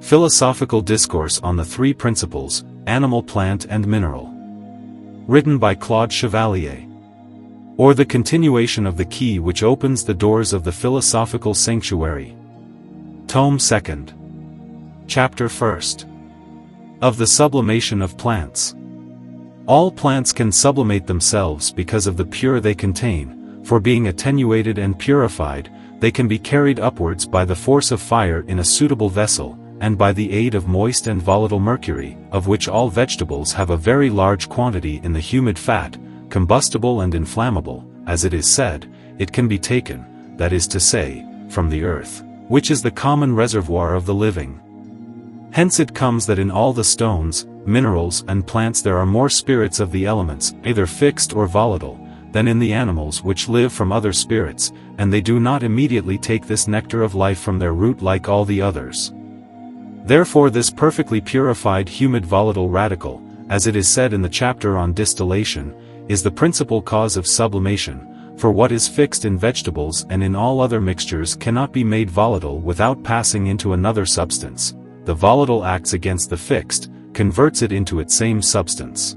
Philosophical Discourse on the Three Principles, Animal, Plant and Mineral. Written by Claude Chevalier. Or the continuation of the key which opens the doors of the philosophical sanctuary. Tome 2nd. Chapter 1st. Of the sublimation of plants. All plants can sublimate themselves because of the pure they contain, for being attenuated and purified, they can be carried upwards by the force of fire in a suitable vessel, and by the aid of moist and volatile mercury, of which all vegetables have a very large quantity in the humid fat, combustible and inflammable, as it is said, it can be taken, that is to say, from the earth, which is the common reservoir of the living. Hence it comes that in all the stones, minerals and plants there are more spirits of the elements, either fixed or volatile, than in the animals which live from other spirits, and they do not immediately take this nectar of life from their root like all the others. Therefore this perfectly purified humid volatile radical, as it is said in the chapter on Distillation, is the principal cause of sublimation, for what is fixed in vegetables and in all other mixtures cannot be made volatile without passing into another substance. The volatile acts against the fixed, converts it into its same substance.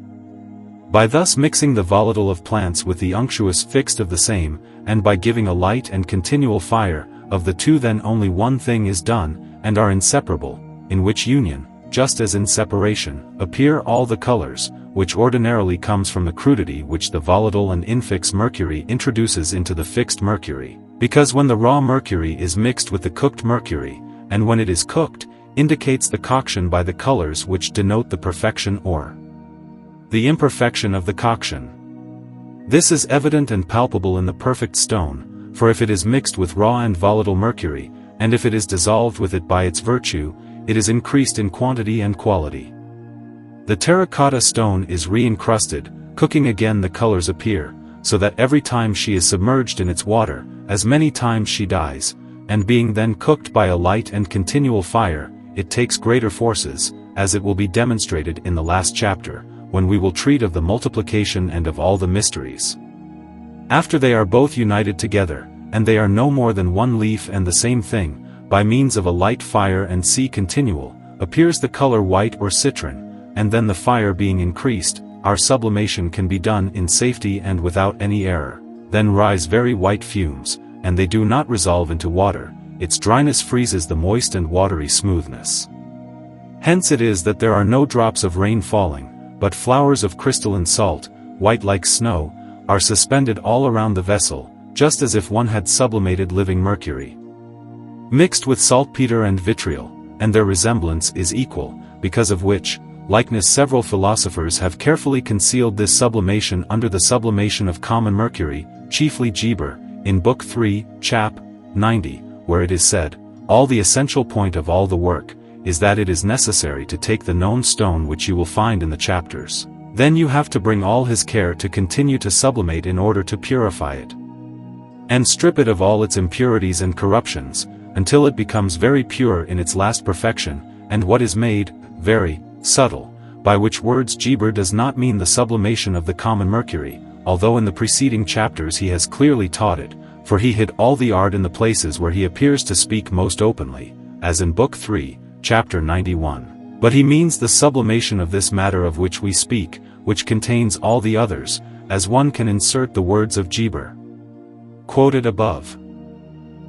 By thus mixing the volatile of plants with the unctuous fixed of the same, and by giving a light and continual fire, of the two then only one thing is done, and are inseparable, in which union, just as in separation, appear all the colors, which ordinarily comes from the crudity which the volatile and infix mercury introduces into the fixed mercury, because when the raw mercury is mixed with the cooked mercury, and when it is cooked, indicates the coction by the colors which denote the perfection or the imperfection of the coction. This is evident and palpable in the perfect stone, for if it is mixed with raw and volatile mercury, and if it is dissolved with it by its virtue, it is increased in quantity and quality. The terracotta stone is re-encrusted, cooking again the colors appear, so that every time she is submerged in its water, as many times she dies, and being then cooked by a light and continual fire, it takes greater forces, as it will be demonstrated in the last chapter, when we will treat of the multiplication and of all the mysteries. After they are both united together, and they are no more than one leaf and the same thing, by means of a light fire and sea continual, appears the color white or citron, and then the fire being increased, our sublimation can be done in safety and without any error, then rise very white fumes, and they do not resolve into water, its dryness freezes the moist and watery smoothness. Hence it is that there are no drops of rain falling, but flowers of crystalline salt, white like snow, are suspended all around the vessel, just as if one had sublimated living mercury, mixed with saltpeter and vitriol, and their resemblance is equal, because of which likeness several philosophers have carefully concealed this sublimation under the sublimation of common mercury, chiefly Geber, in Book 3, Chap. 90, where it is said, all the essential point of all the work, is that it is necessary to take the known stone which you will find in the chapters. Then you have to bring all his care to continue to sublimate in order to purify it, and strip it of all its impurities and corruptions, until it becomes very pure in its last perfection, and what is made very subtle, by which words Geber does not mean the sublimation of the common mercury, although in the preceding chapters he has clearly taught it, for he hid all the art in the places where he appears to speak most openly, as in Book 3, Chapter 91. But he means the sublimation of this matter of which we speak, which contains all the others, as one can insert the words of Geber, quoted above.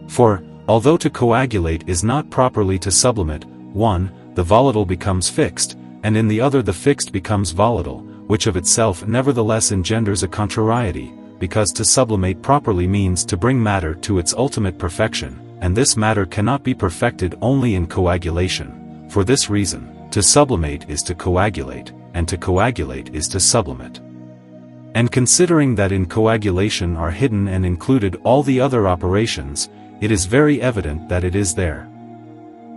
For, although to coagulate is not properly to sublimate, one, the volatile becomes fixed, and in the other the fixed becomes volatile, which of itself nevertheless engenders a contrariety, because to sublimate properly means to bring matter to its ultimate perfection, and this matter cannot be perfected only in coagulation. For this reason, to sublimate is to coagulate, and to coagulate is to sublimate. And considering that in coagulation are hidden and included all the other operations, it is very evident that it is their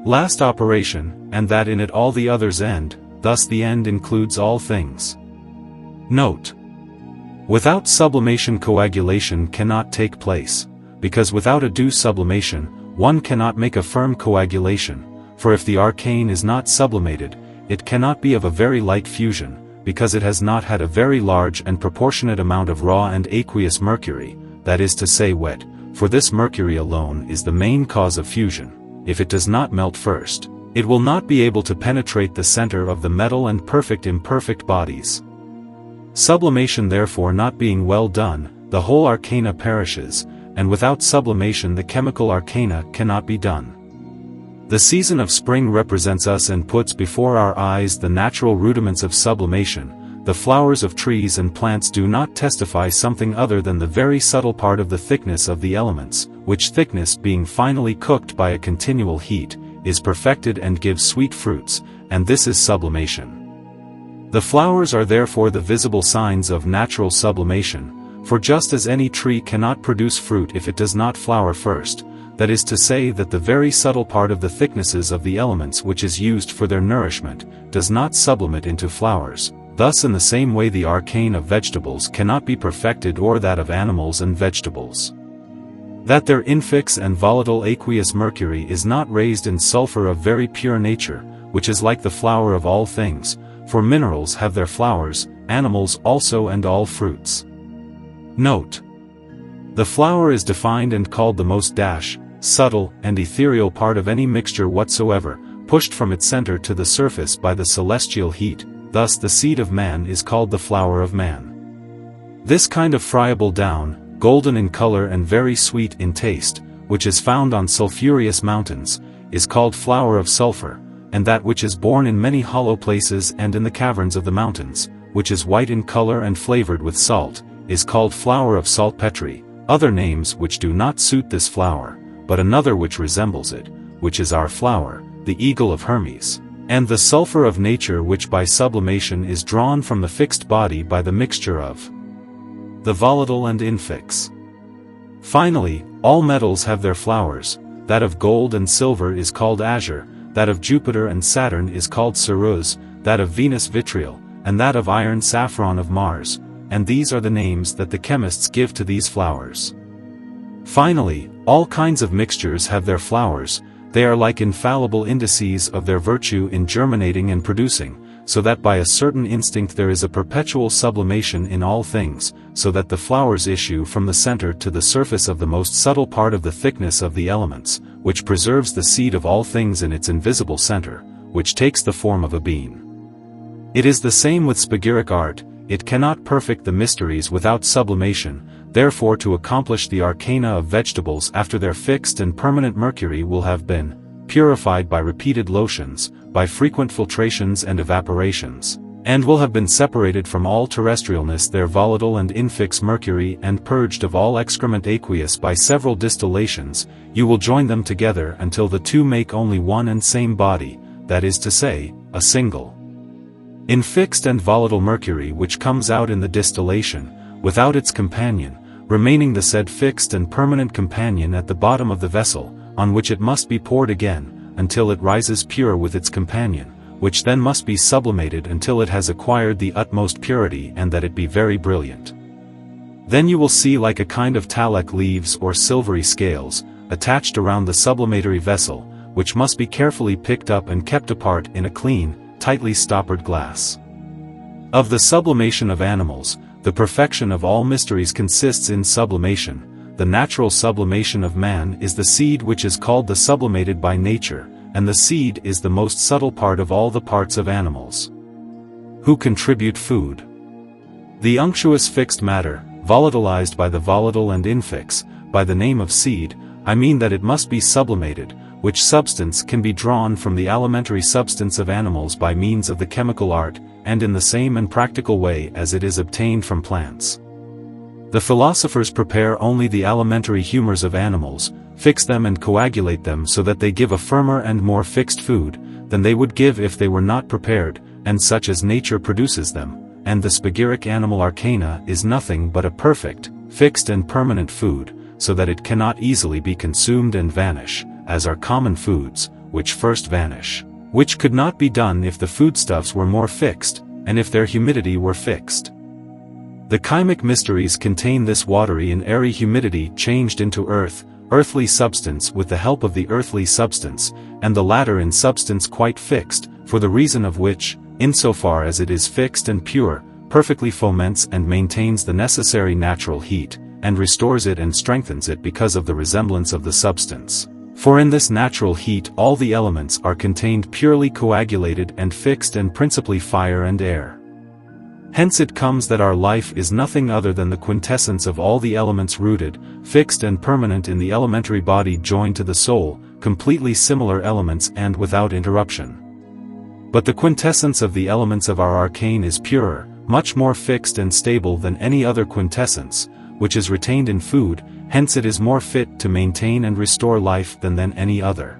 last operation, and that in it all the others end, thus the end includes all things. Note: without sublimation coagulation cannot take place, because without a due sublimation, one cannot make a firm coagulation, for if the arcane is not sublimated, it cannot be of a very light fusion, because it has not had a very large and proportionate amount of raw and aqueous mercury, that is to say wet, for this mercury alone is the main cause of fusion, if it does not melt first, It will not be able to penetrate the center of the metal and imperfect bodies. Sublimation therefore not being well done, the whole arcana perishes, and without sublimation the chemical arcana cannot be done. The season of spring represents us and puts before our eyes the natural rudiments of sublimation. The flowers of trees and plants do not testify something other than the very subtle part of the thickness of the elements, which thickness being finally cooked by a continual heat, is perfected and gives sweet fruits, and this is sublimation. The flowers are therefore the visible signs of natural sublimation, for just as any tree cannot produce fruit if it does not flower first, that is to say that the very subtle part of the thicknesses of the elements which is used for their nourishment, does not sublimate into flowers, thus in the same way the arcane of vegetables cannot be perfected or that of animals and vegetables. That their infix and volatile aqueous mercury is not raised in sulfur of very pure nature, which is like the flower of all things, for minerals have their flowers, animals also and all fruits. Note: the flower is defined and called the most subtle, and ethereal part of any mixture whatsoever, pushed from its center to the surface by the celestial heat, thus the seed of man is called the flower of man. This kind of friable down, golden in color and very sweet in taste, which is found on sulphurous mountains, is called flower of sulphur, and that which is born in many hollow places and in the caverns of the mountains, which is white in color and flavored with salt, is called flower of saltpetre. Other names which do not suit this flower, but another which resembles it, which is our flower, the eagle of Hermes, and the sulphur of nature which by sublimation is drawn from the fixed body by the mixture of the volatile and infix. Finally, all metals have their flowers. That of gold and silver is called azure, that of Jupiter and Saturn is called ceruse, that of Venus vitriol, and that of iron saffron of Mars, and these are the names that the chemists give to these flowers. Finally, all kinds of mixtures have their flowers. They are like infallible indices of their virtue in germinating and producing, so that by a certain instinct there is a perpetual sublimation in all things, so that the flowers issue from the center to the surface of the most subtle part of the thickness of the elements, which preserves the seed of all things in its invisible center, which takes the form of a bean. It is the same with spagyric art. It cannot perfect the mysteries without sublimation. Therefore to accomplish the arcana of vegetables after their fixed and permanent mercury will have been purified by repeated lotions, by frequent filtrations and evaporations, and will have been separated from all terrestrialness their volatile and infix mercury and purged of all excrement aqueous by several distillations, you will join them together until the two make only one and same body, that is to say, a single infixed and volatile mercury which comes out in the distillation, without its companion, remaining the said fixed and permanent companion at the bottom of the vessel, on which it must be poured again, until it rises pure with its companion, which then must be sublimated until it has acquired the utmost purity and that it be very brilliant. Then you will see like a kind of talc leaves or silvery scales, attached around the sublimatory vessel, which must be carefully picked up and kept apart in a clean, tightly stoppered glass. Of the sublimation of animals, the perfection of all mysteries consists in sublimation. The natural sublimation of man is the seed which is called the sublimated by nature, and the seed is the most subtle part of all the parts of animals who contribute food. The unctuous fixed matter, volatilized by the volatile and infix, by the name of seed, I mean that it must be sublimated, which substance can be drawn from the alimentary substance of animals by means of the chemical art, and in the same and practical way as it is obtained from plants. The philosophers prepare only the alimentary humors of animals, fix them and coagulate them so that they give a firmer and more fixed food than they would give if they were not prepared, and such as nature produces them, and the spagyric animal arcana is nothing but a perfect, fixed and permanent food, so that it cannot easily be consumed and vanish, as are common foods, which first vanish, which could not be done if the foodstuffs were more fixed, and if their humidity were fixed. The chymic mysteries contain this watery and airy humidity changed into earthly substance with the help of the earthly substance, and the latter in substance quite fixed, for the reason of which, insofar as it is fixed and pure, perfectly foments and maintains the necessary natural heat, and restores it and strengthens it because of the resemblance of the substance. For in this natural heat all the elements are contained purely coagulated and fixed, and principally fire and air. Hence it comes that our life is nothing other than the quintessence of all the elements rooted, fixed and permanent in the elementary body joined to the soul, completely similar elements and without interruption. But the quintessence of the elements of our arcane is purer, much more fixed and stable than any other quintessence, which is retained in food, hence it is more fit to maintain and restore life than any other.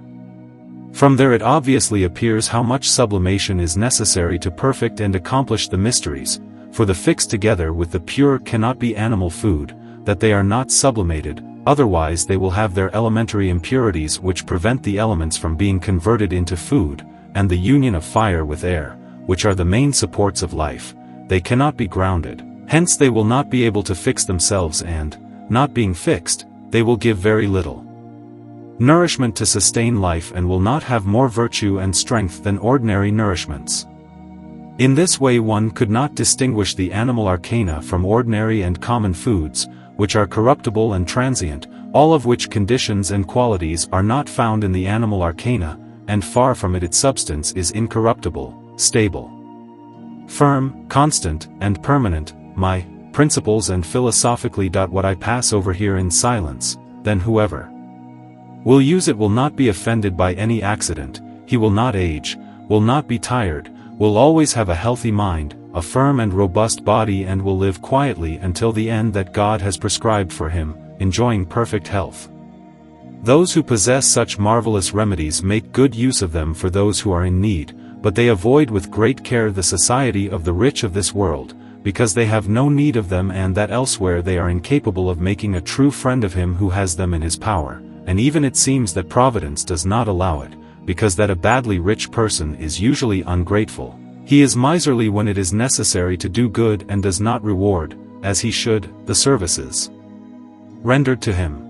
From there it obviously appears how much sublimation is necessary to perfect and accomplish the mysteries, for the fixed together with the pure cannot be animal food, that they are not sublimated, otherwise they will have their elementary impurities which prevent the elements from being converted into food, and the union of fire with air, which are the main supports of life, they cannot be grounded, hence they will not be able to fix themselves and, not being fixed, they will give very little nourishment to sustain life and will not have more virtue and strength than ordinary nourishments. In this way one could not distinguish the animal arcana from ordinary and common foods, which are corruptible and transient, all of which conditions and qualities are not found in the animal arcana, and far from it its substance is incorruptible, stable, firm, constant, and permanent. My principles and philosophically. What I pass over here in silence, then whoever will use it will not be offended by any accident, he will not age, will not be tired, will always have a healthy mind, a firm and robust body, and will live quietly until the end that God has prescribed for him, enjoying perfect health. Those who possess such marvelous remedies make good use of them for those who are in need, but they avoid with great care the society of the rich of this world, because they have no need of them, and that elsewhere they are incapable of making a true friend of him who has them in his power, and even it seems that Providence does not allow it, because that a badly rich person is usually ungrateful. He is miserly when it is necessary to do good and does not reward, as he should, the services rendered to him.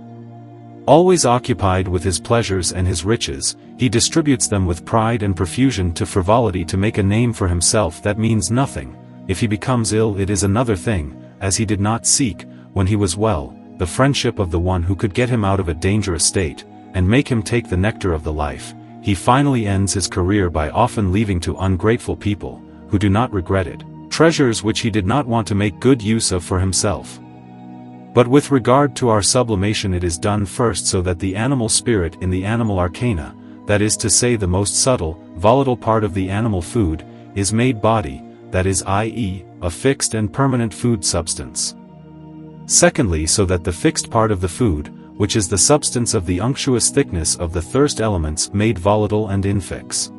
Always occupied with his pleasures and his riches, he distributes them with pride and profusion to frivolity to make a name for himself that means nothing. If he becomes ill it is another thing, as he did not seek, when he was well, the friendship of the one who could get him out of a dangerous state, and make him take the nectar of the life. He finally ends his career by often leaving to ungrateful people, who do not regret it, treasures which he did not want to make good use of for himself. But with regard to our sublimation it is done first so that the animal spirit in the animal arcana, that is to say the most subtle, volatile part of the animal food, is made body, that is i.e., a fixed and permanent food substance. Secondly, so that the fixed part of the food, which is the substance of the unctuous thickness of the thirst elements, made volatile and infix.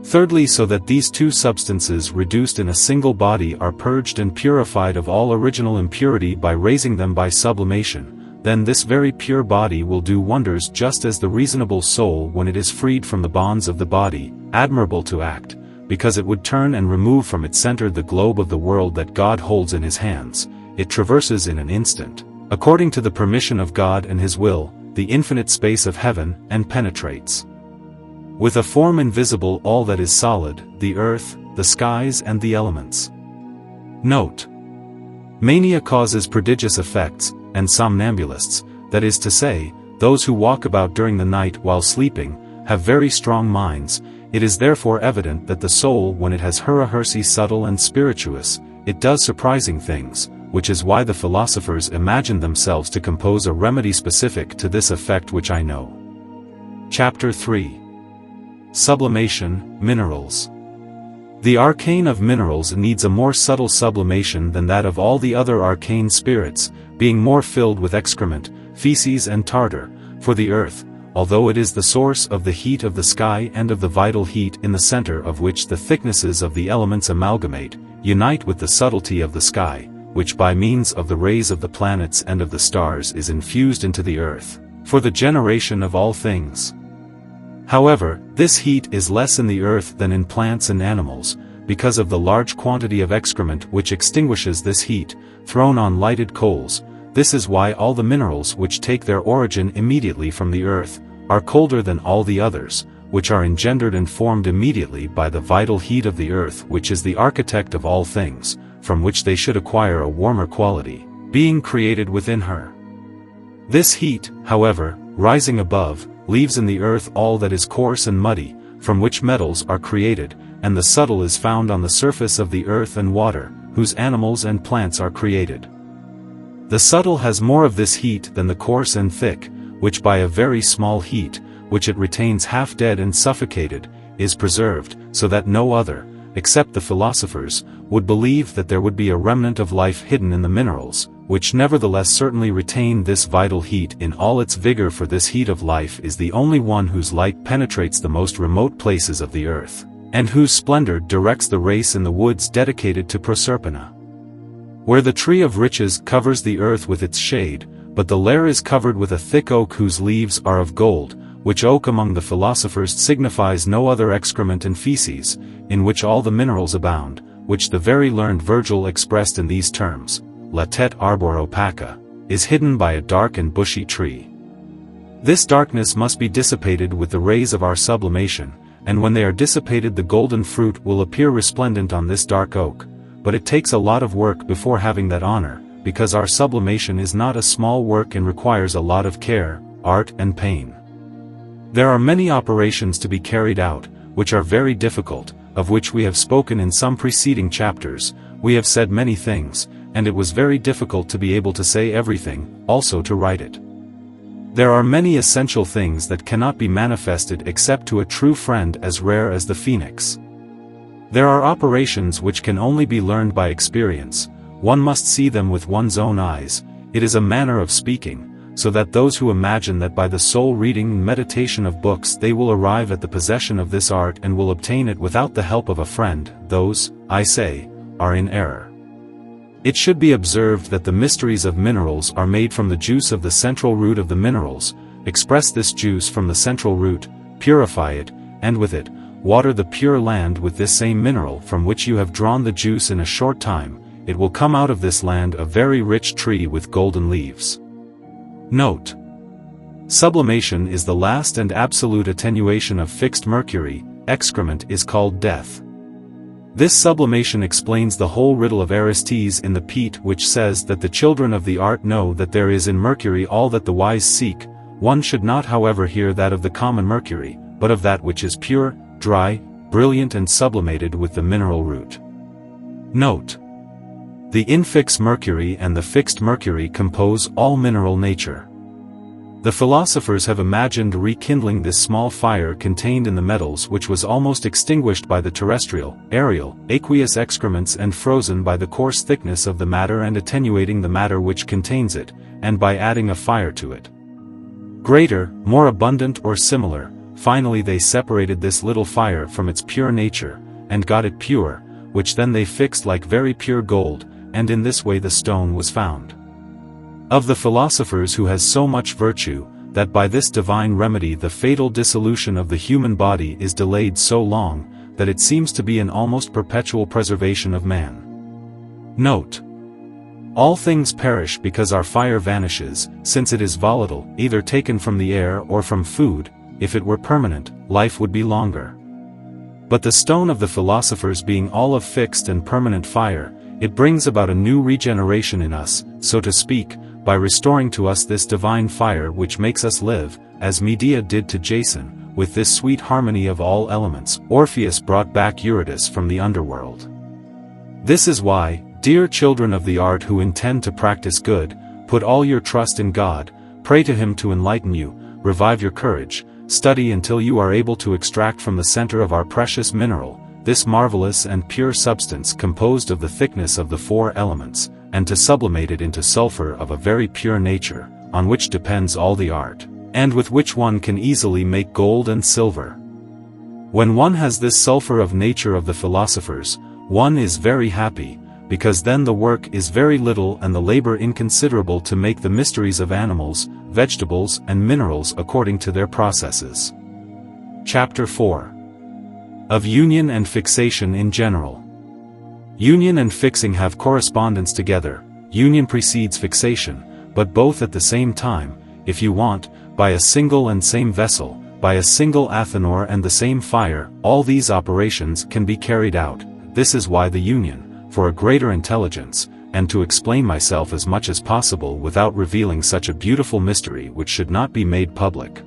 Thirdly, so that these two substances reduced in a single body are purged and purified of all original impurity by raising them by sublimation, then this very pure body will do wonders, just as the reasonable soul when it is freed from the bonds of the body, admirable to act, because it would turn and remove from its center the globe of the world that God holds in his hands. It traverses in an instant, according to the permission of God and his will, the infinite space of heaven, and penetrates with a form invisible all that is solid, the earth, the skies and the elements. Note: mania causes prodigious effects, and somnambulists, that is to say, those who walk about during the night while sleeping, have very strong minds. It is therefore evident that the soul, when it has hersi subtle and spirituous, it does surprising things, which is why the philosophers imagine themselves to compose a remedy specific to this effect which I know. Chapter 3. Sublimation, Minerals. The arcane of minerals needs a more subtle sublimation than that of all the other arcane spirits, being more filled with excrement, feces and tartar, for the earth, although it is the source of the heat of the sky and of the vital heat in the center of which the thicknesses of the elements amalgamate, unite with the subtlety of the sky, which by means of the rays of the planets and of the stars is infused into the earth, for the generation of all things. However, this heat is less in the earth than in plants and animals, because of the large quantity of excrement which extinguishes this heat, thrown on lighted coals. This is why all the minerals which take their origin immediately from the earth, are colder than all the others, which are engendered and formed immediately by the vital heat of the earth, which is the architect of all things, from which they should acquire a warmer quality, being created within her. This heat, however, rising above, leaves in the earth all that is coarse and muddy, from which metals are created, and the subtle is found on the surface of the earth and water, whose animals and plants are created. The subtle has more of this heat than the coarse and thick, which by a very small heat, which it retains half dead and suffocated, is preserved, so that no other, except the philosophers, would believe that there would be a remnant of life hidden in the minerals, which nevertheless certainly retain this vital heat in all its vigor, for this heat of life is the only one whose light penetrates the most remote places of the earth, and whose splendor directs the race in the woods dedicated to Proserpina. Where the tree of riches covers the earth with its shade, but the lair is covered with a thick oak whose leaves are of gold, which oak among the philosophers signifies no other excrement and feces, in which all the minerals abound, which the very learned Virgil expressed in these terms, latet arbor opaca, is hidden by a dark and bushy tree. This darkness must be dissipated with the rays of our sublimation, and when they are dissipated the golden fruit will appear resplendent on this dark oak, but it takes a lot of work before having that honor, because our sublimation is not a small work and requires a lot of care, art and pain. There are many operations to be carried out, which are very difficult, of which we have spoken in some preceding chapters. We have said many things, and it was very difficult to be able to say everything, also to write it. There are many essential things that cannot be manifested except to a true friend as rare as the phoenix. There are operations which can only be learned by experience, one must see them with one's own eyes, it is a manner of speaking, so that those who imagine that by the sole reading and meditation of books they will arrive at the possession of this art and will obtain it without the help of a friend, those, I say, are in error. It should be observed that the mysteries of minerals are made from the juice of the central root of the minerals, express this juice from the central root, purify it, and with it, water the pure land with this same mineral from which you have drawn the juice in a short time, it will come out of this land a very rich tree with golden leaves. Note: sublimation is the last and absolute attenuation of fixed mercury, excrement is called death. This sublimation explains the whole riddle of Aristides in the Pete, which says that the children of the art know that there is in mercury all that the wise seek. One should not however hear that of the common mercury, but of that which is pure, dry, brilliant and sublimated with the mineral root. Note: the infix mercury and the fixed mercury compose all mineral nature. The philosophers have imagined rekindling this small fire contained in the metals, which was almost extinguished by the terrestrial, aerial, aqueous excrements and frozen by the coarse thickness of the matter and attenuating the matter which contains it, and by adding a fire to it. Greater, more abundant or similar, finally they separated this little fire from its pure nature, and got it pure, which then they fixed like very pure gold, and in this way the stone was found. Of the philosophers who has so much virtue, that by this divine remedy the fatal dissolution of the human body is delayed so long, that it seems to be an almost perpetual preservation of man. Note: all things perish because our fire vanishes, since it is volatile, either taken from the air or from food. If it were permanent, life would be longer. But the stone of the philosophers being all of fixed and permanent fire, it brings about a new regeneration in us, so to speak, by restoring to us this divine fire which makes us live, as Medea did to Jason, with this sweet harmony of all elements. Orpheus brought back Eurydice from the underworld. This is why, dear children of the art who intend to practice good, put all your trust in God, pray to Him to enlighten you, revive your courage, study until you are able to extract from the center of our precious mineral, this marvelous and pure substance composed of the thickness of the four elements, and to sublimate it into sulfur of a very pure nature, on which depends all the art, and with which one can easily make gold and silver. When one has this sulfur of nature of the philosophers, one is very happy, because then the work is very little and the labor inconsiderable to make the mysteries of animals, vegetables and minerals according to their processes. Chapter 4. Of Union and Fixation in general. Union and fixing have correspondence together. Union precedes fixation, but both at the same time, if you want, by a single and same vessel, by a single athanor and the same fire, all these operations can be carried out. This is why the union, for a greater intelligence, and to explain myself as much as possible without revealing such a beautiful mystery which should not be made public.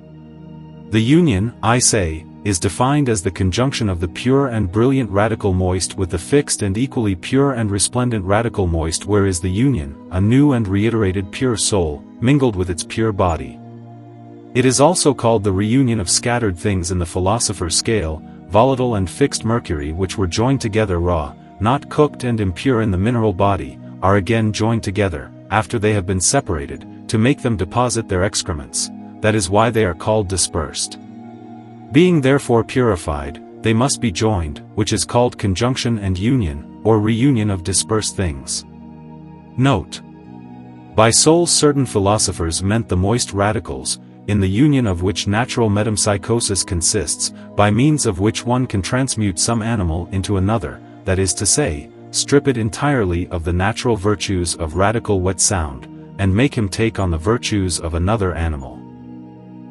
The union, I say, is defined as the conjunction of the pure and brilliant radical moist with the fixed and equally pure and resplendent radical moist, where is the union, a new and reiterated pure soul, mingled with its pure body. It is also called the reunion of scattered things in the philosopher's scale, volatile and fixed mercury, which were joined together raw, not cooked, and impure in the mineral body, are again joined together, after they have been separated, to make them deposit their excrements. That is why they are called dispersed. Being therefore purified, they must be joined, which is called conjunction and union, or reunion of dispersed things. Note: by souls certain philosophers meant the moist radicals, in the union of which natural metempsychosis consists, by means of which one can transmute some animal into another, that is to say, strip it entirely of the natural virtues of radical wet sound, and make him take on the virtues of another animal.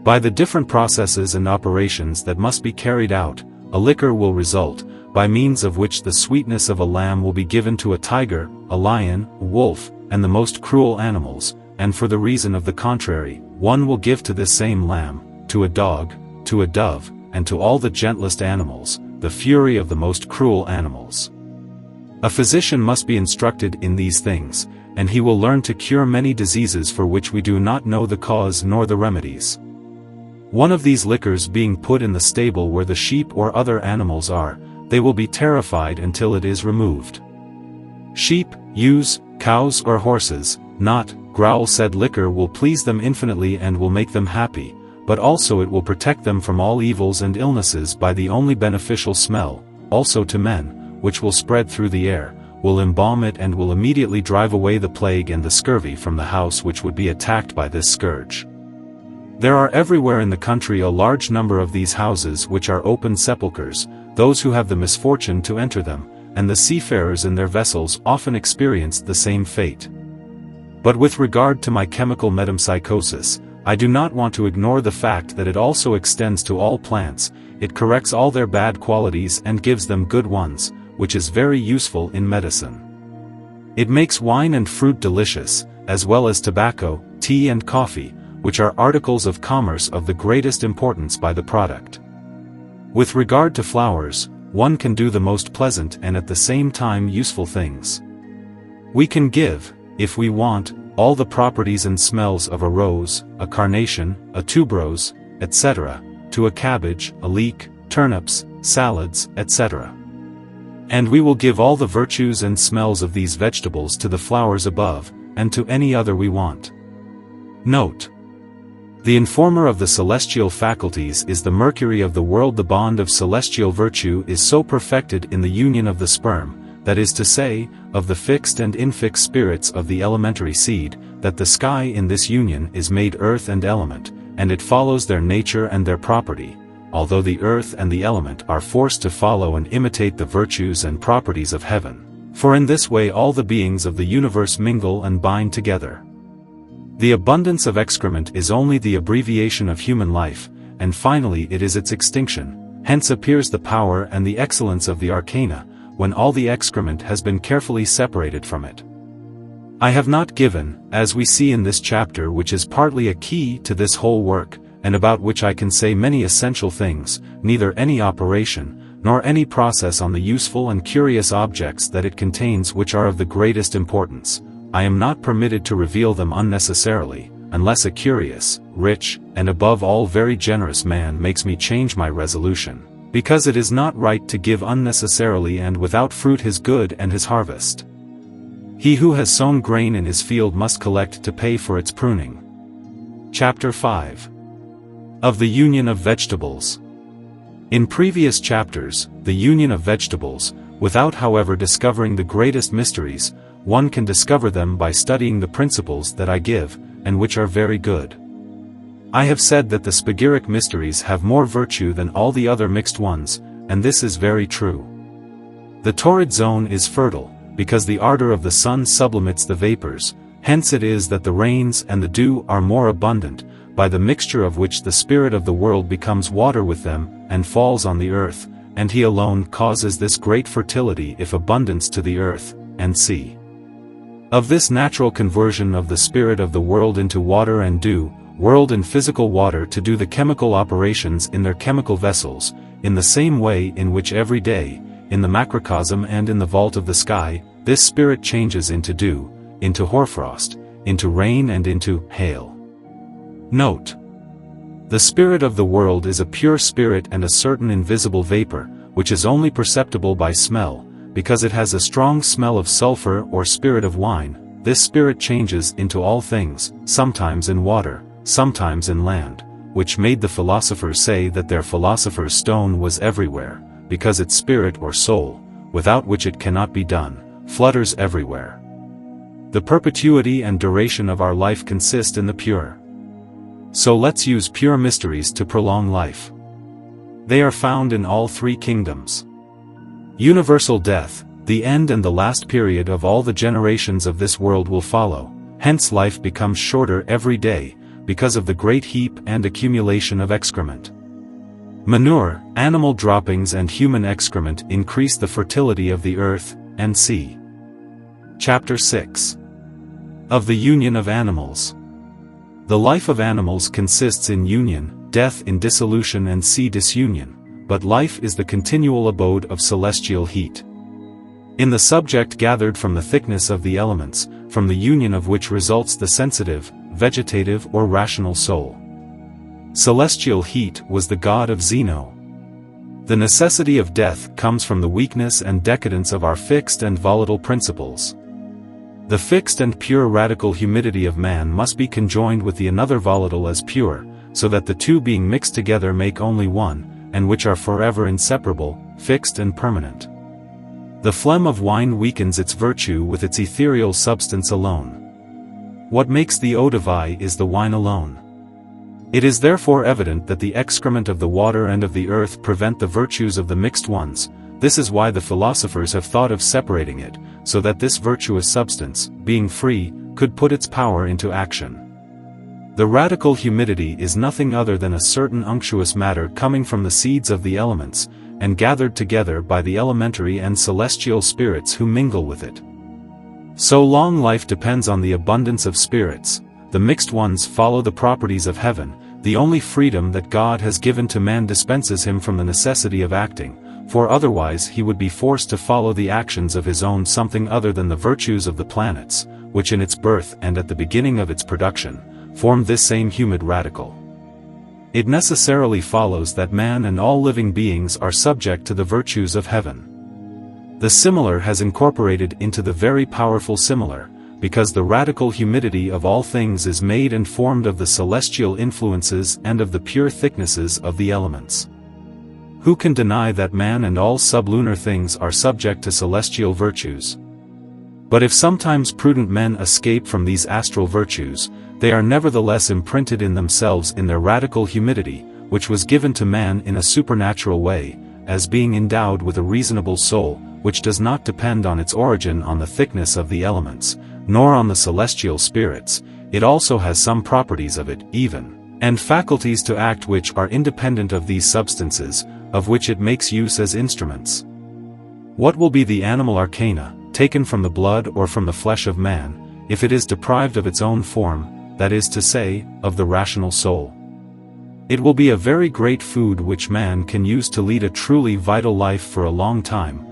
By the different processes and operations that must be carried out, a liquor will result, by means of which the sweetness of a lamb will be given to a tiger, a lion, a wolf, and the most cruel animals, and for the reason of the contrary, one will give to this same lamb, to a dog, to a dove, and to all the gentlest animals, the fury of the most cruel animals. A physician must be instructed in these things, and he will learn to cure many diseases for which we do not know the cause nor the remedies. One of these liquors being put in the stable where the sheep or other animals are, they will be terrified until it is removed. Sheep, ewes, cows or horses, not, growl said liquor will please them infinitely and will make them happy, but also it will protect them from all evils and illnesses by the only beneficial smell, also to men, which will spread through the air, will embalm it and will immediately drive away the plague and the scurvy from the house which would be attacked by this scourge. There are everywhere in the country a large number of these houses which are open sepulchres, those who have the misfortune to enter them, and the seafarers in their vessels often experienced the same fate. But with regard to my chemical metempsychosis, I do not want to ignore the fact that it also extends to all plants. It corrects all their bad qualities and gives them good ones, which is very useful in medicine. It makes wine and fruit delicious, as well as tobacco, tea and coffee, which are articles of commerce of the greatest importance by the product. With regard to flowers, one can do the most pleasant and at the same time useful things. We can give, if we want, all the properties and smells of a rose, a carnation, a tuberose, etc., to a cabbage, a leek, turnips, salads, etc. And we will give all the virtues and smells of these vegetables to the flowers above, and to any other we want. Note: the informer of the celestial faculties is the mercury of the world. The bond of celestial virtue is so perfected in the union of the sperm, that is to say, of the fixed and infixed spirits of the elementary seed, that the sky in this union is made earth and element, and it follows their nature and their property, although the earth and the element are forced to follow and imitate the virtues and properties of heaven, for in this way all the beings of the universe mingle and bind together. The abundance of excrement is only the abbreviation of human life, and finally it is its extinction. Hence appears the power and the excellence of the arcana, when all the excrement has been carefully separated from it. I have not given, as we see in this chapter, which is partly a key to this whole work, and about which I can say many essential things, neither any operation, nor any process on the useful and curious objects that it contains which are of the greatest importance. I am not permitted to reveal them unnecessarily, unless a curious, rich, and above all very generous man makes me change my resolution, because it is not right to give unnecessarily and without fruit his good and his harvest. He who has sown grain in his field must collect to pay for its pruning. Chapter 5. Of the union of vegetables. In previous chapters, the union of vegetables, without however discovering the greatest mysteries, one can discover them by studying the principles that I give, and which are very good. I have said that the spagyric mysteries have more virtue than all the other mixed ones, and this is very true. The torrid zone is fertile, because the ardor of the sun sublimates the vapors, hence it is that the rains and the dew are more abundant, by the mixture of which the spirit of the world becomes water with them, and falls on the earth, and he alone causes this great fertility if abundance to the earth, and sea. Of this natural conversion of the spirit of the world into water and dew, world and physical water to do the chemical operations in their chemical vessels, in the same way in which every day, in the macrocosm and in the vault of the sky, this spirit changes into dew, into hoarfrost, into rain and into hail. Note: the spirit of the world is a pure spirit and a certain invisible vapor, which is only perceptible by smell, because it has a strong smell of sulfur or spirit of wine. This spirit changes into all things, sometimes in water, sometimes in land, which made the philosophers say that their philosopher's stone was everywhere, because its spirit or soul, without which it cannot be done, flutters everywhere. The perpetuity and duration of our life consist in the pure. So let's use pure mysteries to prolong life. They are found in all three kingdoms. Universal death, the end and the last period of all the generations of this world will follow, hence life becomes shorter every day, because of the great heap and accumulation of excrement. Manure, animal droppings and human excrement increase the fertility of the earth and sea. Chapter 6. Of the union of animals. The life of animals consists in union, death in dissolution and sea disunion, but life is the continual abode of celestial heat. In the subject gathered from the thickness of the elements, from the union of which results the sensitive, vegetative or rational soul. Celestial heat was the god of Zeno. The necessity of death comes from the weakness and decadence of our fixed and volatile principles. The fixed and pure radical humidity of man must be conjoined with the another volatile as pure, so that the two being mixed together make only one, and which are forever inseparable, fixed and permanent. The phlegm of wine weakens its virtue with its ethereal substance alone. What makes the eau de vie is the wine alone. It is therefore evident that the excrement of the water and of the earth prevent the virtues of the mixed ones. This is why the philosophers have thought of separating it, so that this virtuous substance, being free, could put its power into action. The radical humidity is nothing other than a certain unctuous matter coming from the seeds of the elements, and gathered together by the elementary and celestial spirits who mingle with it. So long life depends on the abundance of spirits, the mixed ones follow the properties of heaven. The only freedom that God has given to man dispenses him from the necessity of acting, for otherwise he would be forced to follow the actions of his own something other than the virtues of the planets, which in its birth and at the beginning of its production, formed this same humid radical. It necessarily follows that man and all living beings are subject to the virtues of heaven. The similar has incorporated into the very powerful similar, because the radical humidity of all things is made and formed of the celestial influences and of the pure thicknesses of the elements. Who can deny that man and all sublunar things are subject to celestial virtues? But if sometimes prudent men escape from these astral virtues, they are nevertheless imprinted in themselves in their radical humidity, which was given to man in a supernatural way, as being endowed with a reasonable soul, which does not depend on its origin on the thickness of the elements, nor on the celestial spirits. It also has some properties of it, even, and faculties to act which are independent of these substances, of which it makes use as instruments. What will be the animal arcana, taken from the blood or from the flesh of man, if it is deprived of its own form, that is to say, of the rational soul? It will be a very great food which man can use to lead a truly vital life for a long time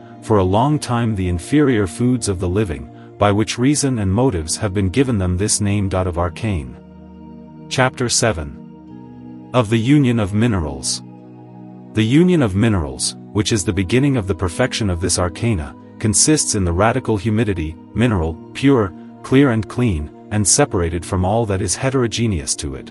the inferior foods of the living, by which reason and motives have been given them this name. Of arcane. Chapter 7. Of the union of minerals. The union of minerals, which is the beginning of the perfection of this arcana, consists in the radical humidity, mineral, pure, clear and clean, and separated from all that is heterogeneous to it.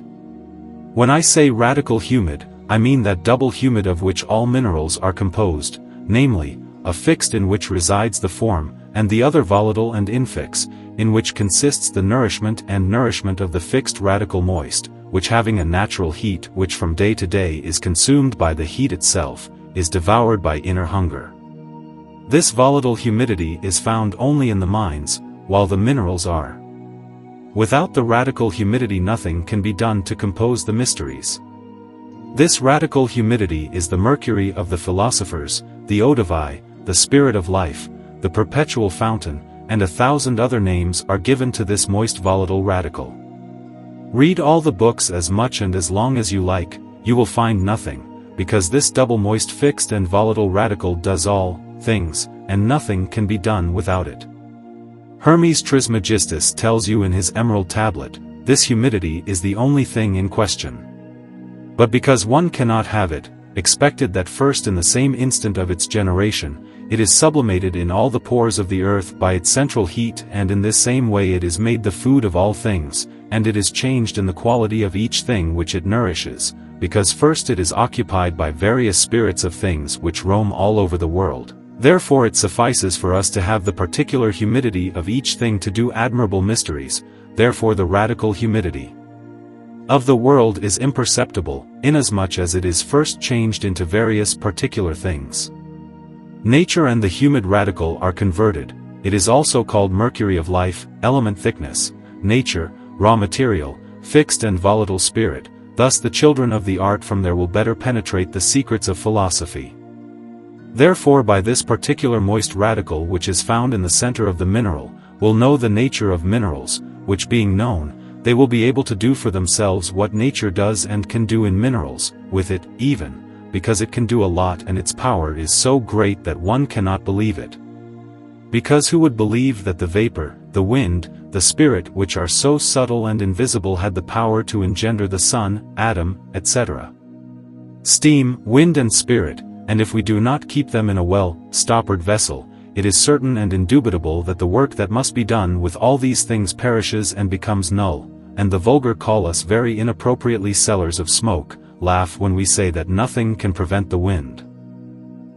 When I say radical humid, I mean that double humid of which all minerals are composed, namely, a fixed in which resides the form, and the other volatile and infix, in which consists the nourishment of the fixed radical moist, which having a natural heat which from day to day is consumed by the heat itself, is devoured by inner hunger. This volatile humidity is found only in the mines, while the minerals are. Without the radical humidity nothing can be done to compose the mysteries. This radical humidity is the mercury of the philosophers, the eau de vie, the spirit of life, the perpetual fountain, and 1,000 other names are given to this moist volatile radical. Read all the books as much and as long as you like, you will find nothing, because this double moist fixed and volatile radical does all things, and nothing can be done without it. Hermes Trismegistus tells you in his emerald tablet, this humidity is the only thing in question. But because one cannot have it, expected that first in the same instant of its generation, it is sublimated in all the pores of the earth by its central heat, and in this same way it is made the food of all things, and it is changed in the quality of each thing which it nourishes, because first it is occupied by various spirits of things which roam all over the world. Therefore it suffices for us to have the particular humidity of each thing to do admirable mysteries, therefore the radical humidity of the world is imperceptible, inasmuch as it is first changed into various particular things. Nature and the humid radical are converted. It is also called mercury of life, element thickness, nature, raw material, fixed and volatile spirit. Thus the children of the art from there will better penetrate the secrets of philosophy. Therefore by this particular moist radical which is found in the center of the mineral, will know the nature of minerals, which being known, they will be able to do for themselves what nature does and can do in minerals, with it, even, because it can do a lot and its power is so great that one cannot believe it. Because who would believe that the vapor, the wind, the spirit which are so subtle and invisible had the power to engender the sun, atom, etc. Steam, wind and spirit, and if we do not keep them in a well-stoppered vessel, it is certain and indubitable that the work that must be done with all these things perishes and becomes null, and the vulgar call us very inappropriately sellers of smoke, laugh when we say that nothing can prevent the wind.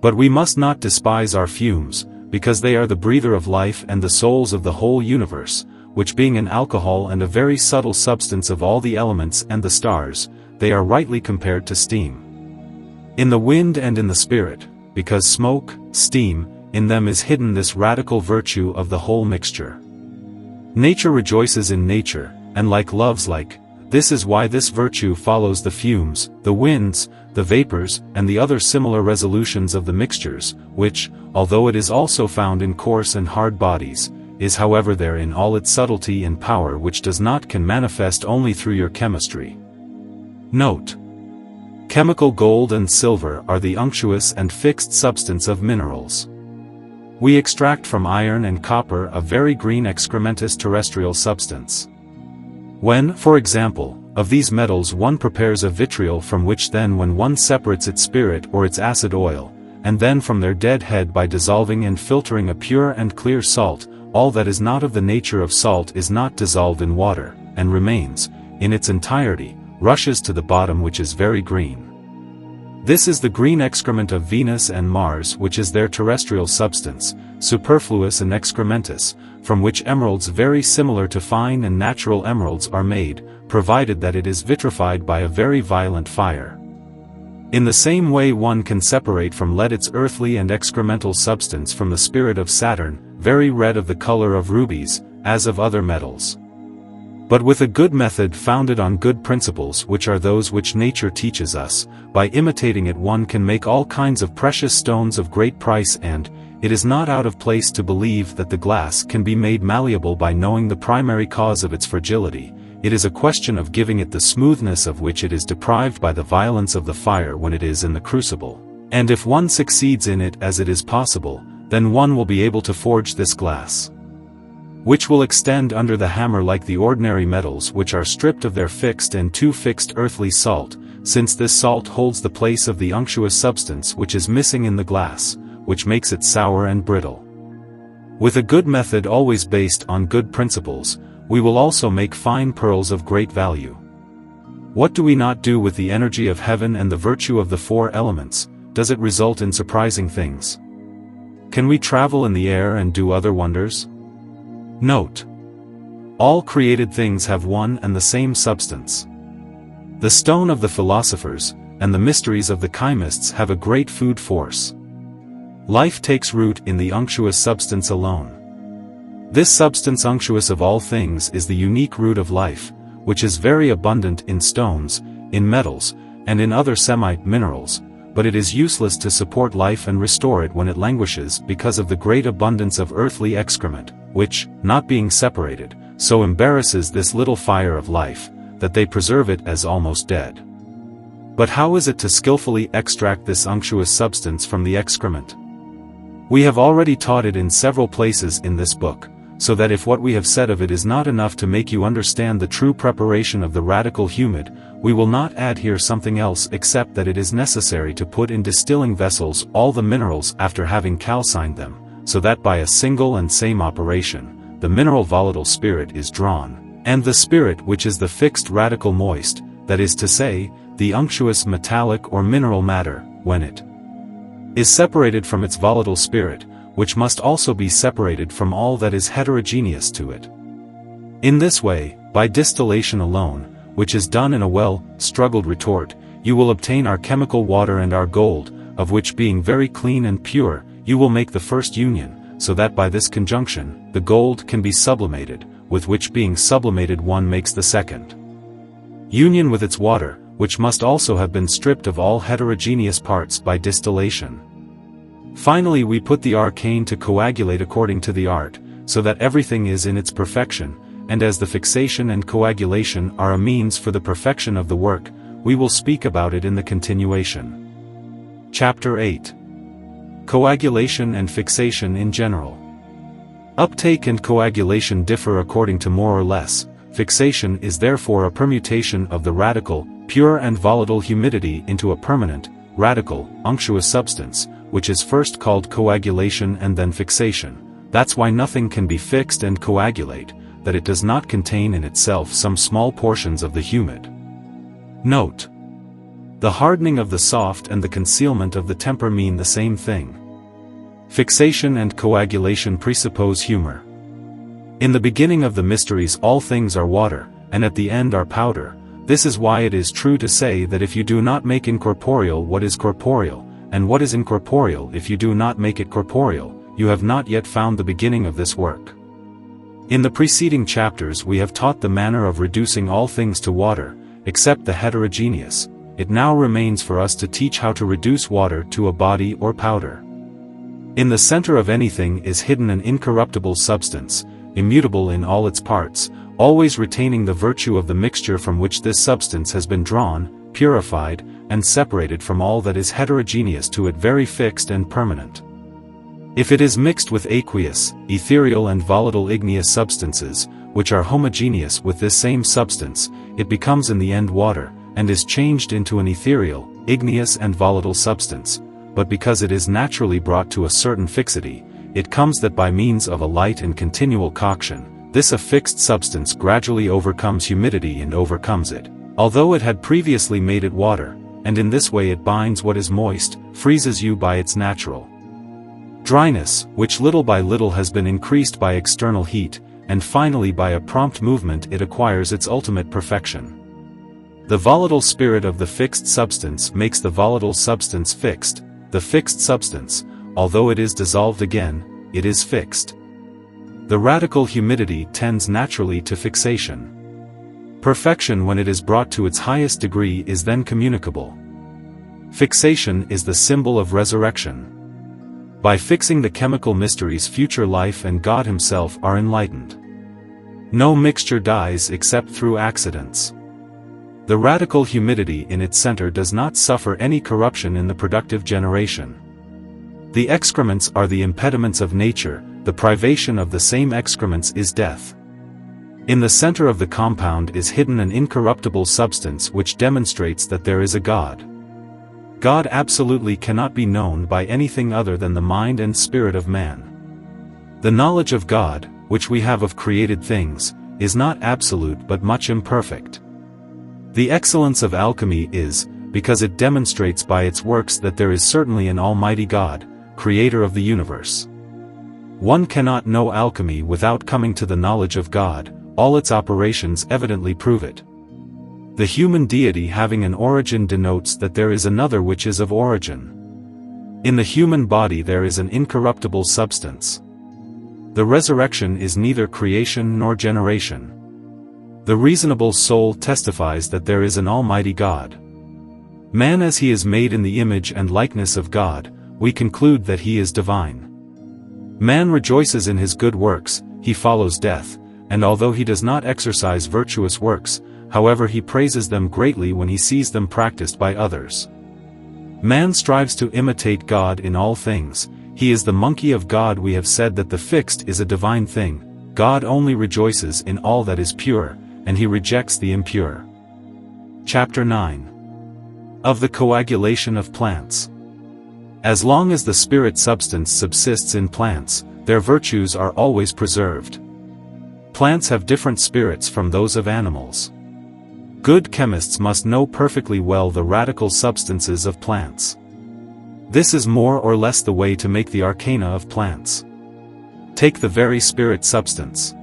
But we must not despise our fumes, because they are the breather of life and the souls of the whole universe, which being an alcohol and a very subtle substance of all the elements and the stars, they are rightly compared to steam. In the wind and in the spirit, because smoke, steam, in them is hidden this radical virtue of the whole mixture. Nature rejoices in nature, and like loves like. This is why this virtue follows the fumes, the winds, the vapors, and the other similar resolutions of the mixtures, which, although it is also found in coarse and hard bodies, is however there in all its subtlety and power, which does not can manifest only through your chemistry. Note: chemical gold and silver are the unctuous and fixed substance of minerals. We extract from iron and copper a very green excrementous terrestrial substance. When, for example, of these metals one prepares a vitriol, from which then when one separates its spirit or its acid oil, and then from their dead head by dissolving and filtering a pure and clear salt, all that is not of the nature of salt is not dissolved in water, and remains, in its entirety, rushes to the bottom, which is very green. This is the green excrement of Venus and Mars, which is their terrestrial substance, superfluous and excrementous, from which emeralds very similar to fine and natural emeralds are made, provided that it is vitrified by a very violent fire. In the same way one can separate from lead its earthly and excremental substance from the spirit of Saturn, very red of the color of rubies, as of other metals. But with a good method founded on good principles, which are those which nature teaches us, by imitating it one can make all kinds of precious stones of great price, and it is not out of place to believe that the glass can be made malleable by knowing the primary cause of its fragility. It is a question of giving it the smoothness of which it is deprived by the violence of the fire when it is in the crucible, and if one succeeds in it as it is possible, then one will be able to forge this glass, which will extend under the hammer like the ordinary metals, which are stripped of their fixed and too fixed earthly salt, since this salt holds the place of the unctuous substance which is missing in the glass, which makes it sour and brittle. With a good method always based on good principles, we will also make fine pearls of great value. What do we not do with the energy of heaven and the virtue of the four elements? Does it result in surprising things? Can we travel in the air and do other wonders? Note: all created things have one and the same substance. The stone of the philosophers, and the mysteries of the chymists have a great food force. Life takes root in the unctuous substance alone. This substance unctuous of all things is the unique root of life, which is very abundant in stones, in metals, and in other semi-minerals, but it is useless to support life and restore it when it languishes because of the great abundance of earthly excrement, which, not being separated, so embarrasses this little fire of life, that they preserve it as almost dead. But how is it to skillfully extract this unctuous substance from the excrement? We have already taught it in several places in this book, so that if what we have said of it is not enough to make you understand the true preparation of the radical humid, we will not add here something else except that it is necessary to put in distilling vessels all the minerals after having calcined them, so that by a single and same operation, the mineral volatile spirit is drawn, and the spirit which is the fixed radical moist, that is to say, the unctuous metallic or mineral matter, when it is separated from its volatile spirit, which must also be separated from all that is heterogeneous to it. In this way, by distillation alone, which is done in a well-struggled retort, you will obtain our chemical water and our gold, of which being very clean and pure, you will make the first union, so that by this conjunction, the gold can be sublimated, with which being sublimated one makes the second union with its water, which must also have been stripped of all heterogeneous parts by distillation. Finally we put the arcane to coagulate according to the art, so that everything is in its perfection, and as the fixation and coagulation are a means for the perfection of the work, we will speak about it in the continuation. Chapter 8. Coagulation and fixation in general. Uptake and coagulation differ according to more or less. Fixation is therefore a permutation of the radical, pure and volatile humidity into a permanent, radical, unctuous substance, which is first called coagulation and then fixation. That's why nothing can be fixed and coagulate, that it does not contain in itself some small portions of the humid. Note: the hardening of the soft and the concealment of the temper mean the same thing. Fixation and coagulation presuppose humor. In the beginning of the mysteries all things are water, and at the end are powder. This is why it is true to say that if you do not make incorporeal what is corporeal, and what is incorporeal if you do not make it corporeal, you have not yet found the beginning of this work. In the preceding chapters we have taught the manner of reducing all things to water, except the heterogeneous. It now remains for us to teach how to reduce water to a body or powder. In the center of anything is hidden an incorruptible substance, immutable in all its parts, always retaining the virtue of the mixture from which this substance has been drawn, purified, and separated from all that is heterogeneous to it, very fixed and permanent. If it is mixed with aqueous, ethereal and volatile igneous substances, which are homogeneous with this same substance, it becomes in the end water, and is changed into an ethereal, igneous and volatile substance, but because it is naturally brought to a certain fixity, it comes that by means of a light and continual coction, this affixed substance gradually overcomes humidity and overcomes it, although it had previously made it water, and in this way it binds what is moist, freezes you by its natural dryness, which little by little has been increased by external heat, and finally by a prompt movement it acquires its ultimate perfection. The volatile spirit of the fixed substance makes the volatile substance fixed. The fixed substance, although it is dissolved again, it is fixed. The radical humidity tends naturally to fixation. Perfection, when it is brought to its highest degree, is then communicable. Fixation is the symbol of resurrection. By fixing the chemical mysteries, future life and God Himself are enlightened. No mixture dies except through accidents. The radical humidity in its center does not suffer any corruption in the productive generation. The excrements are the impediments of nature, the privation of the same excrements is death. In the center of the compound is hidden an incorruptible substance which demonstrates that there is a God. God absolutely cannot be known by anything other than the mind and spirit of man. The knowledge of God, which we have of created things, is not absolute but much imperfect. The excellence of alchemy is, because it demonstrates by its works that there is certainly an Almighty God, Creator of the universe. One cannot know alchemy without coming to the knowledge of God, all its operations evidently prove it. The human deity having an origin denotes that there is another which is of origin. In the human body there is an incorruptible substance. The resurrection is neither creation nor generation. The reasonable soul testifies that there is an Almighty God. Man, as he is made in the image and likeness of God, we conclude that he is divine. Man rejoices in his good works, he follows death, and although he does not exercise virtuous works, however he praises them greatly when he sees them practiced by others. Man strives to imitate God in all things. He is the monkey of God. We have said that the fixed is a divine thing. God only rejoices in all that is pure, and he rejects the impure. Chapter 9. Of the coagulation of plants. As long as the spirit substance subsists in plants, their virtues are always preserved. Plants have different spirits from those of animals. Good chemists must know perfectly well the radical substances of plants. This is more or less the way to make the arcana of plants. Take the very spirit substance,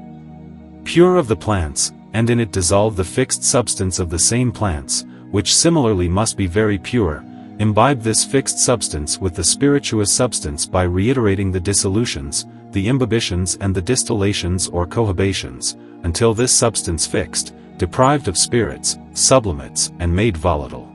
pure of the plants, and in it dissolve the fixed substance of the same plants, which similarly must be very pure. Imbibe this fixed substance with the spirituous substance by reiterating the dissolutions, the imbibitions and the distillations or cohibations, until this substance fixed, deprived of spirits, sublimates, and made volatile.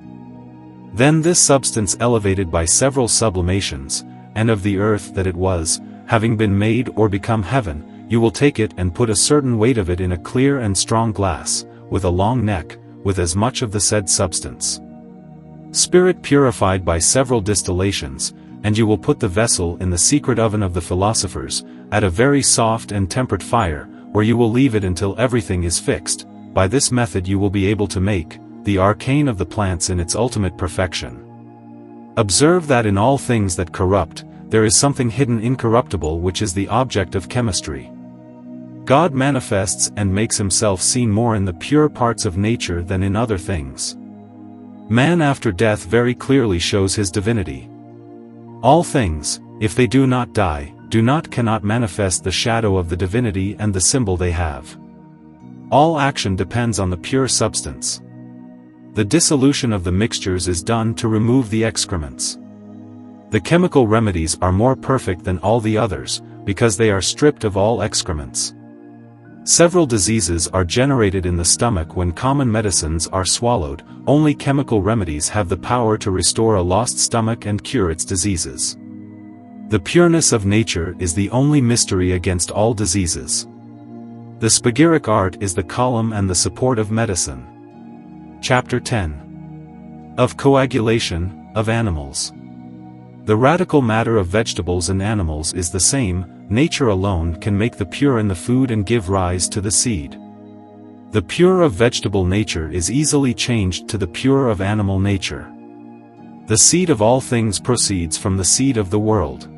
Then this substance elevated by several sublimations, and of the earth that it was, having been made or become heaven, you will take it and put a certain weight of it in a clear and strong glass, with a long neck, with as much of the said substance. Spirit purified by several distillations, and you will put the vessel in the secret oven of the philosophers, at a very soft and temperate fire, where you will leave it until everything is fixed. By this method you will be able to make the arcane of the plants in its ultimate perfection. Observe that in all things that corrupt, there is something hidden incorruptible which is the object of chemistry. God manifests and makes himself seen more in the pure parts of nature than in other things. Man after death very clearly shows his divinity. All things, if they do not die, cannot manifest the shadow of the divinity and the symbol they have. All action depends on the pure substance. The dissolution of the mixtures is done to remove the excrements. The chemical remedies are more perfect than all the others, because they are stripped of all excrements. Several diseases are generated in the stomach when common medicines are swallowed. Only chemical remedies have the power to restore a lost stomach and cure its diseases. The pureness of nature is the only mystery against all diseases. The spagyric art is the column and the support of medicine. Chapter 10. Of coagulation of animals. The radical matter of vegetables and animals is the same. Nature alone can make the pure in the food and give rise to the seed. The pure of vegetable nature is easily changed to the pure of animal nature. The seed of all things proceeds from the seed of the world.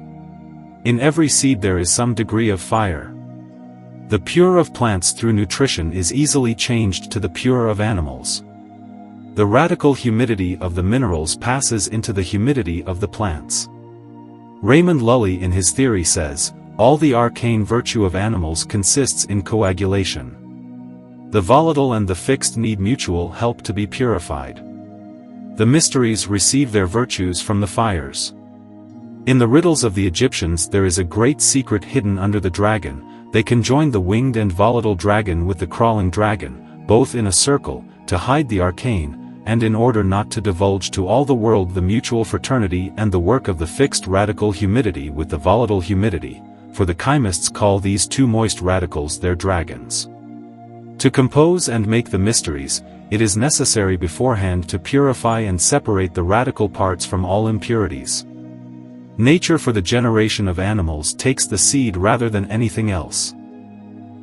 In every seed there is some degree of fire. The pure of plants through nutrition is easily changed to the pure of animals. The radical humidity of the minerals passes into the humidity of the plants. Raymond Lully in his theory says, all the arcane virtue of animals consists in coagulation. The volatile and the fixed need mutual help to be purified. The mysteries receive their virtues from the fires. In the riddles of the Egyptians there is a great secret hidden under the dragon. They conjoined the winged and volatile dragon with the crawling dragon, both in a circle, to hide the arcane, and in order not to divulge to all the world the mutual fraternity and the work of the fixed radical humidity with the volatile humidity, for the chymists call these two moist radicals their dragons. To compose and make the mysteries, it is necessary beforehand to purify and separate the radical parts from all impurities. Nature for the generation of animals takes the seed rather than anything else.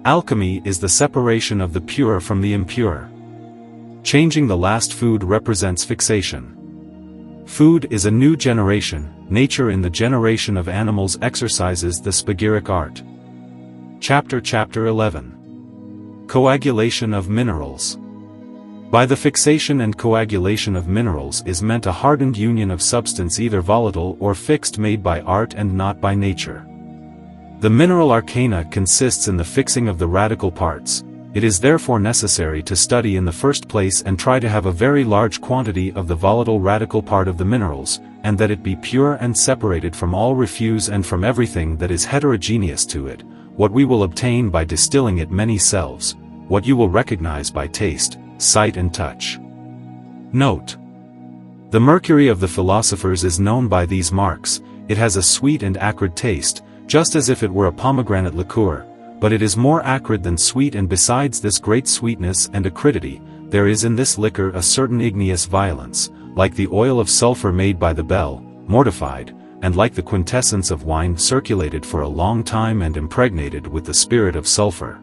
Alchemy is the separation of the pure from the impure. Changing the last food represents fixation. Food is a new generation. Nature in the generation of animals exercises the spagyric art. Chapter 11. Coagulation of minerals. By the fixation and coagulation of minerals is meant a hardened union of substance either volatile or fixed made by art and not by nature. The mineral arcana consists in the fixing of the radical parts. It is therefore necessary to study in the first place and try to have a very large quantity of the volatile radical part of the minerals, and that it be pure and separated from all refuse and from everything that is heterogeneous to it, what we will obtain by distilling it many selves, what you will recognize by taste, sight and touch. Note: the mercury of the philosophers is known by these marks. It has a sweet and acrid taste, just as if it were a pomegranate liqueur, but it is more acrid than sweet, and besides this great sweetness and acridity, there is in this liquor a certain igneous violence, like the oil of sulfur made by the bell, mortified, and like the quintessence of wine circulated for a long time and impregnated with the spirit of sulfur.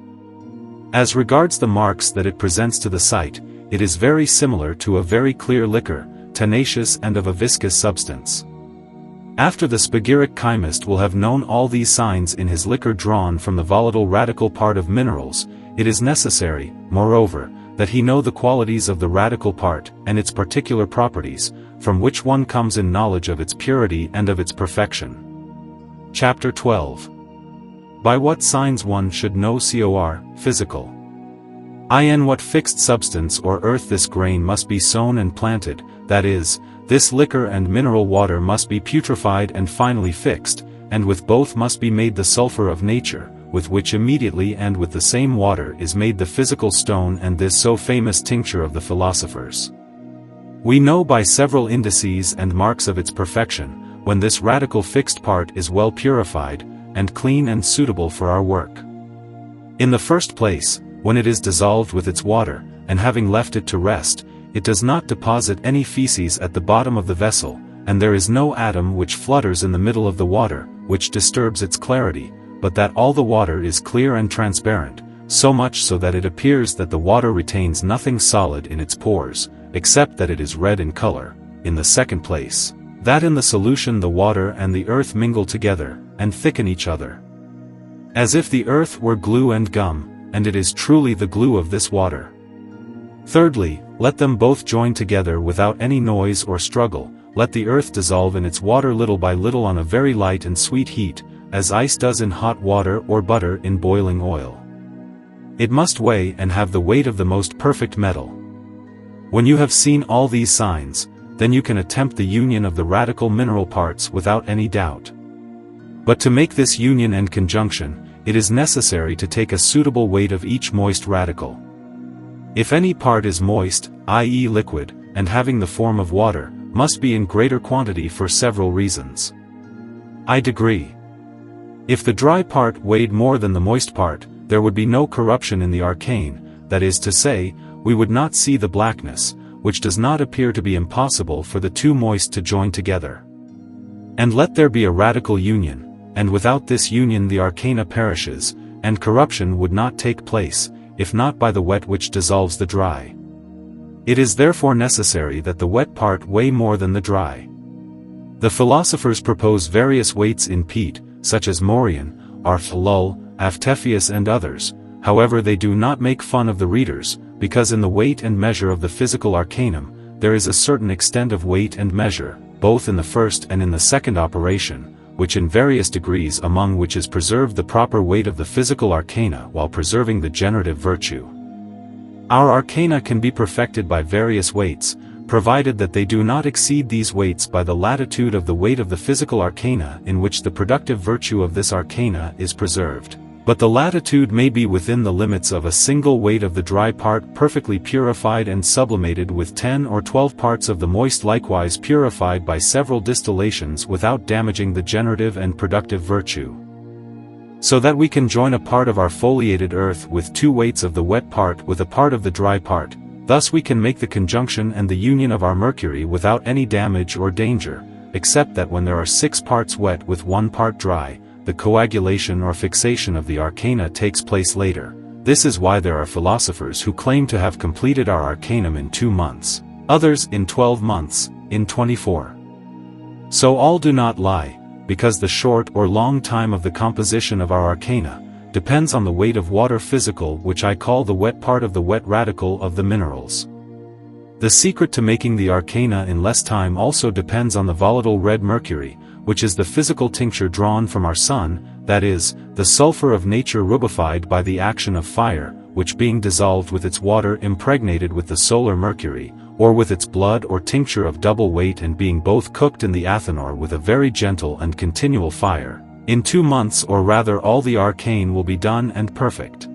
As regards the marks that it presents to the sight, it is very similar to a very clear liquor, tenacious and of a viscous substance. After the spagyric chymist will have known all these signs in his liquor drawn from the volatile radical part of minerals, it is necessary, moreover, that he know the qualities of the radical part and its particular properties, from which one comes in knowledge of its purity and of its perfection. Chapter 12. By what signs one should know cor, physical. In what fixed substance or earth this grain must be sown and planted, that is, this liquor and mineral water must be putrefied and finally fixed, and with both must be made the sulfur of nature, with which immediately and with the same water is made the physical stone and this so famous tincture of the philosophers. We know by several indices and marks of its perfection, when this radical fixed part is well purified, and clean and suitable for our work. In the first place, when it is dissolved with its water, and having left it to rest, it does not deposit any feces at the bottom of the vessel, and there is no atom which flutters in the middle of the water, which disturbs its clarity, but that all the water is clear and transparent, so much so that it appears that the water retains nothing solid in its pores, except that it is red in color. In the second place, that in the solution the water and the earth mingle together, and thicken each other, as if the earth were glue and gum, and it is truly the glue of this water. Thirdly, let them both join together without any noise or struggle, let the earth dissolve in its water little by little on a very light and sweet heat, as ice does in hot water or butter in boiling oil. It must weigh and have the weight of the most perfect metal. When you have seen all these signs, then you can attempt the union of the radical mineral parts without any doubt. But to make this union and conjunction, it is necessary to take a suitable weight of each moist radical. If any part is moist, i.e. liquid, and having the form of water, must be in greater quantity for several reasons. Degree. If the dry part weighed more than the moist part, there would be no corruption in the arcane, that is to say, we would not see the blackness, which does not appear to be impossible for the two moist to join together. And let there be a radical union, and without this union the arcana perishes, and corruption would not take place, if not by the wet which dissolves the dry. It is therefore necessary that the wet part weigh more than the dry. The philosophers propose various weights in peat, such as Morion, Arthulul, Aftephius and others, however they do not make fun of the readers, because in the weight and measure of the physical arcanum, there is a certain extent of weight and measure, both in the first and in the second operation, which in various degrees among which is preserved the proper weight of the physical arcana while preserving the generative virtue. Our arcana can be perfected by various weights, provided that they do not exceed these weights by the latitude of the weight of the physical arcana in which the productive virtue of this arcana is preserved. But the latitude may be within the limits of a single weight of the dry part perfectly purified and sublimated with 10 or 12 parts of the moist likewise purified by several distillations without damaging the generative and productive virtue. So that we can join a part of our foliated earth with 2 weights of the wet part with a part of the dry part, thus we can make the conjunction and the union of our mercury without any damage or danger, except that when there are 6 parts wet with 1 part dry, the coagulation or fixation of the arcana takes place later. This is why there are philosophers who claim to have completed our arcanum in 2 months, others in 12 months, in 24. So all do not lie, because the short or long time of the composition of our arcana depends on the weight of water physical, which I call the wet part of the wet radical of the minerals. The secret to making the arcana in less time also depends on the volatile red mercury, which is the physical tincture drawn from our sun, that is, the sulfur of nature rubified by the action of fire, which being dissolved with its water impregnated with the solar mercury, or with its blood or tincture of double weight and being both cooked in the athanor with a very gentle and continual fire, in 2 months or rather all the arcane will be done and perfect.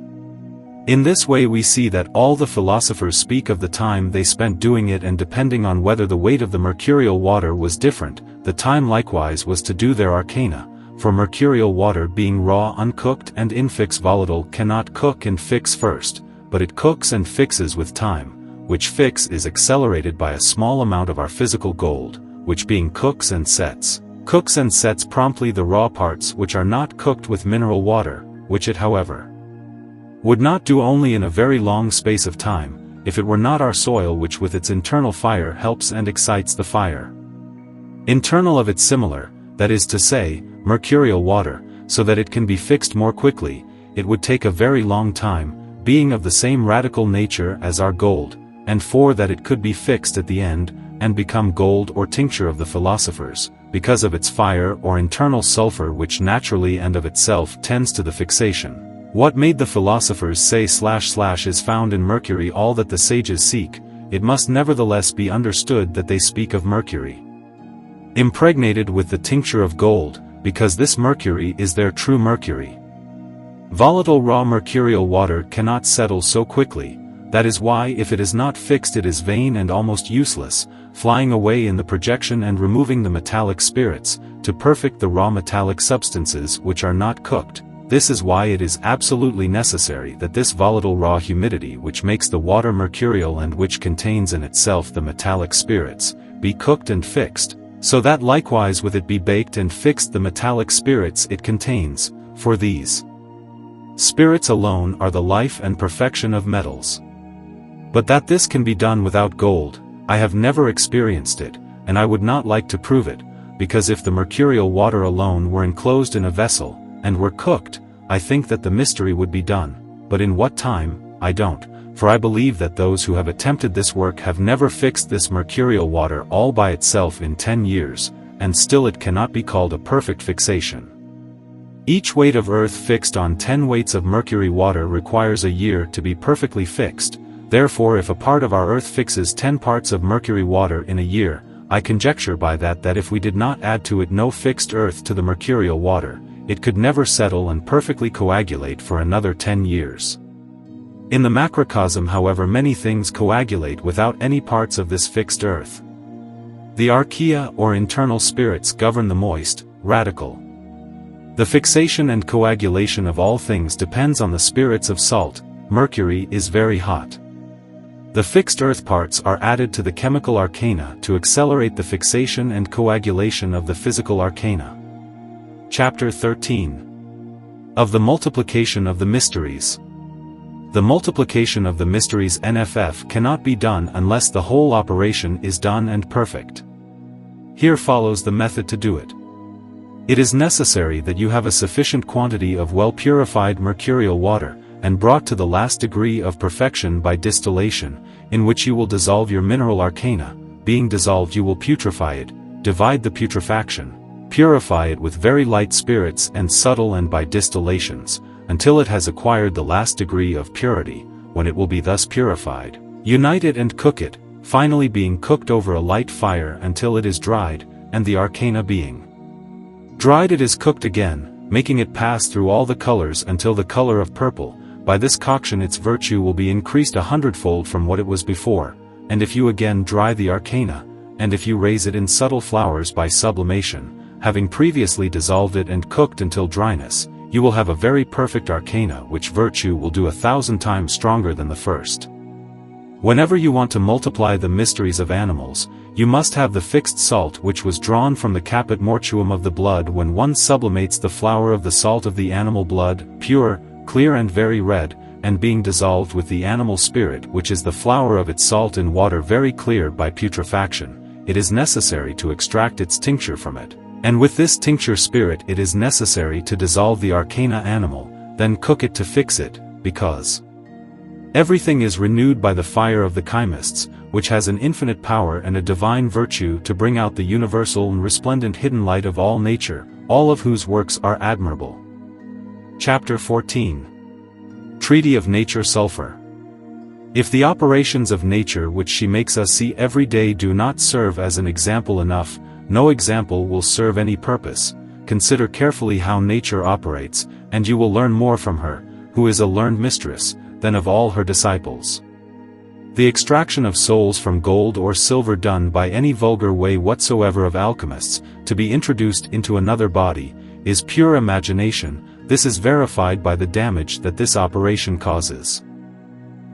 In this way we see that all the philosophers speak of the time they spent doing it, and depending on whether the weight of the mercurial water was different, the time likewise was to do their arcana, for mercurial water being raw uncooked and infix volatile cannot cook and fix first, but it cooks and fixes with time, which fix is accelerated by a small amount of our physical gold, which being cooks and sets promptly the raw parts which are not cooked with mineral water, which it however would not do only in a very long space of time, if it were not our soil which with its internal fire helps and excites the fire. Internal of it similar, that is to say, mercurial water, so that it can be fixed more quickly, it would take a very long time, being of the same radical nature as our gold, and for that it could be fixed at the end, and become gold or tincture of the philosophers, because of its fire or internal sulfur which naturally and of itself tends to the fixation. What made the philosophers say / is found in mercury all that the sages seek, it must nevertheless be understood that they speak of mercury impregnated with the tincture of gold, because this mercury is their true mercury. Volatile raw mercurial water cannot settle so quickly, that is why if it is not fixed it is vain and almost useless, flying away in the projection and removing the metallic spirits, to perfect the raw metallic substances which are not cooked. This is why it is absolutely necessary that this volatile raw humidity which makes the water mercurial and which contains in itself the metallic spirits, be cooked and fixed, so that likewise with it be baked and fixed the metallic spirits it contains, for these spirits alone are the life and perfection of metals. But that this can be done without gold, I have never experienced it, and I would not like to prove it, because if the mercurial water alone were enclosed in a vessel, and were cooked, I think that the mystery would be done, but in what time, I don't, for I believe that those who have attempted this work have never fixed this mercurial water all by itself in 10 years, and still it cannot be called a perfect fixation. Each weight of earth fixed on 10 weights of mercury water requires a year to be perfectly fixed, therefore if a part of our earth fixes 10 parts of mercury water in a year, I conjecture by that if we did not add to it no fixed earth to the mercurial water, it could never settle and perfectly coagulate for another 10 years. In the macrocosm however many things coagulate without any parts of this fixed earth. The archaea or internal spirits govern the moist, radical. The fixation and coagulation of all things depends on the spirits of salt. Mercury is very hot. The fixed earth parts are added to the chemical arcana to accelerate the fixation and coagulation of the physical arcana. Chapter 13. Of the multiplication of the mysteries. The multiplication of the mysteries NFF cannot be done unless the whole operation is done and perfect. Here follows the method to do it. It is necessary that you have a sufficient quantity of well-purified mercurial water, and brought to the last degree of perfection by distillation, in which you will dissolve your mineral arcana. Being dissolved you will putrefy it, divide the putrefaction, purify it with very light spirits and subtle and by distillations, until it has acquired the last degree of purity, when it will be thus purified. Unite it and cook it, finally being cooked over a light fire until it is dried, and the arcana being dried it is cooked again, making it pass through all the colors until the color of purple. By this coction its virtue will be increased 100-fold from what it was before, and if you again dry the arcana, and if you raise it in subtle flowers by sublimation, having previously dissolved it and cooked until dryness, you will have a very perfect arcana which virtue will do 1,000 times stronger than the first. Whenever you want to multiply the mysteries of animals, you must have the fixed salt which was drawn from the caput mortuum of the blood when one sublimates the flower of the salt of the animal blood, pure, clear and very red, and being dissolved with the animal spirit which is the flower of its salt in water very clear by putrefaction, it is necessary to extract its tincture from it, and with this tincture spirit it is necessary to dissolve the arcana animal, then cook it to fix it, because everything is renewed by the fire of the chymists, which has an infinite power and a divine virtue to bring out the universal and resplendent hidden light of all nature, all of whose works are admirable. Chapter 14. Treaty of Nature Sulfur. If the operations of nature which she makes us see every day do not serve as an example enough, no example will serve any purpose. Consider carefully how nature operates, and you will learn more from her, who is a learned mistress, than of all her disciples. The extraction of souls from gold or silver done by any vulgar way whatsoever of alchemists, to be introduced into another body, is pure imagination. This is verified by the damage that this operation causes.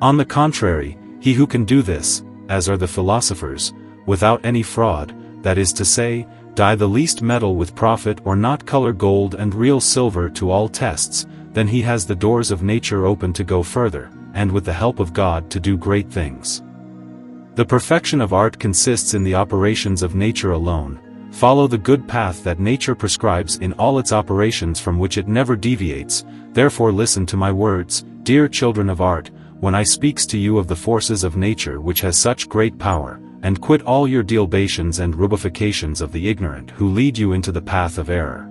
On the contrary, he who can do this, as are the philosophers, without any fraud, that is to say, dye the least metal with profit or not color gold and real silver to all tests, then he has the doors of nature open to go further, and with the help of God to do great things. The perfection of art consists in the operations of nature alone. Follow the good path that nature prescribes in all its operations from which it never deviates. Therefore listen to my words, dear children of art, when I speaks to you of the forces of nature which has such great power, and quit all your dealbations and rubifications of the ignorant who lead you into the path of error.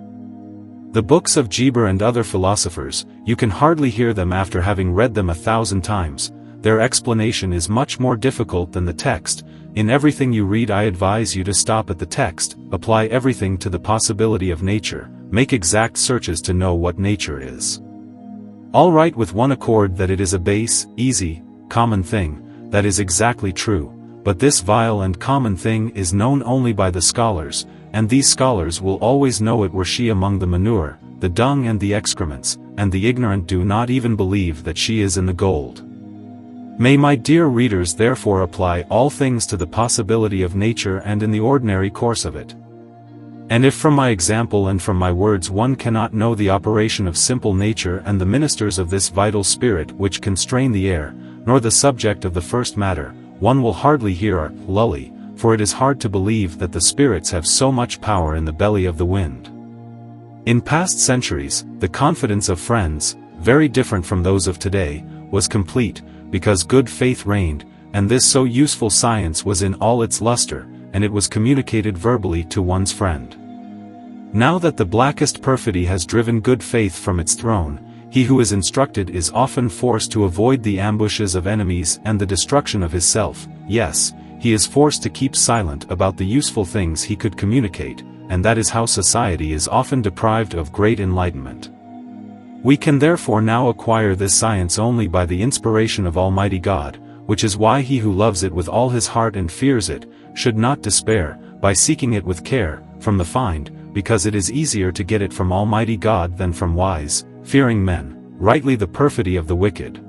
The books of Geber and other philosophers, you can hardly hear them after having read them 1,000 times. Their explanation is much more difficult than the text. In everything you read I advise you to stop at the text, apply everything to the possibility of nature, make exact searches to know what nature is. All right with one accord that it is a base, easy, common thing, that is exactly true, but this vile and common thing is known only by the scholars, and these scholars will always know it were she among the manure, the dung and the excrements, and the ignorant do not even believe that she is in the gold. May my dear readers therefore apply all things to the possibility of nature and in the ordinary course of it. And if from my example and from my words one cannot know the operation of simple nature and the ministers of this vital spirit which constrain the air, nor the subject of the first matter, one will hardly hear our lully, for it is hard to believe that the spirits have so much power in the belly of the wind. In past centuries, the confidence of friends, very different from those of today, was complete, because good faith reigned, and this so useful science was in all its luster, and it was communicated verbally to one's friend. Now that the blackest perfidy has driven good faith from its throne, he who is instructed is often forced to avoid the ambushes of enemies and the destruction of his self. Yes, he is forced to keep silent about the useful things he could communicate, and that is how society is often deprived of great enlightenment. We can therefore now acquire this science only by the inspiration of Almighty God, which is why he who loves it with all his heart and fears it, should not despair, by seeking it with care, from the find, because it is easier to get it from Almighty God than from wise, fearing men, rightly the perfidy of the wicked.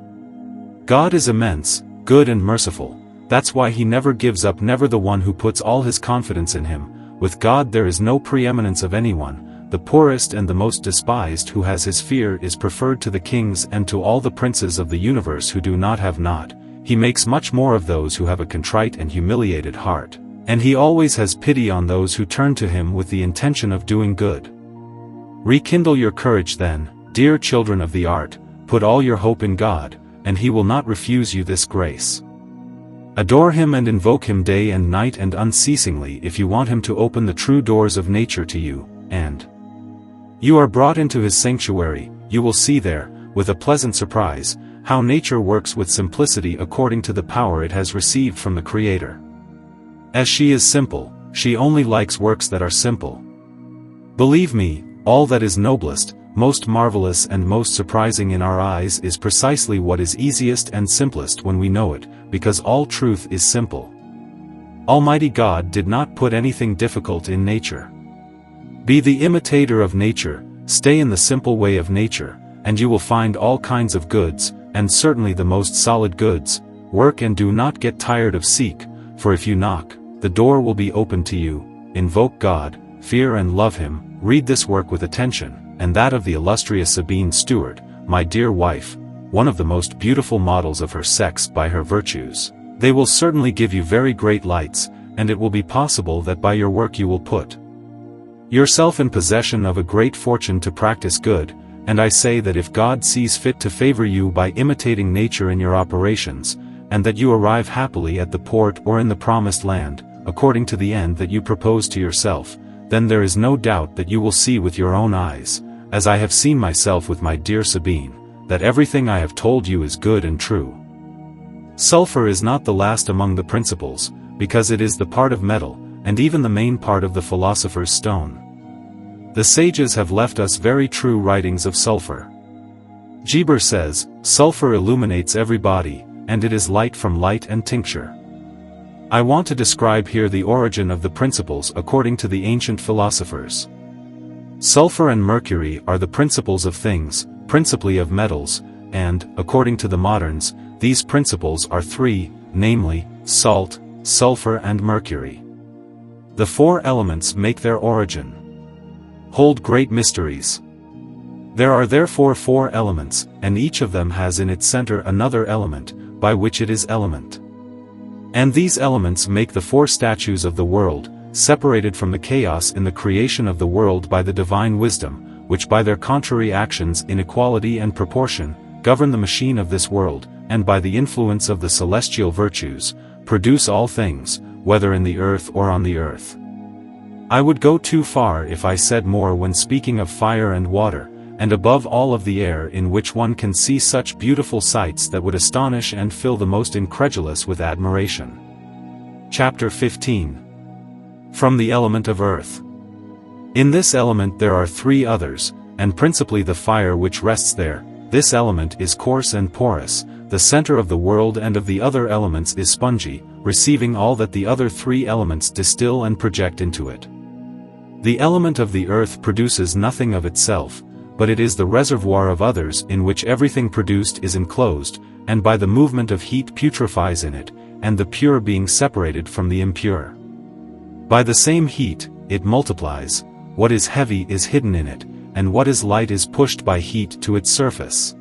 God is immense, good and merciful, that's why he never gives up, never the one who puts all his confidence in him. With God there is no preeminence of anyone. The poorest and the most despised who has his fear is preferred to the kings and to all the princes of the universe who do not have not. He makes much more of those who have a contrite and humiliated heart, and he always has pity on those who turn to him with the intention of doing good. Rekindle your courage then, dear children of the art, put all your hope in God, and he will not refuse you this grace. Adore him and invoke him day and night and unceasingly if you want him to open the true doors of nature to you, and you are brought into his sanctuary, you will see there, with a pleasant surprise, how nature works with simplicity according to the power it has received from the Creator. As she is simple, she only likes works that are simple. Believe me, all that is noblest, most marvelous and most surprising in our eyes is precisely what is easiest and simplest when we know it, because all truth is simple. Almighty God did not put anything difficult in nature. Be the imitator of nature, stay in the simple way of nature, and you will find all kinds of goods, and certainly the most solid goods. Work and do not get tired of seek, for if you knock, the door will be opened to you. Invoke God, fear and love him, read this work with attention, and that of the illustrious Sabine Stewart, my dear wife, one of the most beautiful models of her sex by her virtues. They will certainly give you very great lights, and it will be possible that by your work you will put yourself in possession of a great fortune to practice good, and I say that if God sees fit to favor you by imitating nature in your operations, and that you arrive happily at the port or in the promised land, according to the end that you propose to yourself, then there is no doubt that you will see with your own eyes, as I have seen myself with my dear Sabine, that everything I have told you is good and true. Sulfur is not the last among the principles, because it is the part of metal, and even the main part of the philosopher's stone. The sages have left us very true writings of sulfur. Geber says, sulfur illuminates every body, and it is light from light and tincture. I want to describe here the origin of the principles according to the ancient philosophers. Sulfur and mercury are the principles of things, principally of metals, and, according to the moderns, these principles are three: namely, salt, sulfur and mercury. The four elements make their origin. Hold great mysteries. There are therefore four elements, and each of them has in its center another element, by which it is element. And these elements make the four statues of the world, separated from the chaos in the creation of the world by the divine wisdom, which by their contrary actions in equality and proportion, govern the machine of this world, and by the influence of the celestial virtues, produce all things, whether in the earth or on the earth. I would go too far if I said more when speaking of fire and water, and above all of the air, in which one can see such beautiful sights that would astonish and fill the most incredulous with admiration. Chapter 15. From the element of earth. In this element there are three others, and principally the fire which rests there. This element is coarse and porous, the center of the world, and of the other elements is spongy, receiving all that the other three elements distill and project into it. The element of the earth produces nothing of itself, but it is the reservoir of others in which everything produced is enclosed, and by the movement of heat putrefies in it, and the pure being separated from the impure. By the same heat, it multiplies, what is heavy is hidden in it, and what is light is pushed by heat to its surface.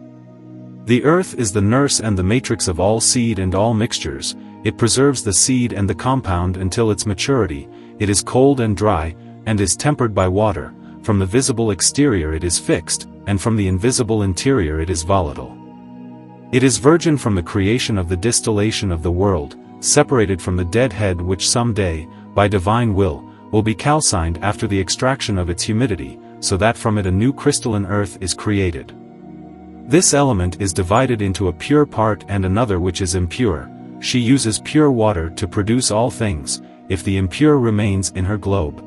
The earth is the nurse and the matrix of all seed and all mixtures, it preserves the seed and the compound until its maturity, it is cold and dry, and is tempered by water. From the visible exterior it is fixed, and from the invisible interior it is volatile. It is virgin from the creation of the distillation of the world, separated from the dead head which some day, by divine will be calcined after the extraction of its humidity, so that from it a new crystalline earth is created. This element is divided into a pure part and another which is impure. She uses pure water to produce all things, if the impure remains in her globe.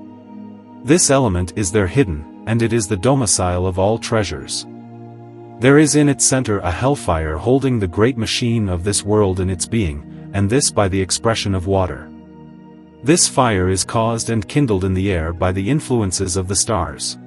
This element is there hidden, and it is the domicile of all treasures. There is in its center a hellfire holding the great machine of this world in its being, and this by the expression of water. This fire is caused and kindled in the air by the influences of the stars.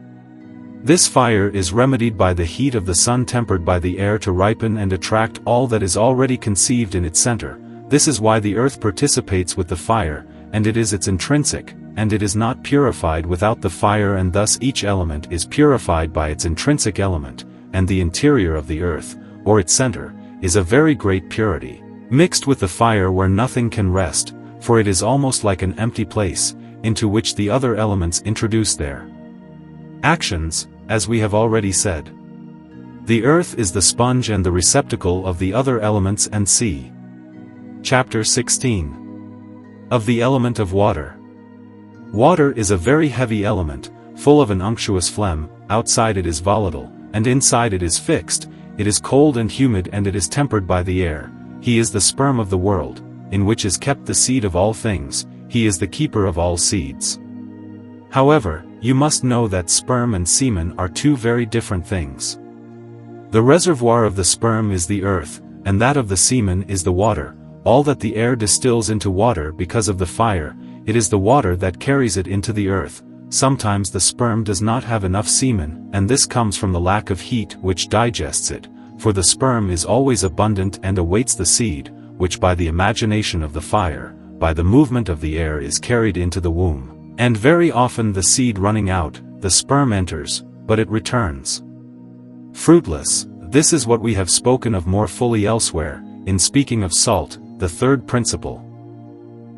This fire is remedied by the heat of the sun tempered by the air to ripen and attract all that is already conceived in its center. This is why the earth participates with the fire, and it is its intrinsic, and it is not purified without the fire, and thus each element is purified by its intrinsic element, and the interior of the earth, or its center, is a very great purity, mixed with the fire where nothing can rest, for it is almost like an empty place, into which the other elements introduce their actions, as we have already said. The earth is the sponge and the receptacle of the other elements and sea. Chapter 16. Of the element of water. Water is a very heavy element, full of an unctuous phlegm. Outside it is volatile, and inside it is fixed. It is cold and humid, and it is tempered by the air. He is the sperm of the world, in which is kept the seed of all things. He is the keeper of all seeds. However, you must know that sperm and semen are two very different things. The reservoir of the sperm is the earth, and that of the semen is the water. All that the air distills into water because of the fire, it is the water that carries it into the earth. Sometimes the sperm does not have enough semen, and this comes from the lack of heat which digests it, for the sperm is always abundant and awaits the seed, which by the imagination of the fire, by the movement of the air is carried into the womb, and very often the seed running out, the sperm enters, but it returns fruitless. This is what we have spoken of more fully elsewhere, in speaking of salt, the third principle.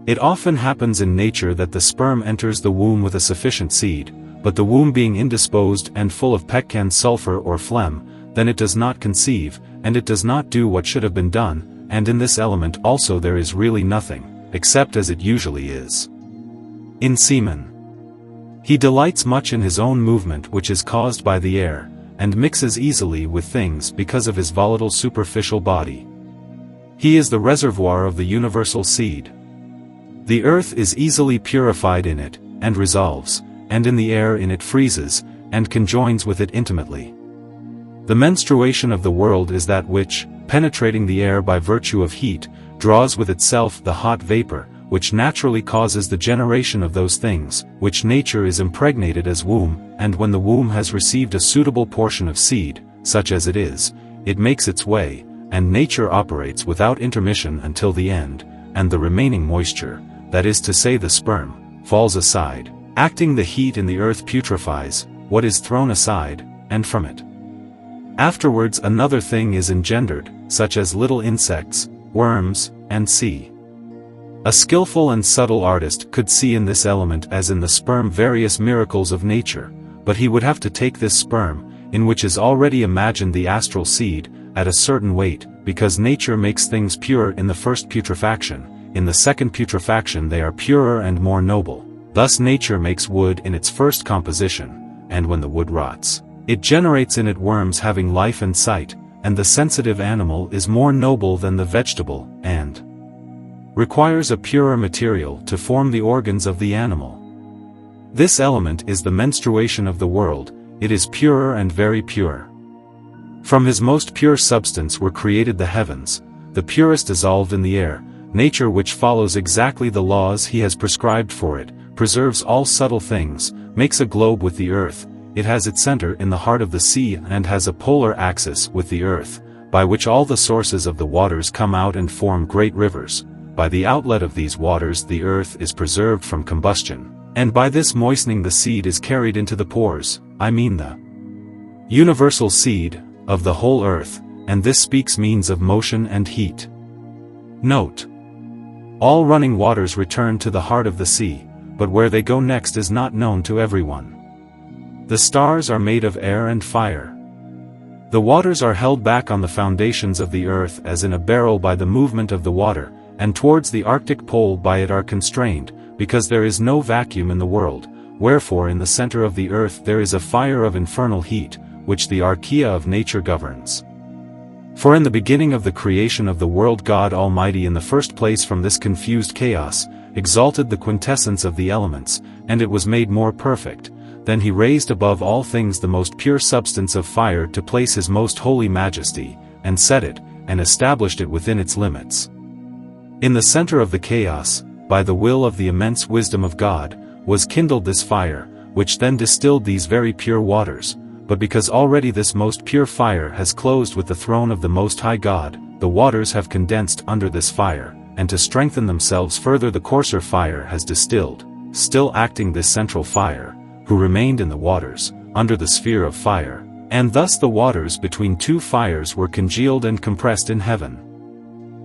It often happens in nature that the sperm enters the womb with a sufficient seed, but the womb being indisposed and full of peccan sulfur or phlegm, then it does not conceive, and it does not do what should have been done, and in this element also there is really nothing, except as it usually is. In semen. He delights much in his own movement which is caused by the air, and mixes easily with things because of his volatile superficial body. He is the reservoir of the universal seed. The earth is easily purified in it, and resolves, and in the air in it freezes, and conjoins with it intimately. The menstruation of the world is that which, penetrating the air by virtue of heat, draws with itself the hot vapor, which naturally causes the generation of those things, which nature is impregnated as womb, and when the womb has received a suitable portion of seed, such as it is, it makes its way, and nature operates without intermission until the end, and the remaining moisture, that is to say the sperm, falls aside. Acting the heat in the earth putrefies what is thrown aside, and from it afterwards another thing is engendered, such as little insects, worms, and sea. A skillful and subtle artist could see in this element as in the sperm various miracles of nature, but he would have to take this sperm, in which is already imagined the astral seed, at a certain weight, because nature makes things pure in the first putrefaction, in the second putrefaction they are purer and more noble. Thus nature makes wood in its first composition, and when the wood rots, it generates in it worms having life and sight, and the sensitive animal is more noble than the vegetable, and requires a purer material to form the organs of the animal. This element is the menstruation of the world, it is purer and very pure. From his most pure substance were created the heavens, the purest dissolved in the air, nature which follows exactly the laws he has prescribed for it, preserves all subtle things, makes a globe with the earth, it has its center in the heart of the sea and has a polar axis with the earth, by which all the sources of the waters come out and form great rivers. By the outlet of these waters the earth is preserved from combustion, and by this moistening the seed is carried into the pores, I mean the universal seed, of the whole earth, and this speaks means of motion and heat. Note: all running waters return to the heart of the sea, but where they go next is not known to everyone. The stars are made of air and fire. The waters are held back on the foundations of the earth as in a barrel by the movement of the water, and towards the Arctic pole by it are constrained, because there is no vacuum in the world, wherefore in the center of the earth there is a fire of infernal heat, which the archaea of nature governs. For in the beginning of the creation of the world God Almighty in the first place from this confused chaos, exalted the quintessence of the elements, and it was made more perfect. Then he raised above all things the most pure substance of fire to place his most holy majesty, and set it, and established it within its limits. In the center of the chaos, by the will of the immense wisdom of God, was kindled this fire, which then distilled these very pure waters, but because already this most pure fire has closed with the throne of the Most High God, the waters have condensed under this fire, and to strengthen themselves further the coarser fire has distilled, still acting this central fire, who remained in the waters, under the sphere of fire, and thus the waters between two fires were congealed and compressed in heaven.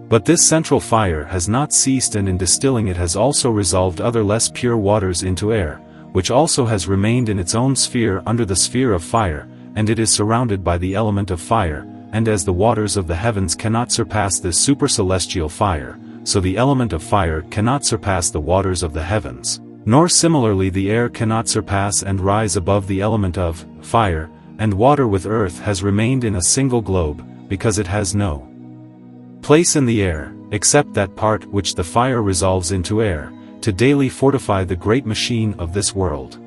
But this central fire has not ceased, and in distilling it has also resolved other less pure waters into air, which also has remained in its own sphere under the sphere of fire, and it is surrounded by the element of fire, and as the waters of the heavens cannot surpass this supercelestial fire, so the element of fire cannot surpass the waters of the heavens, nor similarly the air cannot surpass and rise above the element of fire, and water with earth has remained in a single globe, because it has no place in the air, except that part which the fire resolves into air, to daily fortify the great machine of this world.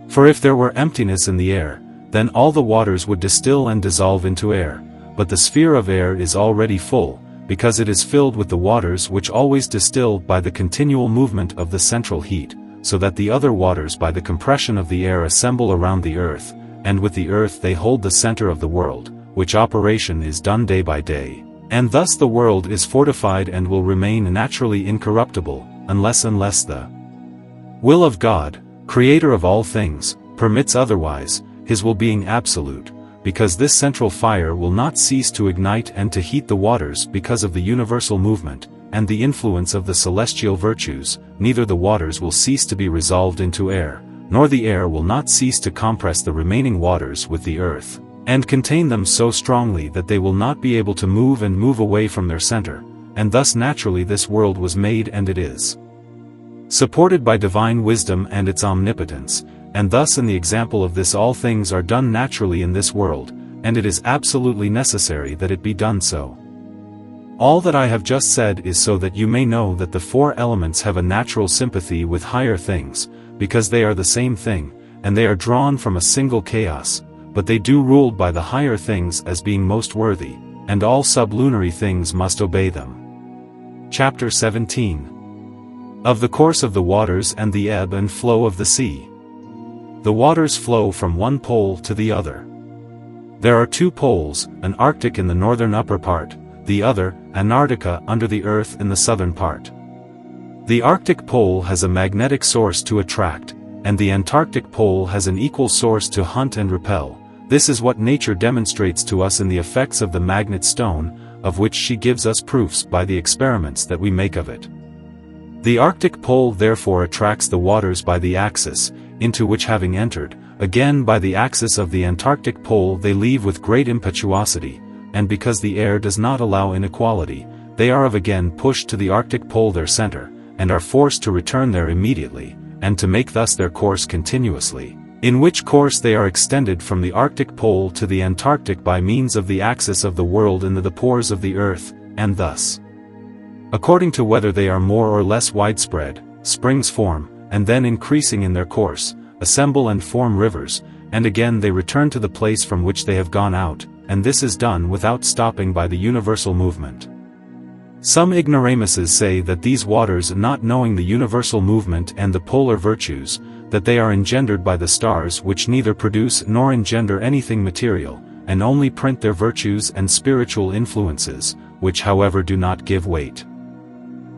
For if there were emptiness in the air, then all the waters would distill and dissolve into air, but the sphere of air is already full, because it is filled with the waters which always distill by the continual movement of the central heat, so that the other waters by the compression of the air assemble around the earth, and with the earth they hold the center of the world, which operation is done day by day, and thus the world is fortified and will remain naturally incorruptible, unless the will of God, creator of all things, permits otherwise, his will being absolute, because this central fire will not cease to ignite and to heat the waters because of the universal movement, and the influence of the celestial virtues, neither the waters will cease to be resolved into air, nor the air will not cease to compress the remaining waters with the earth, and contain them so strongly that they will not be able to move and move away from their center, and thus naturally this world was made and it is supported by divine wisdom and its omnipotence, and thus in the example of this all things are done naturally in this world, and it is absolutely necessary that it be done so. All that I have just said is so that you may know that the four elements have a natural sympathy with higher things, because they are the same thing, and they are drawn from a single chaos, but they do ruled by the higher things as being most worthy, and all sublunary things must obey them. Chapter 17. Of the course of the waters and the ebb and flow of the sea. The waters flow from one pole to the other. There are two poles, an Arctic in the northern upper part, the other, Antarctica under the earth in the southern part. The Arctic pole has a magnetic source to attract, and the Antarctic pole has an equal source to hunt and repel. This is what nature demonstrates to us in the effects of the magnet stone, of which she gives us proofs by the experiments that we make of it. The Arctic pole therefore attracts the waters by the axis, into which having entered, again by the axis of the Antarctic pole they leave with great impetuosity, and because the air does not allow inequality, they are of again pushed to the Arctic pole their center, and are forced to return there immediately, and to make thus their course continuously, in which course they are extended from the Arctic pole to the Antarctic by means of the axis of the world into the pores of the earth, and thus, according to whether they are more or less widespread, springs form, and then increasing in their course, assemble and form rivers, and again they return to the place from which they have gone out, and this is done without stopping by the universal movement. Some ignoramuses say that these waters, not knowing the universal movement and the polar virtues, that they are engendered by the stars which neither produce nor engender anything material, and only print their virtues and spiritual influences, which however do not give weight.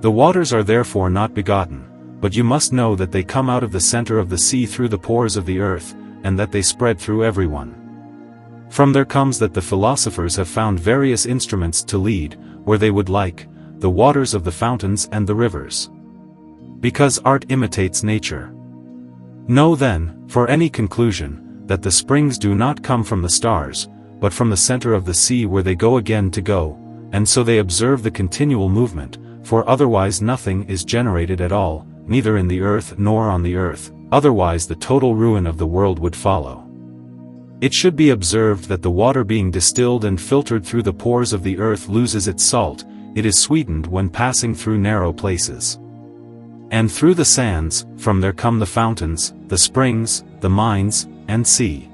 The waters are therefore not begotten, but you must know that they come out of the center of the sea through the pores of the earth, and that they spread through everyone. From there comes that the philosophers have found various instruments to lead, where they would like, the waters of the fountains and the rivers. Because art imitates nature. Know then, for any conclusion, that the springs do not come from the stars, but from the center of the sea where they go again to go, and so they observe the continual movement, for otherwise nothing is generated at all, neither in the earth nor on the earth, otherwise the total ruin of the world would follow. It should be observed that the water being distilled and filtered through the pores of the earth loses its salt, it is sweetened when passing through narrow places. And through the sands, from there come the fountains, the springs, the mines, and sea.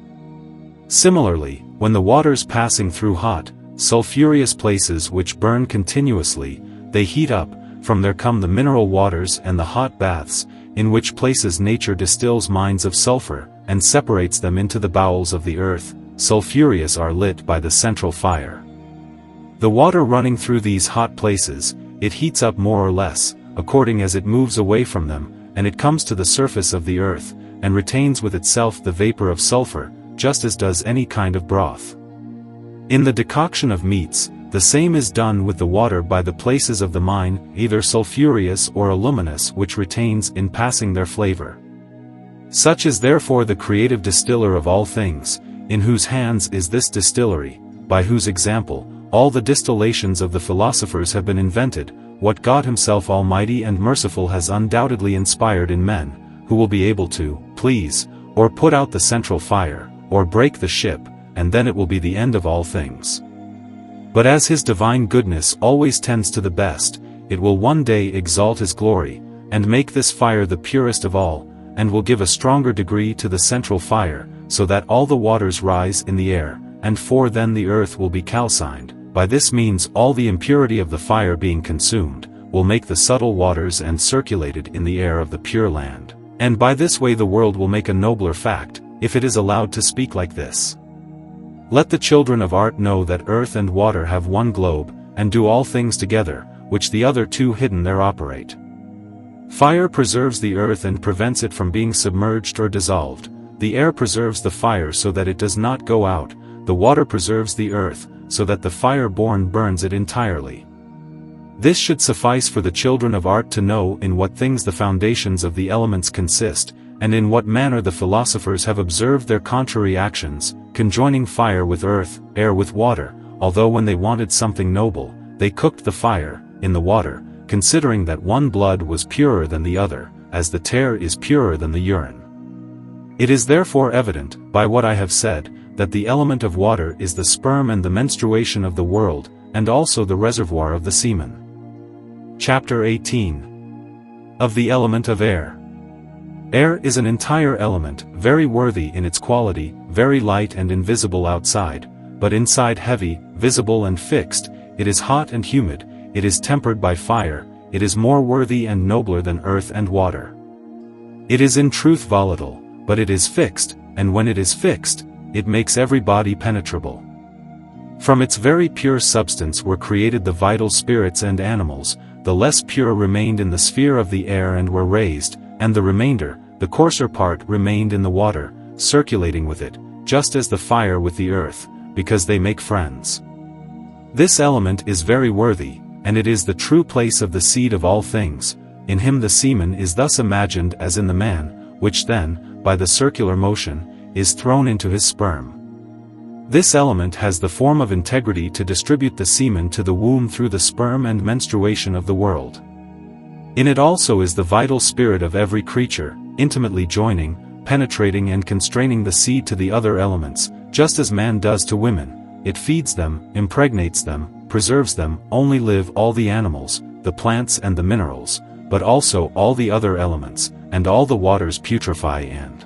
Similarly, when the waters passing through hot, sulphurous places which burn continuously, they heat up, from there come the mineral waters and the hot baths, in which places nature distills mines of sulfur, and separates them into the bowels of the earth, sulphurous are lit by the central fire. The water running through these hot places, it heats up more or less, according as it moves away from them, and it comes to the surface of the earth, and retains with itself the vapor of sulfur, just as does any kind of broth. In the decoction of meats, the same is done with the water by the places of the mine, either sulphurous or aluminous, which retains in passing their flavor. Such is therefore the creative distiller of all things, in whose hands is this distillery, by whose example, all the distillations of the philosophers have been invented, what God himself almighty and merciful has undoubtedly inspired in men, who will be able to please, or put out the central fire, or break the ship, and then it will be the end of all things. But as his divine goodness always tends to the best, it will one day exalt his glory, and make this fire the purest of all, and will give a stronger degree to the central fire, so that all the waters rise in the air, and for then the earth will be calcined. By this means all the impurity of the fire being consumed, will make the subtle waters and circulated in the air of the pure land. And by this way the world will make a nobler fact, if it is allowed to speak like this. Let the children of art know that earth and water have one globe, and do all things together, which the other two hidden there operate. Fire preserves the earth and prevents it from being submerged or dissolved, the air preserves the fire so that it does not go out, the water preserves the earth, so that the fire born burns it entirely. This should suffice for the children of art to know in what things the foundations of the elements consist, and in what manner the philosophers have observed their contrary actions, conjoining fire with earth, air with water, although when they wanted something noble, they cooked the fire in the water, considering that one blood was purer than the other, as the tear is purer than the urine. It is therefore evident, by what I have said, that the element of water is the sperm and the menstruation of the world, and also the reservoir of the semen. Chapter 18. Of the element of air. Air is an entire element, very worthy in its quality, very light and invisible outside, but inside heavy, visible and fixed, it is hot and humid, it is tempered by fire, it is more worthy and nobler than earth and water. It is in truth volatile, but it is fixed, and when it is fixed, it makes every body penetrable. From its very pure substance were created the vital spirits and animals, the less pure remained in the sphere of the air and were raised, and the remainder, the coarser part, remained in the water, circulating with it, just as the fire with the earth, because they make friends. This element is very worthy, and it is the true place of the seed of all things. In him the semen is thus imagined as in the man, which then, by the circular motion, is thrown into his sperm. This element has the form of integrity to distribute the semen to the womb through the sperm and menstruation of the world. In it also is the vital spirit of every creature, intimately joining, penetrating and constraining the seed to the other elements, just as man does to women. It feeds them, impregnates them, preserves them. Only live all the animals, the plants and the minerals, but also all the other elements, and all the waters putrefy and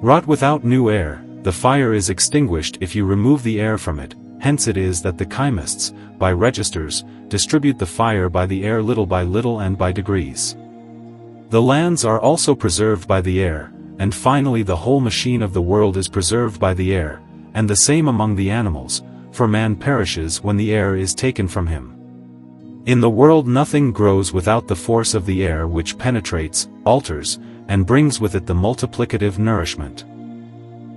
rot without new air. The fire is extinguished if you remove the air from it. Hence it is that the chymists, by registers, distribute the fire by the air little by little and by degrees. The lands are also preserved by the air, and finally the whole machine of the world is preserved by the air, and the same among the animals, for man perishes when the air is taken from him. In the world nothing grows without the force of the air, which penetrates, alters, and brings with it the multiplicative nourishment.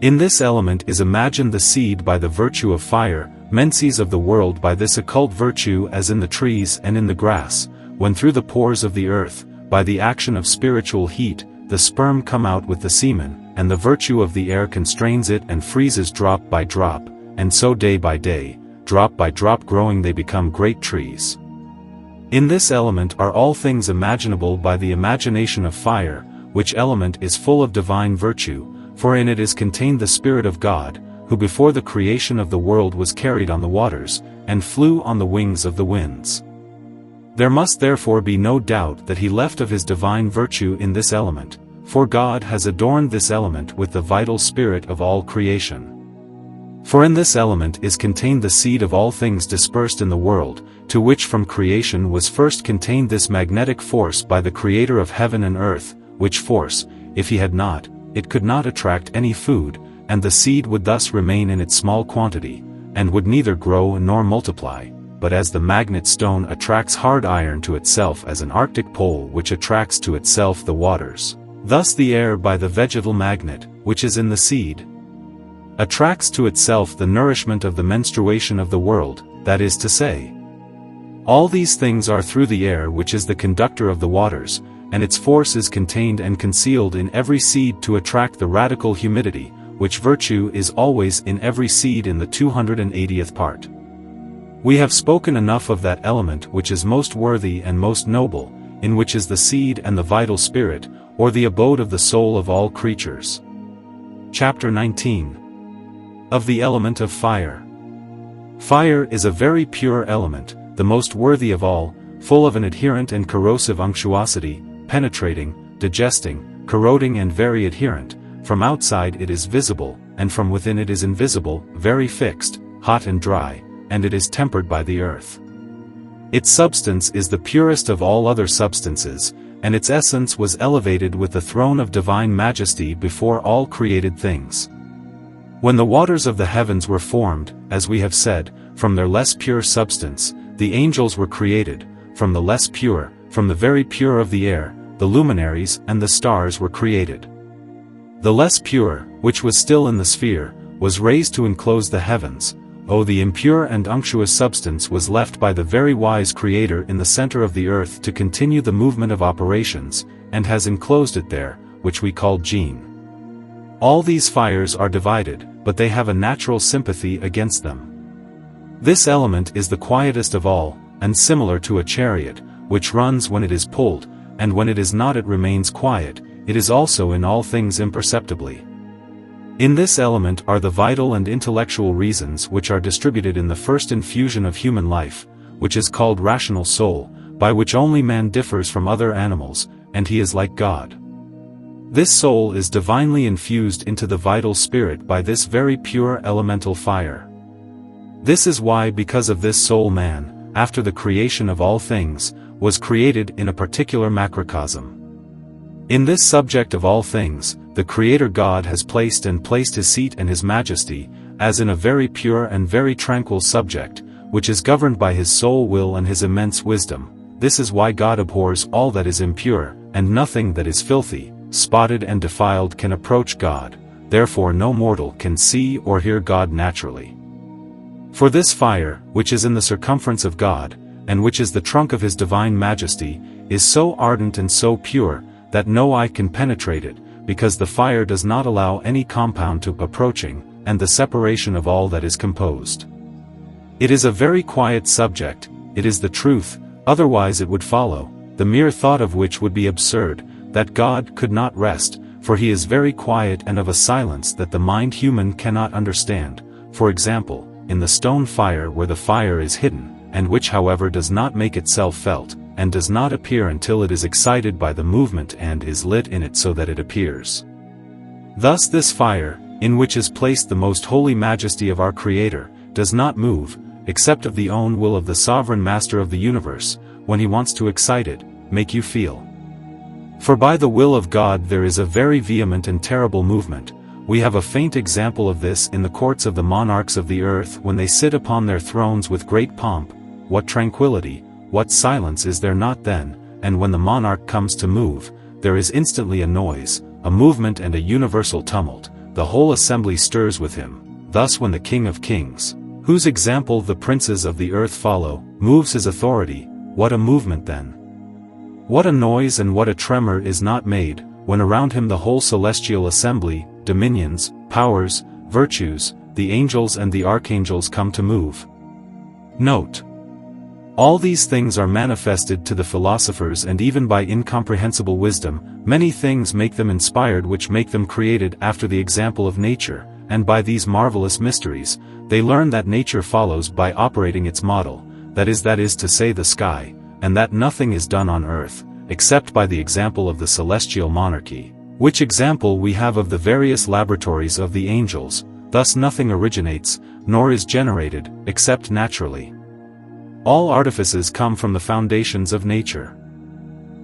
In this element is imagined the seed by the virtue of fire, menses of the world by this occult virtue, as in the trees and in the grass, when through the pores of the earth, by the action of spiritual heat, the sperm come out with the semen, and the virtue of the air constrains it and freezes drop by drop, and so day by day, drop by drop growing they become great trees. In this element are all things imaginable by the imagination of fire, which element is full of divine virtue, for in it is contained the Spirit of God, who before the creation of the world was carried on the waters, and flew on the wings of the winds. There must therefore be no doubt that he left of his divine virtue in this element, for God has adorned this element with the vital spirit of all creation. For in this element is contained the seed of all things dispersed in the world, to which from creation was first contained this magnetic force by the Creator of heaven and earth, which force, if he had not, it could not attract any food, and the seed would thus remain in its small quantity, and would neither grow nor multiply, but as the magnet stone attracts hard iron to itself, as an Arctic pole which attracts to itself the waters, thus the air by the vegetal magnet, which is in the seed, attracts to itself the nourishment of the menstruation of the world, that is to say, all these things are through the air, which is the conductor of the waters, and its force is contained and concealed in every seed to attract the radical humidity, which virtue is always in every seed in the 280th part. We have spoken enough of that element which is most worthy and most noble, in which is the seed and the vital spirit, or the abode of the soul of all creatures. Chapter 19. Of the element of fire. Fire is a very pure element, the most worthy of all, full of an adherent and corrosive unctuosity, penetrating, digesting, corroding and very adherent. From outside it is visible, and from within it is invisible, very fixed, hot and dry, and it is tempered by the earth. Its substance is the purest of all other substances, and its essence was elevated with the throne of divine majesty before all created things. When the waters of the heavens were formed, as we have said, from their less pure substance, the angels were created, from the less pure, from the very pure of the air, the luminaries and the stars were created. The less pure, which was still in the sphere, was raised to enclose the heavens. The impure and unctuous substance was left by the very wise Creator in the center of the earth to continue the movement of operations, and has enclosed it there, which we call gene. All these fires are divided, but they have a natural sympathy against them. This element is the quietest of all, and similar to a chariot, which runs when it is pulled, and when it is not it remains quiet. It is also in all things imperceptibly. In this element are the vital and intellectual reasons which are distributed in the first infusion of human life, which is called rational soul, by which only man differs from other animals, and he is like God. This soul is divinely infused into the vital spirit by this very pure elemental fire. This is why, because of this soul, man, after the creation of all things, was created in a particular macrocosm. In this subject of all things, the Creator God has placed his seat and his majesty, as in a very pure and very tranquil subject, which is governed by his sole will and his immense wisdom. This is why God abhors all that is impure, and nothing that is filthy, spotted and defiled can approach God. Therefore no mortal can see or hear God naturally. For this fire, which is in the circumference of God, and which is the trunk of his divine majesty, is so ardent and so pure, that no eye can penetrate it, because the fire does not allow any compound to approaching, and the separation of all that is composed. It is a very quiet subject, it is the truth, otherwise it would follow, the mere thought of which would be absurd, that God could not rest, for he is very quiet and of a silence that the mind human cannot understand. For example, in the stone fire where the fire is hidden, and which however does not make itself felt, and does not appear until it is excited by the movement and is lit in it so that it appears. Thus this fire, in which is placed the most holy majesty of our Creator, does not move, except of the own will of the sovereign master of the universe, when he wants to excite it, make you feel. For by the will of God there is a very vehement and terrible movement. We have a faint example of this in the courts of the monarchs of the earth when they sit upon their thrones with great pomp. What tranquility, what silence is there not then, and when the monarch comes to move, there is instantly a noise, a movement and a universal tumult, the whole assembly stirs with him. Thus when the King of Kings, whose example the princes of the earth follow, moves his authority, what a movement then! What a noise and what a tremor is not made, when around him the whole celestial assembly, dominions, powers, virtues, the angels and the archangels come to move. Note: all these things are manifested to the philosophers, and even by incomprehensible wisdom, many things make them inspired which make them created after the example of nature, and by these marvelous mysteries, they learn that nature follows by operating its model, that is to say the sky, and that nothing is done on earth, except by the example of the celestial monarchy, which example we have of the various laboratories of the angels. Thus nothing originates, nor is generated, except naturally. All artifices come from the foundations of nature.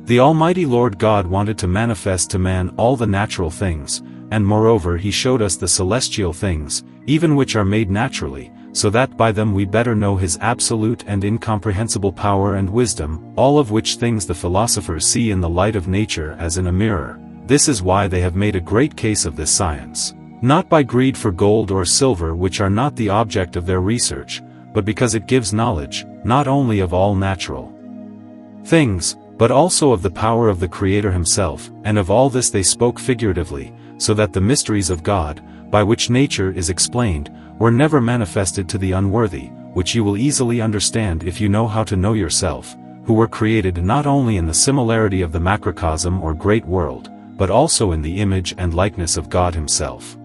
The Almighty Lord God wanted to manifest to man all the natural things, and moreover he showed us the celestial things, even which are made naturally, so that by them we better know his absolute and incomprehensible power and wisdom, all of which things the philosophers see in the light of nature as in a mirror. This is why they have made a great case of this science, not by greed for gold or silver which are not the object of their research, but because it gives knowledge, not only of all natural things, but also of the power of the Creator himself, and of all this they spoke figuratively, so that the mysteries of God, by which nature is explained, were never manifested to the unworthy, which you will easily understand if you know how to know yourself, who were created not only in the similarity of the macrocosm or great world, but also in the image and likeness of God himself.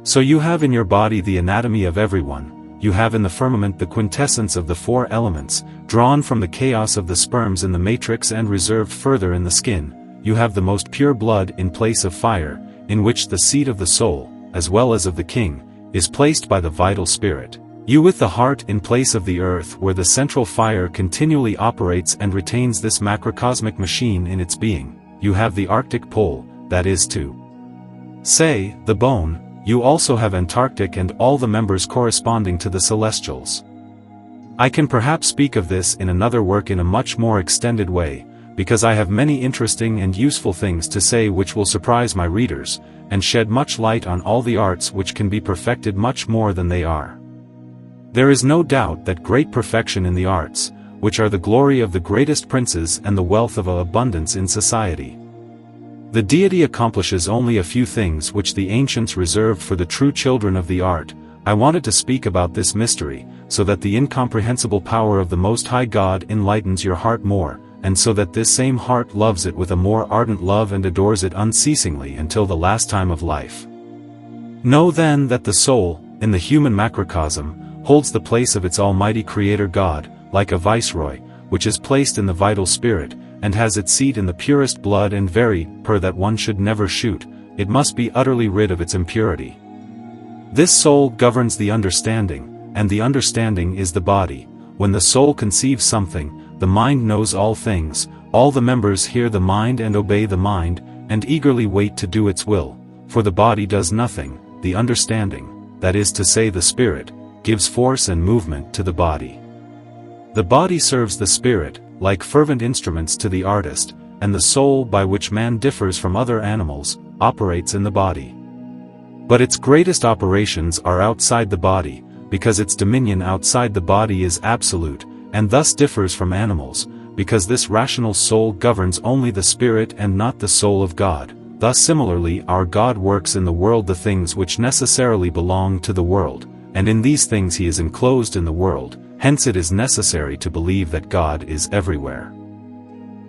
So you have in your body the anatomy of everyone. You have in the firmament the quintessence of the four elements, drawn from the chaos of the sperms in the matrix and reserved further in the skin. You have the most pure blood in place of fire, in which the seat of the soul, as well as of the king, is placed by the vital spirit. You with the heart in place of the earth, where the central fire continually operates and retains this macrocosmic machine in its being. You have the Arctic pole, that is to say, the bone. You also have Antarctic and all the members corresponding to the celestials. I can perhaps speak of this in another work in a much more extended way, because I have many interesting and useful things to say which will surprise my readers, and shed much light on all the arts which can be perfected much more than they are. There is no doubt that great perfection in the arts, which are the glory of the greatest princes and the wealth of abundance in society. The deity accomplishes only a few things which the ancients reserved for the true children of the art. I wanted to speak about this mystery, so that the incomprehensible power of the Most High God enlightens your heart more, and so that this same heart loves it with a more ardent love and adores it unceasingly until the last time of life. Know then that the soul, in the human macrocosm, holds the place of its Almighty Creator God, like a viceroy, which is placed in the vital spirit, and has its seat in the purest blood, and that one should never shoot, it must be utterly rid of its impurity. This soul governs the understanding, and the understanding is the body. When the soul conceives something, the mind knows all things, all the members hear the mind and obey the mind, and eagerly wait to do its will, for the body does nothing, the understanding that is to say the spirit, gives force and movement to the body. The body serves the spirit, like fervent instruments to the artist, and the soul, by which man differs from other animals, operates in the body. But its greatest operations are outside the body, because its dominion outside the body is absolute, and thus differs from animals, because this rational soul governs only the spirit and not the soul of God. Thus similarly our God works in the world the things which necessarily belong to the world, and in these things he is enclosed in the world, hence it is necessary to believe that God is everywhere.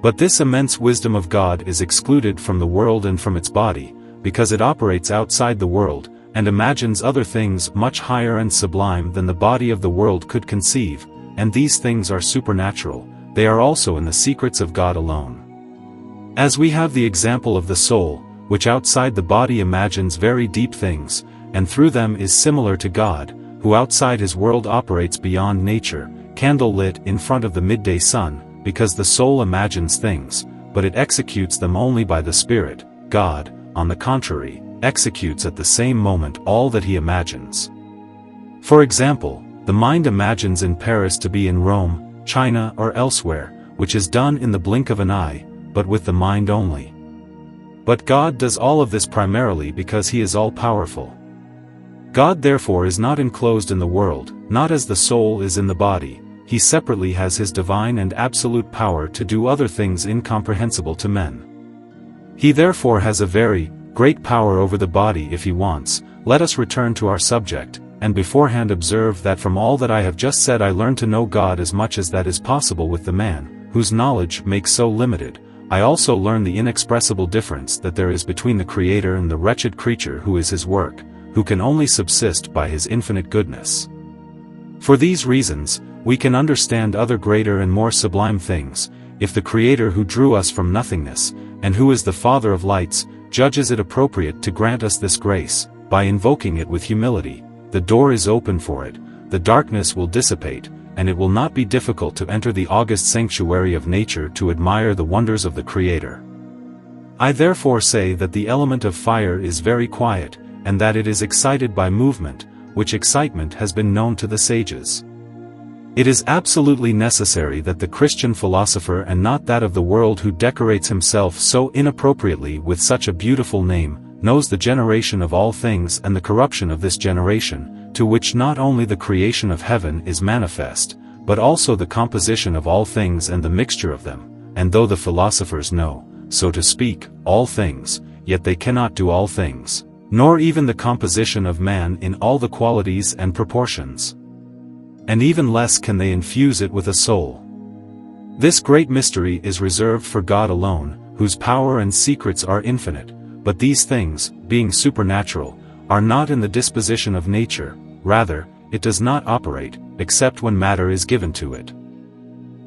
But this immense wisdom of God is excluded from the world and from its body, because it operates outside the world, and imagines other things much higher and sublime than the body of the world could conceive, and these things are supernatural, they are also in the secrets of God alone. As we have the example of the soul, which outside the body imagines very deep things, and through them is similar to God, who outside his world operates beyond nature, candle lit in front of the midday sun, because the soul imagines things, but it executes them only by the Spirit. God, on the contrary, executes at the same moment all that he imagines. For example, the mind imagines in Paris to be in Rome, China or elsewhere, which is done in the blink of an eye, but with the mind only. But God does all of this primarily because he is all-powerful. God therefore is not enclosed in the world, not as the soul is in the body, he separately has his divine and absolute power to do other things incomprehensible to men. He therefore has a very great power over the body if he wants. Let us return to our subject, and beforehand observe that from all that I have just said I learn to know God as much as that is possible with the man, whose knowledge makes so limited. I also learn the inexpressible difference that there is between the Creator and the wretched creature who is his work, who can only subsist by his infinite goodness. For these reasons, we can understand other greater and more sublime things, if the Creator who drew us from nothingness, and who is the Father of lights, judges it appropriate to grant us this grace. By invoking it with humility, the door is open for it, the darkness will dissipate, and it will not be difficult to enter the august sanctuary of nature to admire the wonders of the Creator. I therefore say that the element of fire is very quiet, and that it is excited by movement, which excitement has been known to the sages. It is absolutely necessary that the Christian philosopher and not that of the world who decorates himself so inappropriately with such a beautiful name, knows the generation of all things and the corruption of this generation, to which not only the creation of heaven is manifest, but also the composition of all things and the mixture of them, and though the philosophers know, so to speak, all things, yet they cannot do all things, nor even the composition of man in all the qualities and proportions. And even less can they infuse it with a soul. This great mystery is reserved for God alone, whose power and secrets are infinite, but these things, being supernatural, are not in the disposition of nature, rather, it does not operate, except when matter is given to it.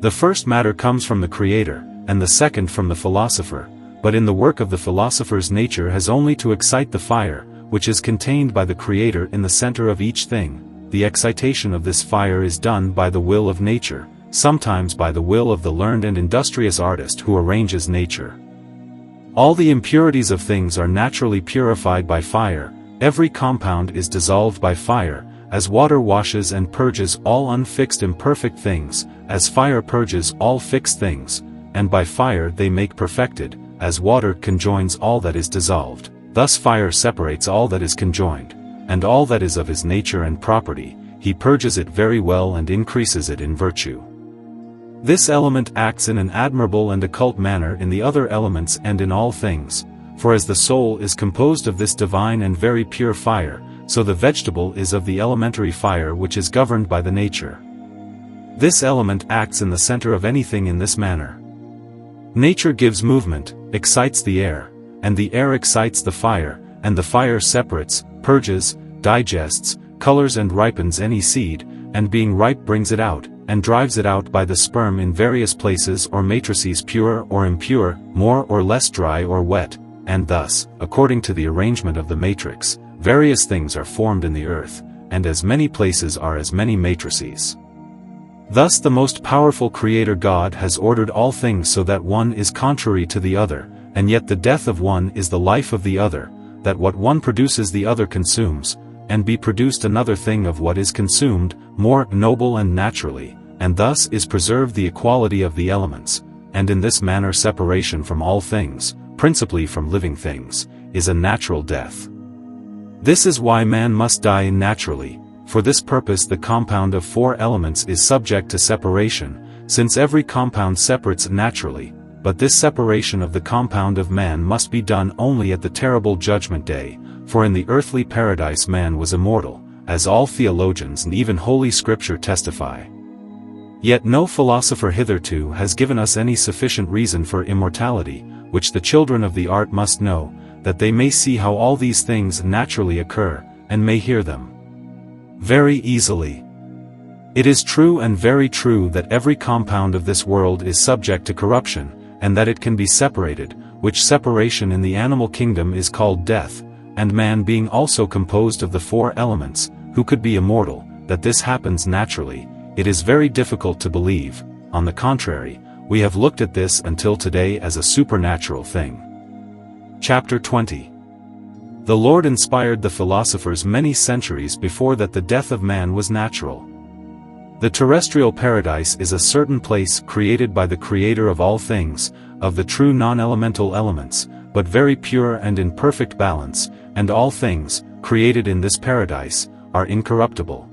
The first matter comes from the Creator, and the second from the philosopher, but in the work of the philosopher's nature has only to excite the fire, which is contained by the Creator in the center of each thing. The excitation of this fire is done by the will of nature, sometimes by the will of the learned and industrious artist who arranges nature. All the impurities of things are naturally purified by fire, every compound is dissolved by fire, as water washes and purges all unfixed imperfect things, as fire purges all fixed things, and by fire they make perfected, as water conjoins all that is dissolved, thus fire separates all that is conjoined, and all that is of his nature and property, he purges it very well and increases it in virtue. This element acts in an admirable and occult manner in the other elements and in all things, for as the soul is composed of this divine and very pure fire, so the vegetable is of the elementary fire which is governed by the nature. This element acts in the center of anything in this manner. Nature gives movement, excites the air, and the air excites the fire, and the fire separates, purges, digests, colors and ripens any seed, and being ripe brings it out, and drives it out by the sperm in various places or matrices pure or impure, more or less dry or wet, and thus, according to the arrangement of the matrix, various things are formed in the earth, and as many places are as many matrices. Thus the most powerful Creator God has ordered all things so that one is contrary to the other, and yet the death of one is the life of the other, that what one produces the other consumes, and be produced another thing of what is consumed, more noble and naturally, and thus is preserved the equality of the elements, and in this manner separation from all things, principally from living things, is a natural death. This is why man must die naturally. For this purpose the compound of 4 elements is subject to separation, since every compound separates naturally, but this separation of the compound of man must be done only at the terrible judgment day, for in the earthly paradise man was immortal, as all theologians and even Holy Scripture testify. Yet no philosopher hitherto has given us any sufficient reason for immortality, which the children of the art must know, that they may see how all these things naturally occur, and may hear them very easily. It is true and very true that every compound of this world is subject to corruption, and that it can be separated, which separation in the animal kingdom is called death, and man being also composed of the 4 elements, who could be immortal, that this happens naturally, it is very difficult to believe. On the contrary, we have looked at this until today as a supernatural thing. Chapter 20. The Lord inspired the philosophers many centuries before that the death of man was natural. The terrestrial paradise is a certain place created by the Creator of all things, of the true non-elemental elements, but very pure and in perfect balance, and all things, created in this paradise, are incorruptible.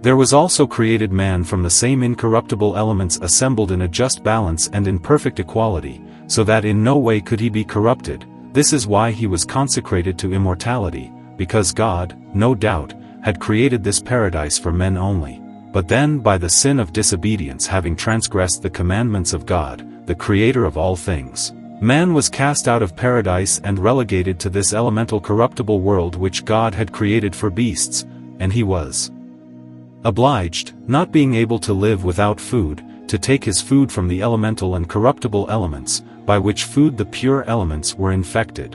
There was also created man from the same incorruptible elements assembled in a just balance and in perfect equality, so that in no way could he be corrupted. This is why he was consecrated to immortality, because God, no doubt, had created this paradise for men only. But then by the sin of disobedience having transgressed the commandments of God, the Creator of all things, man was cast out of paradise and relegated to this elemental corruptible world which God had created for beasts, and he was obliged, not being able to live without food, to take his food from the elemental and corruptible elements, by which food the pure elements were infected.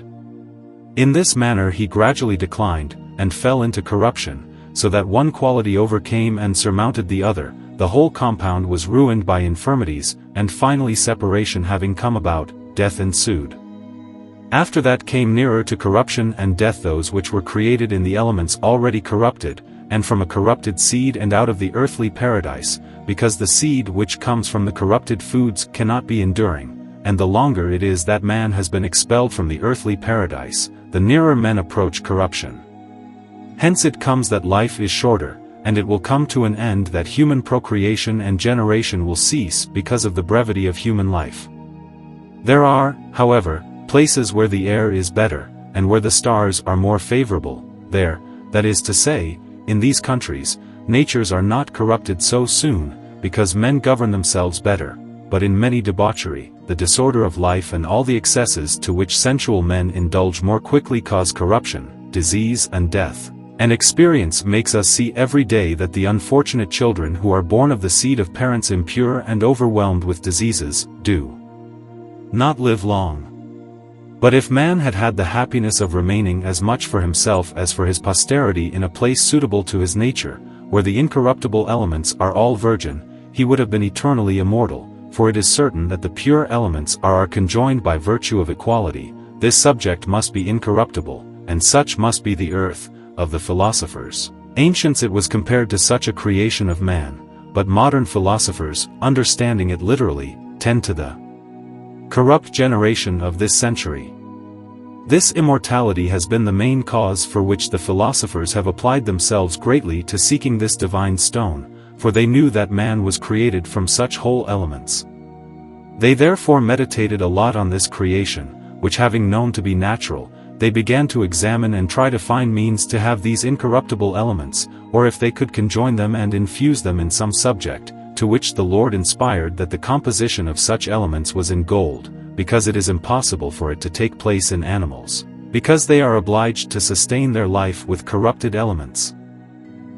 In this manner he gradually declined, and fell into corruption, so that one quality overcame and surmounted the other, the whole compound was ruined by infirmities, and finally separation having come about, death ensued. After that came nearer to corruption and death those which were created in the elements already corrupted, and from a corrupted seed and out of the earthly paradise, because the seed which comes from the corrupted foods cannot be enduring, and the longer it is that man has been expelled from the earthly paradise, the nearer men approach corruption. Hence it comes that life is shorter, and it will come to an end that human procreation and generation will cease because of the brevity of human life. There are, however, places where the air is better, and where the stars are more favorable. There, that is to say, in these countries, natures are not corrupted so soon, because men govern themselves better, but in many debauchery, the disorder of life and all the excesses to which sensual men indulge more quickly cause corruption, disease and death. And experience makes us see every day that the unfortunate children who are born of the seed of parents impure and overwhelmed with diseases, do not live long. But if man had had the happiness of remaining as much for himself as for his posterity in a place suitable to his nature, where the incorruptible elements are all virgin, he would have been eternally immortal, for it is certain that the pure elements are conjoined by virtue of equality. This subject must be incorruptible, and such must be the earth, of the philosophers. Ancients it was compared to such a creation of man, but modern philosophers, understanding it literally, tend to the corrupt generation of this century. This immortality has been the main cause for which the philosophers have applied themselves greatly to seeking this divine stone, for they knew that man was created from such whole elements. They therefore meditated a lot on this creation, which having known to be natural, they began to examine and try to find means to have these incorruptible elements, or if they could conjoin them and infuse them in some subject, to which the Lord inspired that the composition of such elements was in gold, because it is impossible for it to take place in animals, because they are obliged to sustain their life with corrupted elements.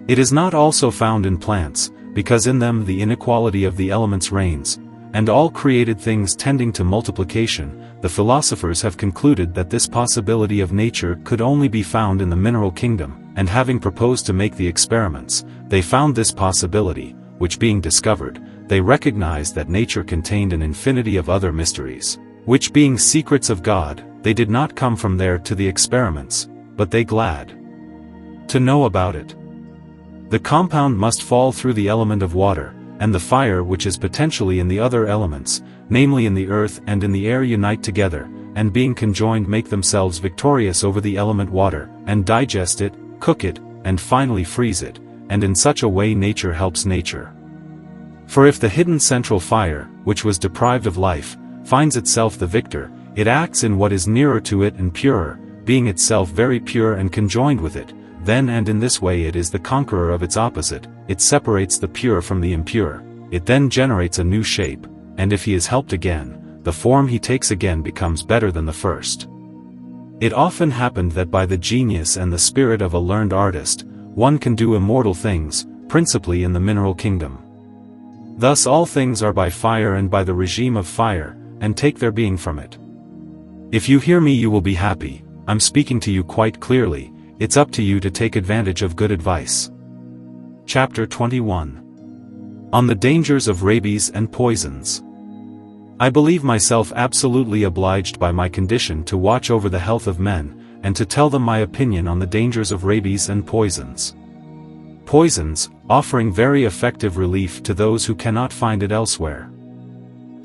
It is not also found in plants, because in them the inequality of the elements reigns, and all created things tending to multiplication. The philosophers have concluded that this possibility of nature could only be found in the mineral kingdom, and having proposed to make the experiments, they found this possibility, which being discovered, they recognized that nature contained an infinity of other mysteries, which being secrets of God, they did not come from there to the experiments, but they glad To know about it, the compound must fall through the element of water, and the fire which is potentially in the other elements, namely in the earth and in the air, unite together, and being conjoined make themselves victorious over the element water, and digest it, cook it, and finally freeze it, and in such a way nature helps nature. For if the hidden central fire, which was deprived of life, finds itself the victor, it acts in what is nearer to it and purer, being itself very pure and conjoined with it, then and in this way it is the conqueror of its opposite, it separates the pure from the impure, it then generates a new shape, and if he is helped again, the form he takes again becomes better than the first. It often happened that by the genius and the spirit of a learned artist, one can do immortal things, principally in the mineral kingdom. Thus all things are by fire and by the regime of fire, and take their being from it. If you hear me you will be happy, I'm speaking to you quite clearly, it's up to you to take advantage of good advice. Chapter 21. On the dangers of rabies and poisons. I believe myself absolutely obliged by my condition to watch over the health of men, and to tell them my opinion on the dangers of rabies and poisons. Poisons, offering very effective relief to those who cannot find it elsewhere.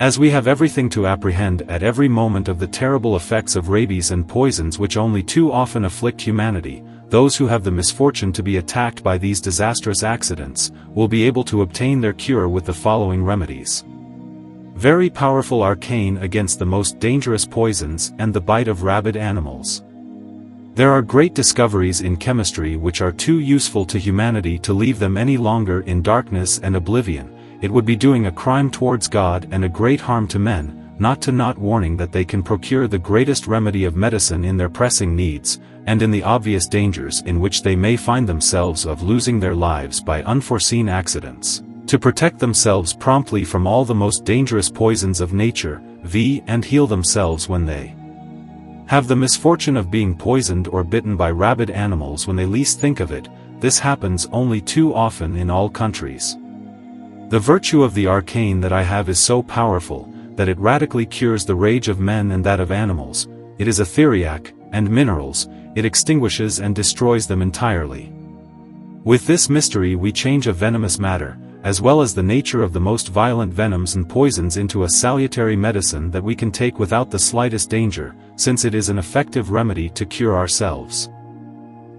As we have everything to apprehend at every moment of the terrible effects of rabies and poisons which only too often afflict humanity, those who have the misfortune to be attacked by these disastrous accidents, will be able to obtain their cure with the following remedies. Very powerful arcane against the most dangerous poisons and the bite of rabid animals. There are great discoveries in chemistry which are too useful to humanity to leave them any longer in darkness and oblivion. It would be doing a crime towards God and a great harm to men, not warning that they can procure the greatest remedy of medicine in their pressing needs, and in the obvious dangers in which they may find themselves of losing their lives by unforeseen accidents, to protect themselves promptly from all the most dangerous poisons of nature, and heal themselves when they have the misfortune of being poisoned or bitten by rabid animals when they least think of it. This happens only too often in all countries. The virtue of the arcane that I have is so powerful, that it radically cures the rage of men and that of animals. It is etheriac, and minerals, it extinguishes and destroys them entirely. With this mystery we change a venomous matter, as well as the nature of the most violent venoms and poisons, into a salutary medicine that we can take without the slightest danger, since it is an effective remedy to cure ourselves.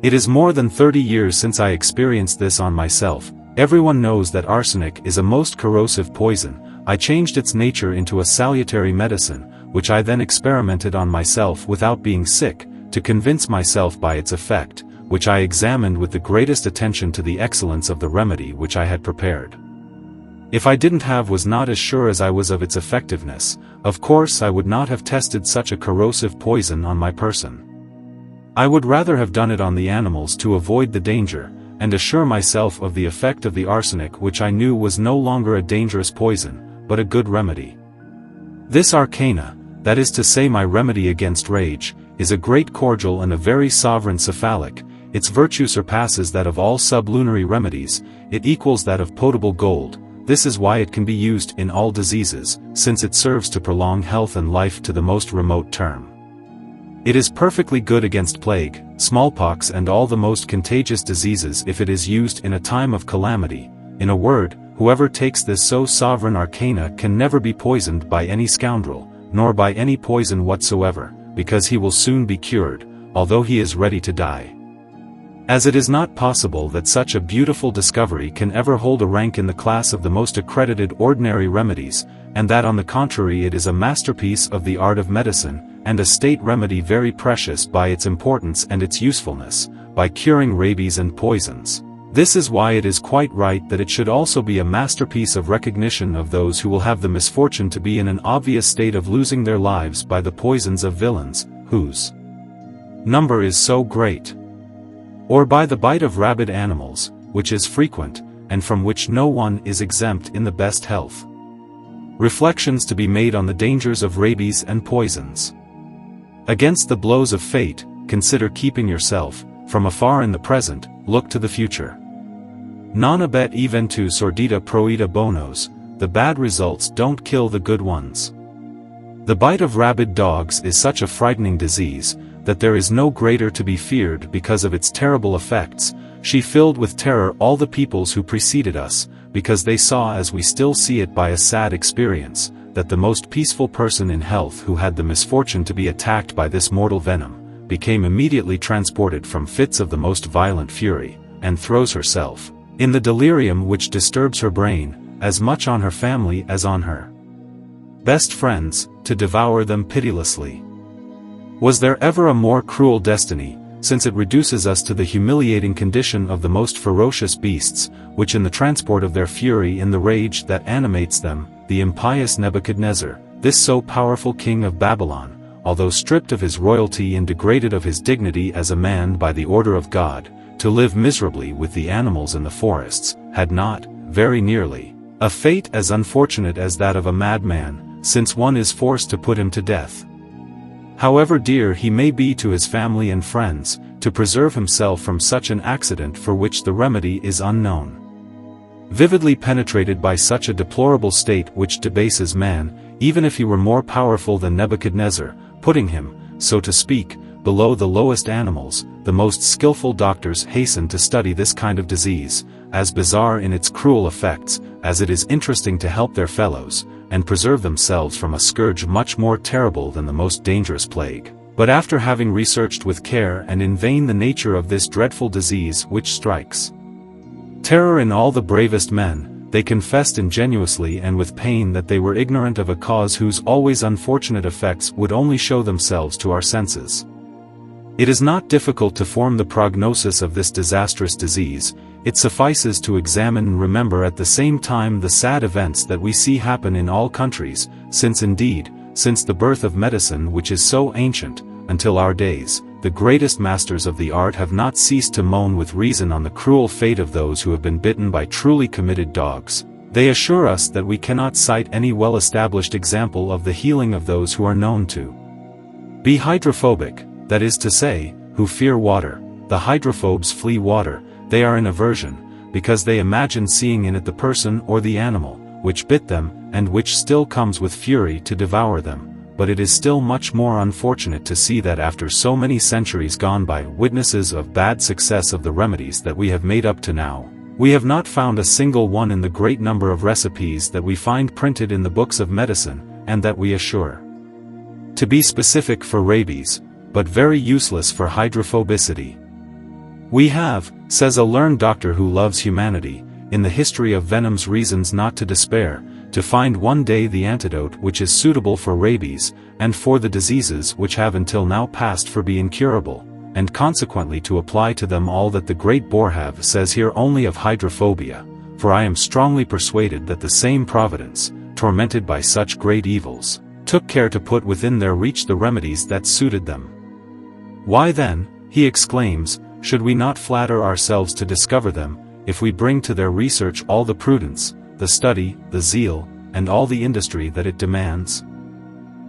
It is more than 30 years since I experienced this on myself. Everyone knows that arsenic is a most corrosive poison. I changed its nature into a salutary medicine, which I then experimented on myself without being sick, to convince myself by its effect, which I examined with the greatest attention to the excellence of the remedy which I had prepared. If I was not as sure as I was of its effectiveness, of course I would not have tested such a corrosive poison on my person. I would rather have done it on the animals to avoid the danger, and assure myself of the effect of the arsenic, which I knew was no longer a dangerous poison, but a good remedy. This arcana, that is to say my remedy against rage, is a great cordial and a very sovereign cephalic. Its virtue surpasses that of all sublunary remedies, it equals that of potable gold. This is why it can be used in all diseases, since it serves to prolong health and life to the most remote term. It is perfectly good against plague, smallpox and all the most contagious diseases if it is used in a time of calamity. In a word, whoever takes this so sovereign arcana can never be poisoned by any scoundrel, nor by any poison whatsoever, because he will soon be cured, although he is ready to die. As it is not possible that such a beautiful discovery can ever hold a rank in the class of the most accredited ordinary remedies, and that on the contrary it is a masterpiece of the art of medicine, and a state remedy very precious by its importance and its usefulness, by curing rabies and poisons. This is why it is quite right that it should also be a masterpiece of recognition of those who will have the misfortune to be in an obvious state of losing their lives by the poisons of villains, whose number is so great, or by the bite of rabid animals, which is frequent, and from which no one is exempt in the best health. Reflections to be made on the dangers of rabies and poisons. Against the blows of fate, consider keeping yourself from afar in the present, look to the future. Non abet eventu sordida proida bonos, the bad results don't kill the good ones. The bite of rabid dogs is such a frightening disease, that there is no greater to be feared because of its terrible effects, she filled with terror all the peoples who preceded us, because they saw as we still see it by a sad experience, that the most peaceful person in health who had the misfortune to be attacked by this mortal venom, became immediately transported from fits of the most violent fury, and throws herself, in the delirium which disturbs her brain, as much on her family as on her best friends, to devour them pitilessly. Was there ever a more cruel destiny, since it reduces us to the humiliating condition of the most ferocious beasts, which in the transport of their fury in the rage that animates them, the impious Nebuchadnezzar, this so powerful king of Babylon, although stripped of his royalty and degraded of his dignity as a man by the order of God, to live miserably with the animals in the forests, had not, very nearly, a fate as unfortunate as that of a madman, since one is forced to put him to death. However dear he may be to his family and friends, to preserve himself from such an accident for which the remedy is unknown. Vividly penetrated by such a deplorable state which debases man, even if he were more powerful than Nebuchadnezzar, putting him, so to speak, below the lowest animals, the most skillful doctors hasten to study this kind of disease, as bizarre in its cruel effects, as it is interesting to help their fellows, and preserve themselves from a scourge much more terrible than the most dangerous plague. But after having researched with care and in vain the nature of this dreadful disease which strikes terror in all the bravest men, they confessed ingenuously and with pain that they were ignorant of a cause whose always unfortunate effects would only show themselves to our senses. It is not difficult to form the prognosis of this disastrous disease. It suffices to examine and remember at the same time the sad events that we see happen in all countries, since indeed, since the birth of medicine which is so ancient, until our days, the greatest masters of the art have not ceased to moan with reason on the cruel fate of those who have been bitten by truly committed dogs. They assure us that we cannot cite any well-established example of the healing of those who are known to be hydrophobic, that is to say, who fear water. The hydrophobes flee water. They are in aversion, because they imagine seeing in it the person or the animal, which bit them, and which still comes with fury to devour them. But it is still much more unfortunate to see that after so many centuries gone by, witnesses of bad success of the remedies that we have made up to now, we have not found a single one in the great number of recipes that we find printed in the books of medicine, and that we assure to be specific for rabies, but very useless for hydrophobicity. We have, says a learned doctor who loves humanity, in the history of venoms reasons not to despair, to find one day the antidote which is suitable for rabies, and for the diseases which have until now passed for being incurable, and consequently to apply to them all that the great Boerhaave says here only of hydrophobia, for I am strongly persuaded that the same Providence, tormented by such great evils, took care to put within their reach the remedies that suited them. Why then, he exclaims, should we not flatter ourselves to discover them, if we bring to their research all the prudence, the study, the zeal, and all the industry that it demands?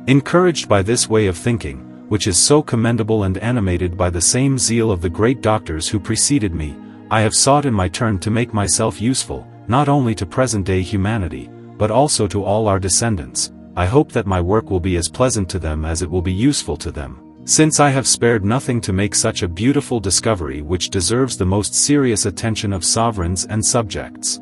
Encouraged by this way of thinking, which is so commendable and animated by the same zeal of the great doctors who preceded me, I have sought in my turn to make myself useful, not only to present-day humanity, but also to all our descendants. I hope that my work will be as pleasant to them as it will be useful to them, since I have spared nothing to make such a beautiful discovery which deserves the most serious attention of sovereigns and subjects.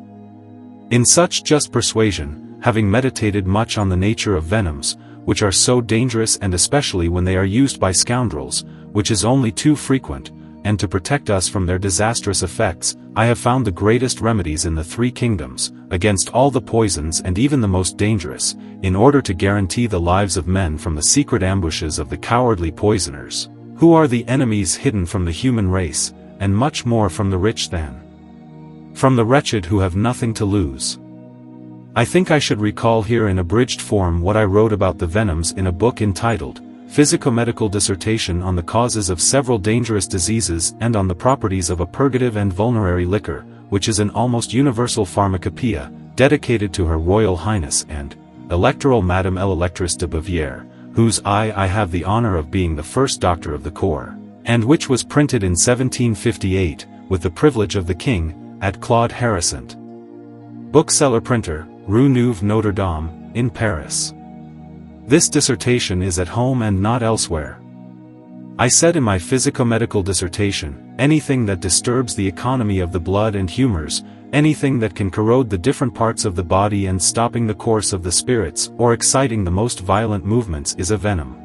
In such just persuasion, having meditated much on the nature of venoms, which are so dangerous and especially when they are used by scoundrels, which is only too frequent, and to protect us from their disastrous effects, I have found the greatest remedies in the three kingdoms, against all the poisons and even the most dangerous, in order to guarantee the lives of men from the secret ambushes of the cowardly poisoners, who are the enemies hidden from the human race, and much more from the rich than from the wretched who have nothing to lose. I think I should recall here in abridged form what I wrote about the venoms in a book entitled Physico-Medical Dissertation on the Causes of Several Dangerous Diseases and on the Properties of a Purgative and Vulnerary Liquor, which is an almost universal pharmacopoeia, dedicated to Her Royal Highness and Electoral Madame l'Electrice de Bavière, whose I have the honor of being the first doctor of the corps, and which was printed in 1758, with the privilege of the King, at Claude Harrison, bookseller printer, Rue Neuve Notre Dame, in Paris. This dissertation is at home and not elsewhere. I said in my physico-medical dissertation, anything that disturbs the economy of the blood and humors, anything that can corrode the different parts of the body and stopping the course of the spirits or exciting the most violent movements is a venom.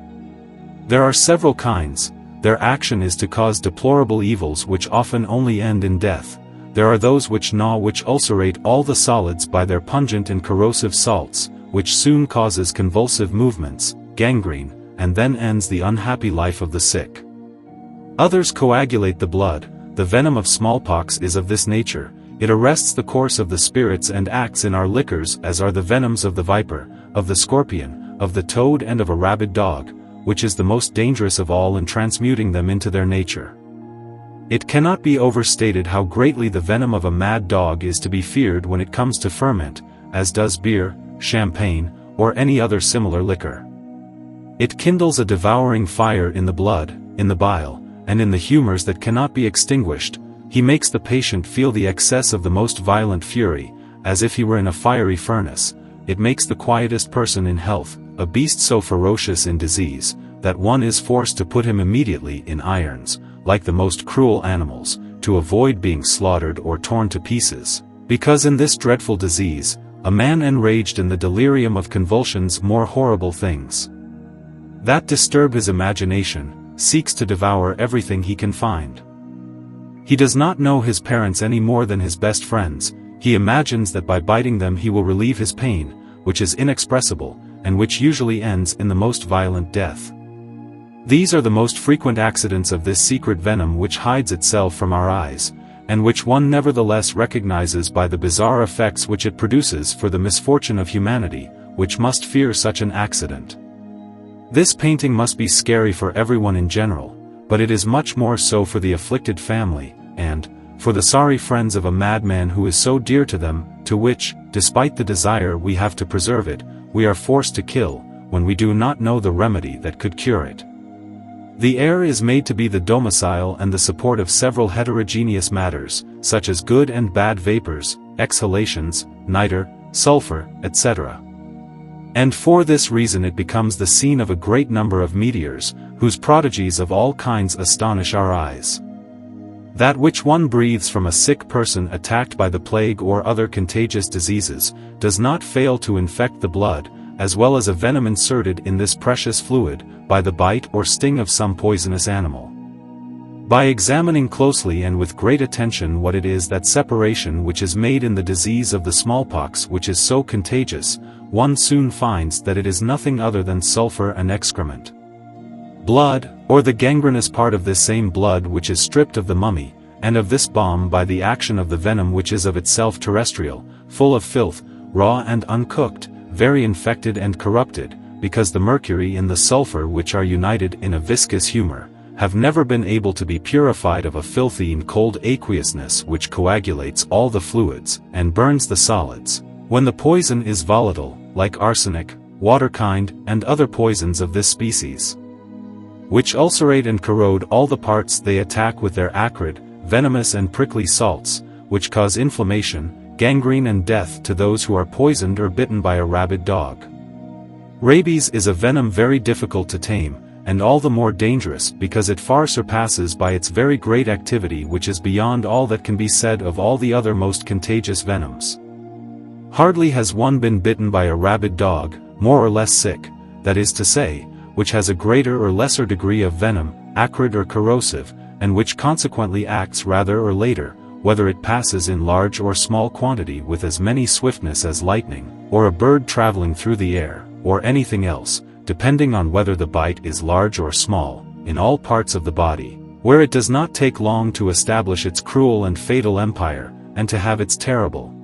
There are several kinds. Their action is to cause deplorable evils which often only end in death. There are those which gnaw, which ulcerate all the solids by their pungent and corrosive salts, which soon causes convulsive movements, gangrene, and then ends the unhappy life of the sick. Others coagulate the blood. The venom of smallpox is of this nature. It arrests the course of the spirits and acts in our liquors as are the venoms of the viper, of the scorpion, of the toad and of a rabid dog, which is the most dangerous of all in transmuting them into their nature. It cannot be overstated how greatly the venom of a mad dog is to be feared when it comes to ferment, as does beer, champagne, or any other similar liquor. It kindles a devouring fire in the blood, in the bile, and in the humors that cannot be extinguished. He makes the patient feel the excess of the most violent fury, as if he were in a fiery furnace. It makes the quietest person in health, a beast so ferocious in disease, that one is forced to put him immediately in irons, like the most cruel animals, to avoid being slaughtered or torn to pieces, because in this dreadful disease, a man enraged in the delirium of convulsions more horrible things that disturb his imagination, seeks to devour everything he can find. He does not know his parents any more than his best friends. He imagines that by biting them he will relieve his pain, which is inexpressible, and which usually ends in the most violent death. These are the most frequent accidents of this secret venom which hides itself from our eyes, and which one nevertheless recognizes by the bizarre effects which it produces for the misfortune of humanity, which must fear such an accident. This painting must be scary for everyone in general, but it is much more so for the afflicted family, and for the sorry friends of a madman who is so dear to them, to which, despite the desire we have to preserve it, we are forced to kill, when we do not know the remedy that could cure it. The air is made to be the domicile and the support of several heterogeneous matters, such as good and bad vapors, exhalations, nitre, sulfur, etc. And for this reason it becomes the scene of a great number of meteors, whose prodigies of all kinds astonish our eyes. That which one breathes from a sick person attacked by the plague or other contagious diseases, does not fail to infect the blood, as well as a venom inserted in this precious fluid, by the bite or sting of some poisonous animal. By examining closely and with great attention what it is, that separation which is made in the disease of the smallpox which is so contagious, one soon finds that it is nothing other than sulfur and excrement. Blood, or the gangrenous part of this same blood which is stripped of the mummy, and of this balm by the action of the venom which is of itself terrestrial, full of filth, raw and uncooked, very infected and corrupted, because the mercury and the sulfur which are united in a viscous humor, have never been able to be purified of a filthy and cold aqueousness which coagulates all the fluids, and burns the solids, when the poison is volatile, like arsenic, water kind, and other poisons of this species, which ulcerate and corrode all the parts they attack with their acrid, venomous and prickly salts, which cause inflammation, gangrene and death to those who are poisoned or bitten by a rabid dog. Rabies is a venom very difficult to tame, and all the more dangerous because it far surpasses by its very great activity, which is beyond all that can be said of all the other most contagious venoms. Hardly has one been bitten by a rabid dog, more or less sick, that is to say, which has a greater or lesser degree of venom, acrid or corrosive, and which consequently acts rather or later, whether it passes in large or small quantity with as many swiftness as lightning, or a bird traveling through the air, or anything else, depending on whether the bite is large or small, in all parts of the body, where it does not take long to establish its cruel and fatal empire, and to have its terrible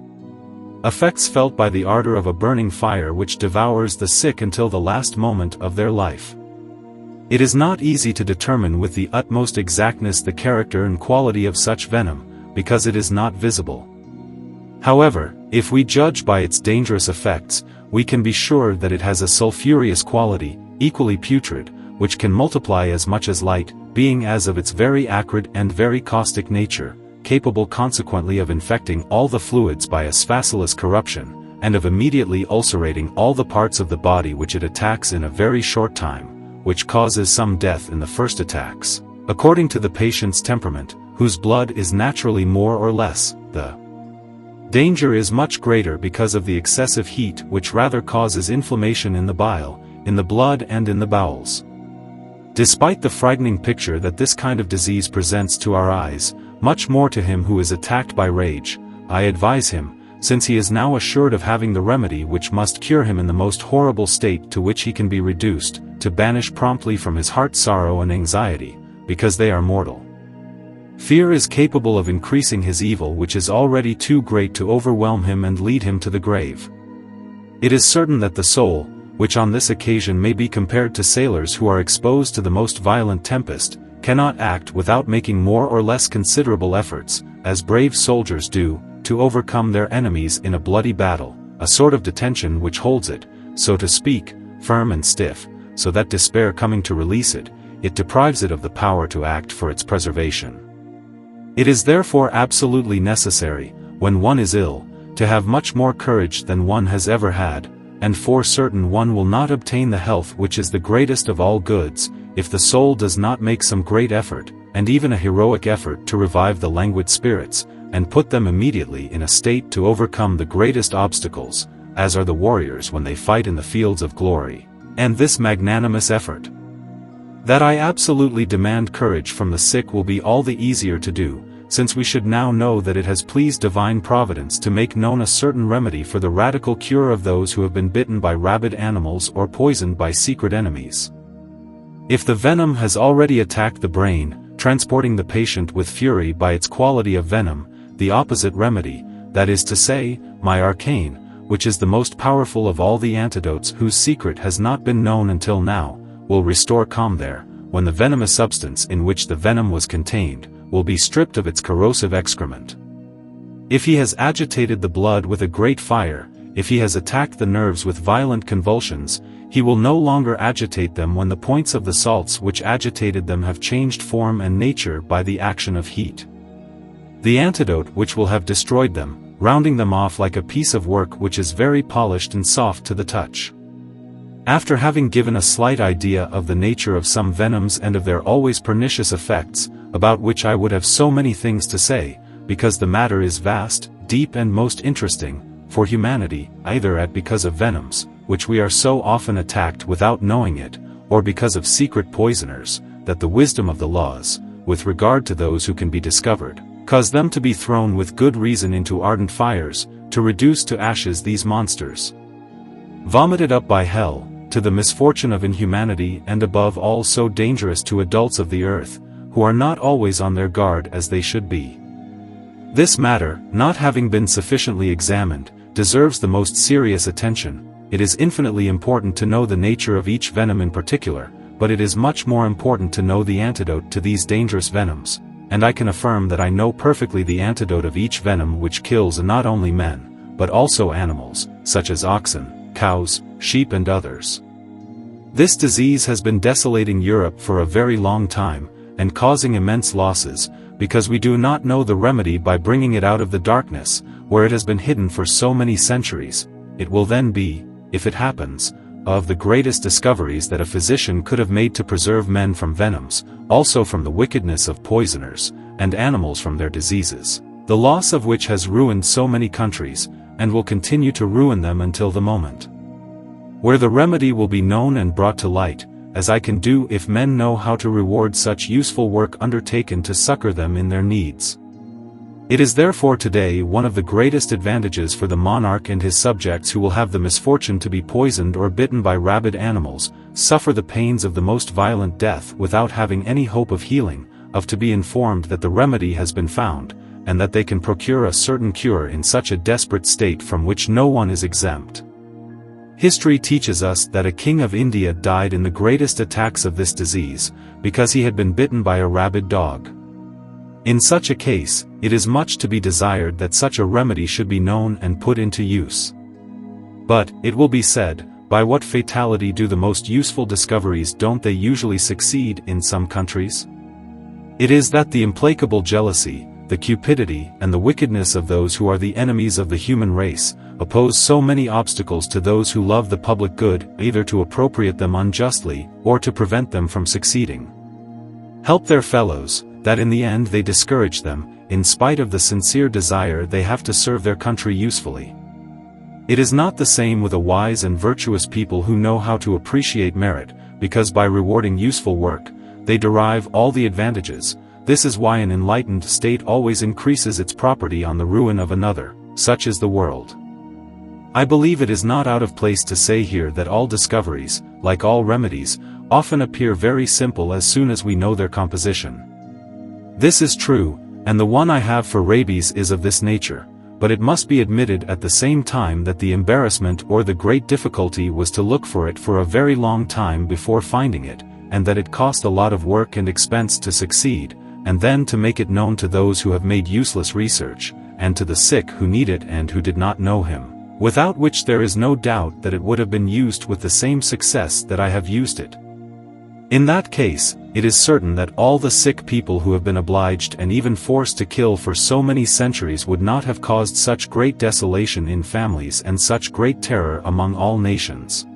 effects felt by the ardor of a burning fire which devours the sick until the last moment of their life. It is not easy to determine with the utmost exactness the character and quality of such venom, because it is not visible. However, if we judge by its dangerous effects, we can be sure that it has a sulphurous quality, equally putrid, which can multiply as much as light, being as of its very acrid and very caustic nature, capable consequently of infecting all the fluids by a sphaculous corruption, and of immediately ulcerating all the parts of the body which it attacks in a very short time, which causes some death in the first attacks. According to the patient's temperament, whose blood is naturally more or less, the danger is much greater because of the excessive heat, which rather causes inflammation in the bile, in the blood and in the bowels. Despite the frightening picture that this kind of disease presents to our eyes, much more to him who is attacked by rage, I advise him, since he is now assured of having the remedy which must cure him in the most horrible state to which he can be reduced, to banish promptly from his heart sorrow and anxiety, because they are mortal. Fear is capable of increasing his evil, which is already too great to overwhelm him and lead him to the grave. It is certain that the soul, which on this occasion may be compared to sailors who are exposed to the most violent tempest, cannot act without making more or less considerable efforts, as brave soldiers do, to overcome their enemies in a bloody battle, a sort of detention which holds it, so to speak, firm and stiff, so that despair coming to release it, it deprives it of the power to act for its preservation. It is therefore absolutely necessary, when one is ill, to have much more courage than one has ever had, and for certain one will not obtain the health which is the greatest of all goods, if the soul does not make some great effort, and even a heroic effort to revive the languid spirits, and put them immediately in a state to overcome the greatest obstacles, as are the warriors when they fight in the fields of glory. And this magnanimous effort, that I absolutely demand courage from the sick, will be all the easier to do, since we should now know that it has pleased divine providence to make known a certain remedy for the radical cure of those who have been bitten by rabid animals or poisoned by secret enemies. If the venom has already attacked the brain, transporting the patient with fury by its quality of venom, the opposite remedy, that is to say, my arcane, which is the most powerful of all the antidotes whose secret has not been known until now, will restore calm there, when the venomous substance in which the venom was contained, will be stripped of its corrosive excrement. If he has agitated the blood with a great fire, if he has attacked the nerves with violent convulsions, he will no longer agitate them when the points of the salts which agitated them have changed form and nature by the action of heat. The antidote which will have destroyed them, rounding them off like a piece of work which is very polished and soft to the touch. After having given a slight idea of the nature of some venoms and of their always pernicious effects, about which I would have so many things to say, because the matter is vast, deep and most interesting, for humanity, either because of venoms, which we are so often attacked without knowing it, or because of secret poisoners, that the wisdom of the laws, with regard to those who can be discovered, cause them to be thrown with good reason into ardent fires, to reduce to ashes these monsters, vomited up by hell, to the misfortune of inhumanity, and above all so dangerous to adults of the earth, who are not always on their guard as they should be. This matter, not having been sufficiently examined, deserves the most serious attention. It is infinitely important to know the nature of each venom in particular, but it is much more important to know the antidote to these dangerous venoms, and I can affirm that I know perfectly the antidote of each venom which kills not only men, but also animals, such as oxen, cows, sheep and others. This disease has been desolating Europe for a very long time, and causing immense losses, because we do not know the remedy by bringing it out of the darkness, where it has been hidden for so many centuries. It will then be, if it happens, of the greatest discoveries that a physician could have made to preserve men from venoms, also from the wickedness of poisoners, and animals from their diseases, the loss of which has ruined so many countries, and will continue to ruin them until the moment where the remedy will be known and brought to light, as I can do if men know how to reward such useful work undertaken to succor them in their needs. It is therefore today one of the greatest advantages for the monarch and his subjects who will have the misfortune to be poisoned or bitten by rabid animals, suffer the pains of the most violent death without having any hope of healing, of to be informed that the remedy has been found, and that they can procure a certain cure in such a desperate state from which no one is exempt. History teaches us that a king of India died in the greatest attacks of this disease, because he had been bitten by a rabid dog. In such a case, it is much to be desired that such a remedy should be known and put into use. But, it will be said, by what fatality do the most useful discoveries don't they usually succeed in some countries? It is that the implacable jealousy, the cupidity and the wickedness of those who are the enemies of the human race, oppose so many obstacles to those who love the public good, either to appropriate them unjustly, or to prevent them from succeeding. Help their fellows, that in the end they discourage them, in spite of the sincere desire they have to serve their country usefully. It is not the same with a wise and virtuous people who know how to appreciate merit, because by rewarding useful work, they derive all the advantages. This is why an enlightened state always increases its property on the ruin of another. Such is the world. I believe it is not out of place to say here that all discoveries, like all remedies, often appear very simple as soon as we know their composition. This is true, and the one I have for rabies is of this nature, but it must be admitted at the same time that the embarrassment or the great difficulty was to look for it for a very long time before finding it, and that it cost a lot of work and expense to succeed, and then to make it known to those who have made useless research, and to the sick who need it and who did not know him, without which there is no doubt that it would have been used with the same success that I have used it. In that case, it is certain that all the sick people who have been obliged and even forced to kill for so many centuries would not have caused such great desolation in families and such great terror among all nations.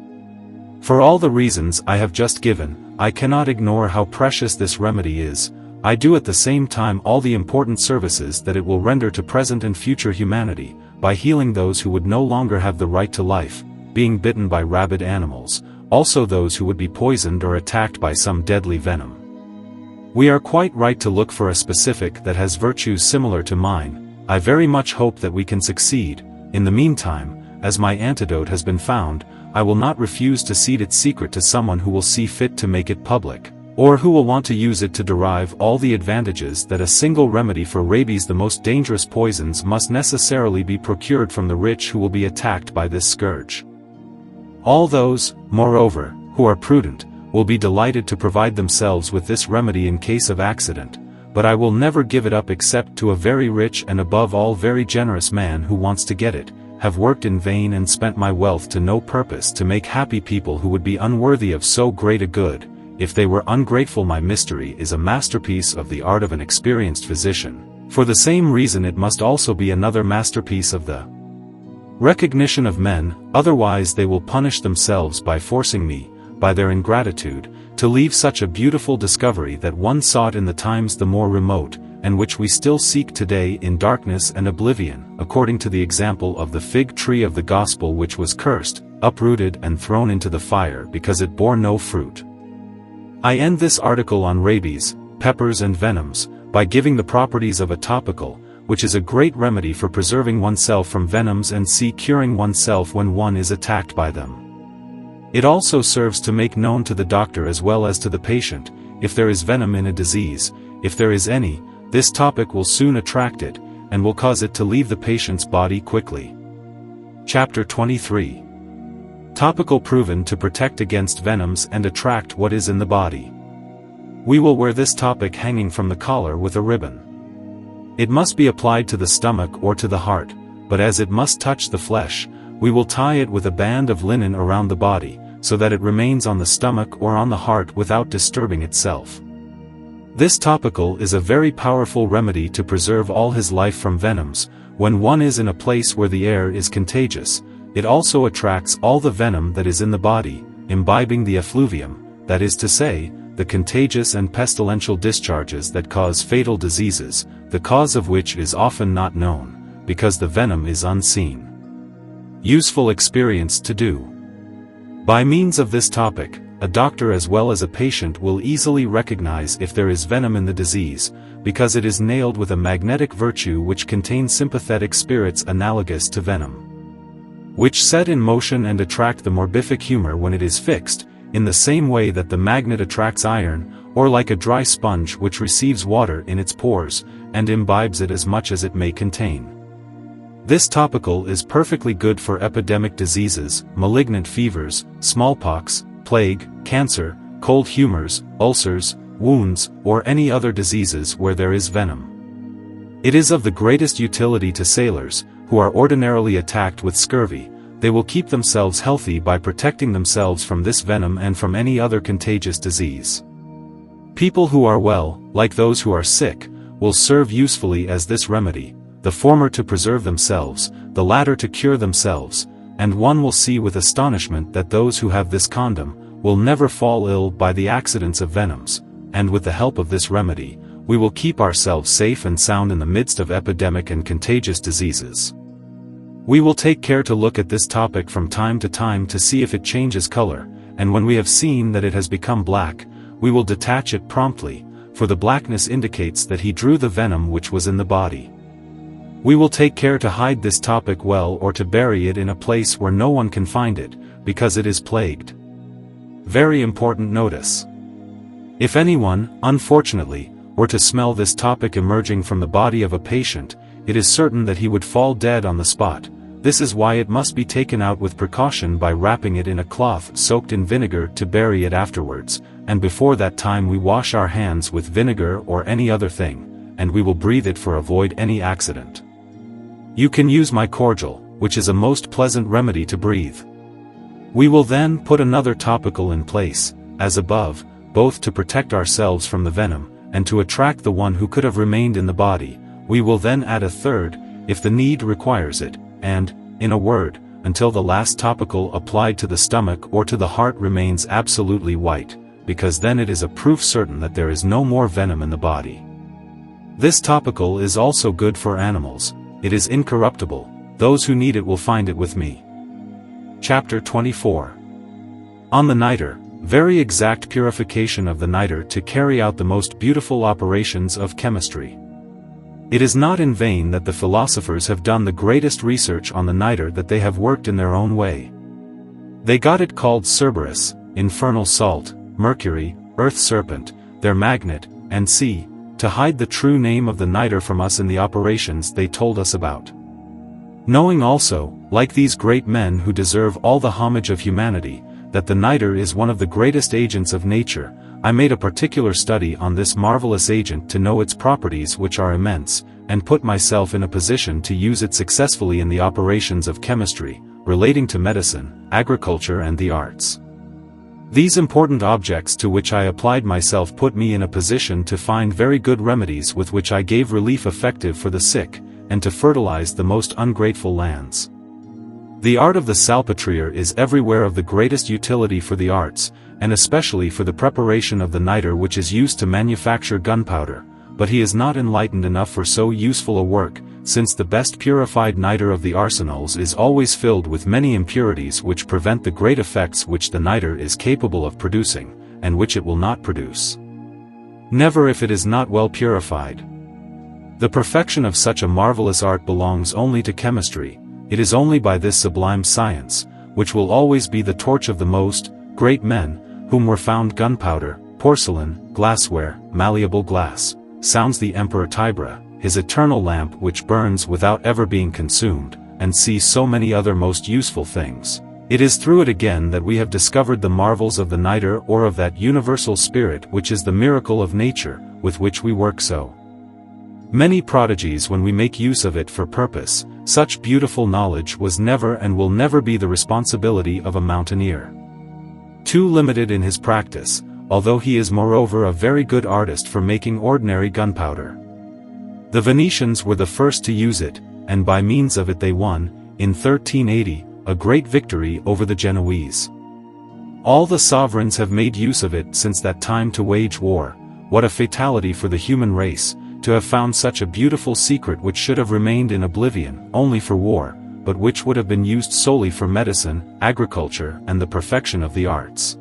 For all the reasons I have just given, I cannot ignore how precious this remedy is. I do at the same time all the important services that it will render to present and future humanity, by healing those who would no longer have the right to life, being bitten by rabid animals, also those who would be poisoned or attacked by some deadly venom. We are quite right to look for a specific that has virtues similar to mine. I very much hope that we can succeed. In the meantime, as my antidote has been found, I will not refuse to cede its secret to someone who will see fit to make it public, or who will want to use it to derive all the advantages that a single remedy for rabies. The most dangerous poisons must necessarily be procured from the rich who will be attacked by this scourge. All those, moreover, who are prudent, will be delighted to provide themselves with this remedy in case of accident, but I will never give it up except to a very rich and above all very generous man who wants to get it, have worked in vain and spent my wealth to no purpose to make happy people who would be unworthy of so great a good, if they were ungrateful. My mystery is a masterpiece of the art of an experienced physician. For the same reason it must also be another masterpiece of the recognition of men, otherwise they will punish themselves by forcing me, by their ingratitude, to leave such a beautiful discovery that one sought in the times the more remote, and which we still seek today in darkness and oblivion, according to the example of the fig tree of the gospel, which was cursed, uprooted and thrown into the fire because it bore no fruit. I end this article on rabies, peppers and venoms, by giving the properties of a topical, which is a great remedy for preserving oneself from venoms and curing oneself when one is attacked by them. It also serves to make known to the doctor as well as to the patient, if there is venom in a disease. If there is any, this topic will soon attract it, and will cause it to leave the patient's body quickly. Chapter 23. Topical proven to protect against venoms and attract what is in the body. We will wear this topic hanging from the collar with a ribbon. It must be applied to the stomach or to the heart, but as it must touch the flesh, we will tie it with a band of linen around the body, so that it remains on the stomach or on the heart without disturbing itself. This topical is a very powerful remedy to preserve all his life from venoms. When one is in a place where the air is contagious, it also attracts all the venom that is in the body, imbibing the effluvium, that is to say, the contagious and pestilential discharges that cause fatal diseases, the cause of which is often not known, because the venom is unseen. Useful experience to do. By means of this topic, a doctor as well as a patient will easily recognize if there is venom in the disease, because it is nailed with a magnetic virtue which contains sympathetic spirits analogous to venom, which set in motion and attract the morbific humor when it is fixed, in the same way that the magnet attracts iron, or like a dry sponge which receives water in its pores, and imbibes it as much as it may contain. This topical is perfectly good for epidemic diseases, malignant fevers, smallpox, plague, cancer, cold humors, ulcers, wounds, or any other diseases where there is venom. It is of the greatest utility to sailors, who are ordinarily attacked with scurvy. They will keep themselves healthy by protecting themselves from this venom and from any other contagious disease. People who are well, like those who are sick, will serve usefully as this remedy, the former to preserve themselves, the latter to cure themselves, and one will see with astonishment that those who have this condom will never fall ill by the accidents of venoms, and with the help of this remedy, we will keep ourselves safe and sound in the midst of epidemic and contagious diseases. We will take care to look at this topic from time to time to see if it changes color, and when we have seen that it has become black, we will detach it promptly, for the blackness indicates that he drew the venom which was in the body. We will take care to hide this topic well or to bury it in a place where no one can find it, because it is plagued. Very important notice. If anyone, unfortunately, were to smell this topic emerging from the body of a patient, it is certain that he would fall dead on the spot. This is why it must be taken out with precaution by wrapping it in a cloth soaked in vinegar to bury it afterwards, and before that time we wash our hands with vinegar or any other thing, and we will breathe it for avoid any accident. You can use my cordial, which is a most pleasant remedy to breathe. We will then put another topical in place, as above, both to protect ourselves from the venom, and to attract the one who could have remained in the body. We will then add a third, if the need requires it, and, in a word, until the last topical applied to the stomach or to the heart remains absolutely white, because then it is a proof certain that there is no more venom in the body. This topical is also good for animals. It is incorruptible. Those who need it will find it with me. Chapter 24. On the niter, very exact purification of the niter to carry out the most beautiful operations of chemistry. It is not in vain that the philosophers have done the greatest research on the niter that they have worked in their own way. They got it called Cerberus, infernal salt, mercury, earth serpent, their magnet, and sea, to hide the true name of the niter from us in the operations they told us about. Knowing also, like these great men who deserve all the homage of humanity, that the niter is one of the greatest agents of nature, I made a particular study on this marvelous agent to know its properties which are immense, and put myself in a position to use it successfully in the operations of chemistry, relating to medicine, agriculture and the arts. These important objects to which I applied myself put me in a position to find very good remedies with which I gave relief effective for the sick, and to fertilize the most ungrateful lands. The art of the salpetrier is everywhere of the greatest utility for the arts, and especially for the preparation of the niter which is used to manufacture gunpowder, but he is not enlightened enough for so useful a work, since the best purified niter of the arsenals is always filled with many impurities which prevent the great effects which the niter is capable of producing, and which it will not produce. Never if it is not well purified. The perfection of such a marvelous art belongs only to chemistry. It is only by this sublime science, which will always be the torch of the most great men, whom were found gunpowder, porcelain, glassware, malleable glass, sounds the Emperor Tibra, his eternal lamp which burns without ever being consumed, and sees so many other most useful things. It is through it again that we have discovered the marvels of the niter or of that universal spirit which is the miracle of nature, with which we work so many prodigies when we make use of it for purpose. Such beautiful knowledge was never and will never be the responsibility of a mountaineer. Too limited in his practice, although he is moreover a very good artist for making ordinary gunpowder. The Venetians were the first to use it, and by means of it they won, in 1380, a great victory over the Genoese. All the sovereigns have made use of it since that time to wage war. What a fatality for the human race, to have found such a beautiful secret which should have remained in oblivion only for war, but which would have been used solely for medicine, agriculture and the perfection of the arts.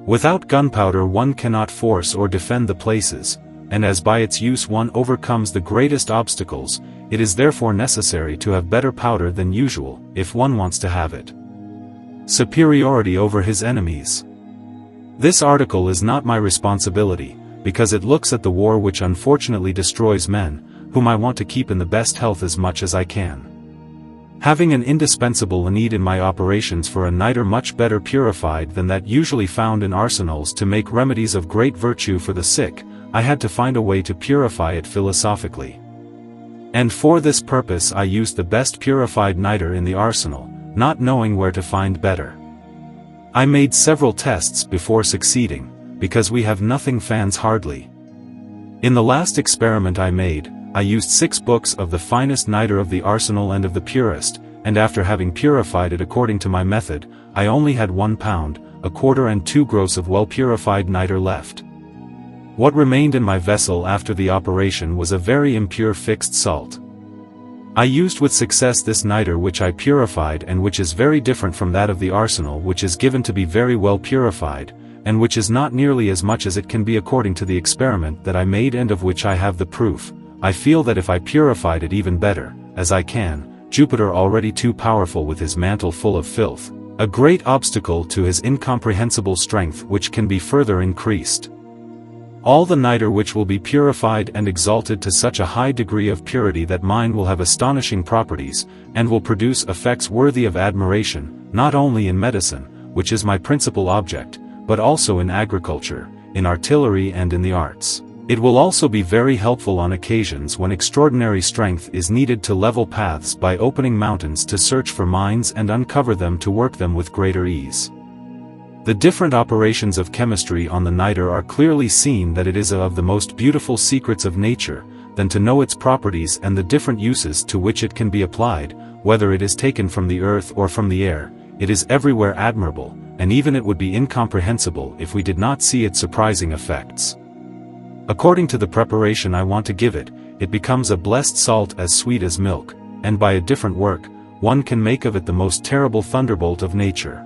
Without gunpowder one cannot force or defend the places, and as by its use one overcomes the greatest obstacles, it is therefore necessary to have better powder than usual, if one wants to have it. Superiority over his enemies. This article is not my responsibility, because it looks at the war which unfortunately destroys men, whom I want to keep in the best health as much as I can. Having an indispensable need in my operations for a niter much better purified than that usually found in arsenals to make remedies of great virtue for the sick, I had to find a way to purify it philosophically. And for this purpose I used the best purified niter in the arsenal, not knowing where to find better. I made several tests before succeeding, because we have nothing fans hardly. In the last experiment I made, I used 6 books of the finest niter of the arsenal and of the purest, and after having purified it according to my method, I only had 1 pound, a quarter and 2 gross of well-purified niter left. What remained in my vessel after the operation was a very impure fixed salt. I used with success this niter which I purified and which is very different from that of the arsenal which is given to be very well purified, and which is not nearly as much as it can be according to the experiment that I made and of which I have the proof. I feel that if I purified it even better, as I can, Jupiter already too powerful with his mantle full of filth, a great obstacle to his incomprehensible strength which can be further increased. All the niter which will be purified and exalted to such a high degree of purity that mine will have astonishing properties, and will produce effects worthy of admiration, not only in medicine, which is my principal object, but also in agriculture, in artillery and in the arts. It will also be very helpful on occasions when extraordinary strength is needed to level paths by opening mountains to search for mines and uncover them to work them with greater ease. The different operations of chemistry on the niter are clearly seen that it is of the most beautiful secrets of nature, than to know its properties and the different uses to which it can be applied, whether it is taken from the earth or from the air. It is everywhere admirable, and even it would be incomprehensible if we did not see its surprising effects. According to the preparation I want to give it, it becomes a blessed salt as sweet as milk, and by a different work, one can make of it the most terrible thunderbolt of nature.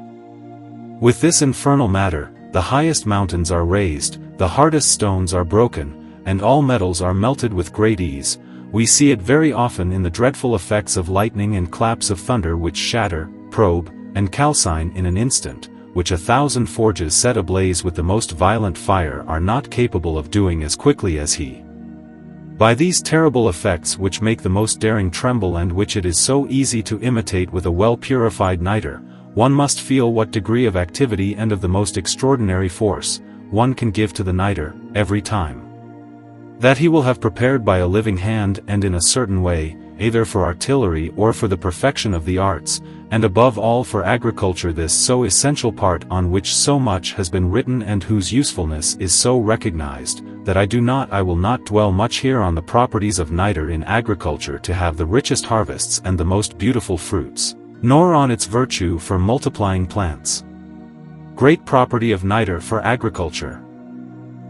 With this infernal matter, the highest mountains are raised, the hardest stones are broken, and all metals are melted with great ease. We see it very often in the dreadful effects of lightning and claps of thunder which shatter, probe, and calcine in an instant, which 1,000 forges set ablaze with the most violent fire are not capable of doing as quickly as he. By these terrible effects which make the most daring tremble and which it is so easy to imitate with a well-purified niter, one must feel what degree of activity and of the most extraordinary force one can give to the niter, every time that he will have prepared by a living hand and in a certain way, either for artillery or for the perfection of the arts, and above all for agriculture, this so essential part on which so much has been written and whose usefulness is so recognized, that I will not dwell much here on the properties of niter in agriculture to have the richest harvests and the most beautiful fruits, nor on its virtue for multiplying plants. Great property of niter for agriculture.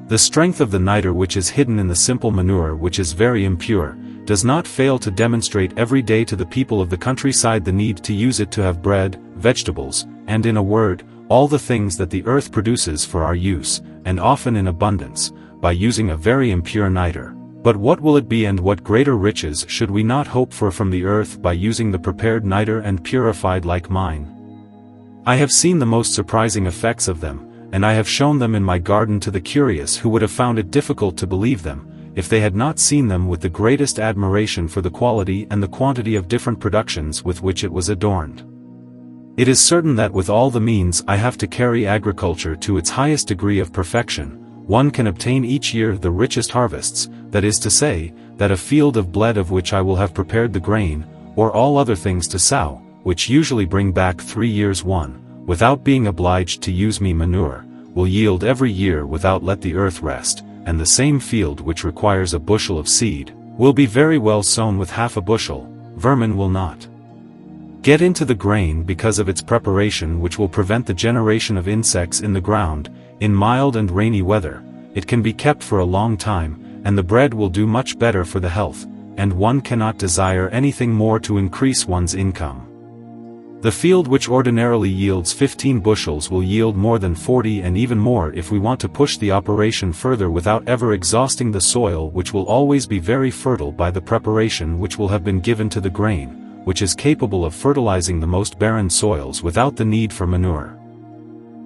The strength of the niter which is hidden in the simple manure which is very impure, does not fail to demonstrate every day to the people of the countryside the need to use it to have bread, vegetables, and in a word, all the things that the earth produces for our use, and often in abundance, by using a very impure niter. But what will it be, and what greater riches should we not hope for from the earth by using the prepared niter and purified like mine? I have seen the most surprising effects of them, and I have shown them in my garden to the curious who would have found it difficult to believe them, if they had not seen them with the greatest admiration for the quality and the quantity of different productions with which it was adorned. It is certain that with all the means I have to carry agriculture to its highest degree of perfection, one can obtain each year the richest harvests, that is to say, that a field of bled of which I will have prepared the grain, or all other things to sow, which usually bring back 3 years one, without being obliged to use me manure, will yield every year without let the earth rest, and the same field which requires a bushel of seed, will be very well sown with half a bushel. Vermin will not get into the grain because of its preparation, which will prevent the generation of insects in the ground. In mild and rainy weather, it can be kept for a long time, and the bread will do much better for the health, and one cannot desire anything more to increase one's income. The field which ordinarily yields 15 bushels will yield more than 40 and even more if we want to push the operation further without ever exhausting the soil, which will always be very fertile by the preparation which will have been given to the grain, which is capable of fertilizing the most barren soils without the need for manure.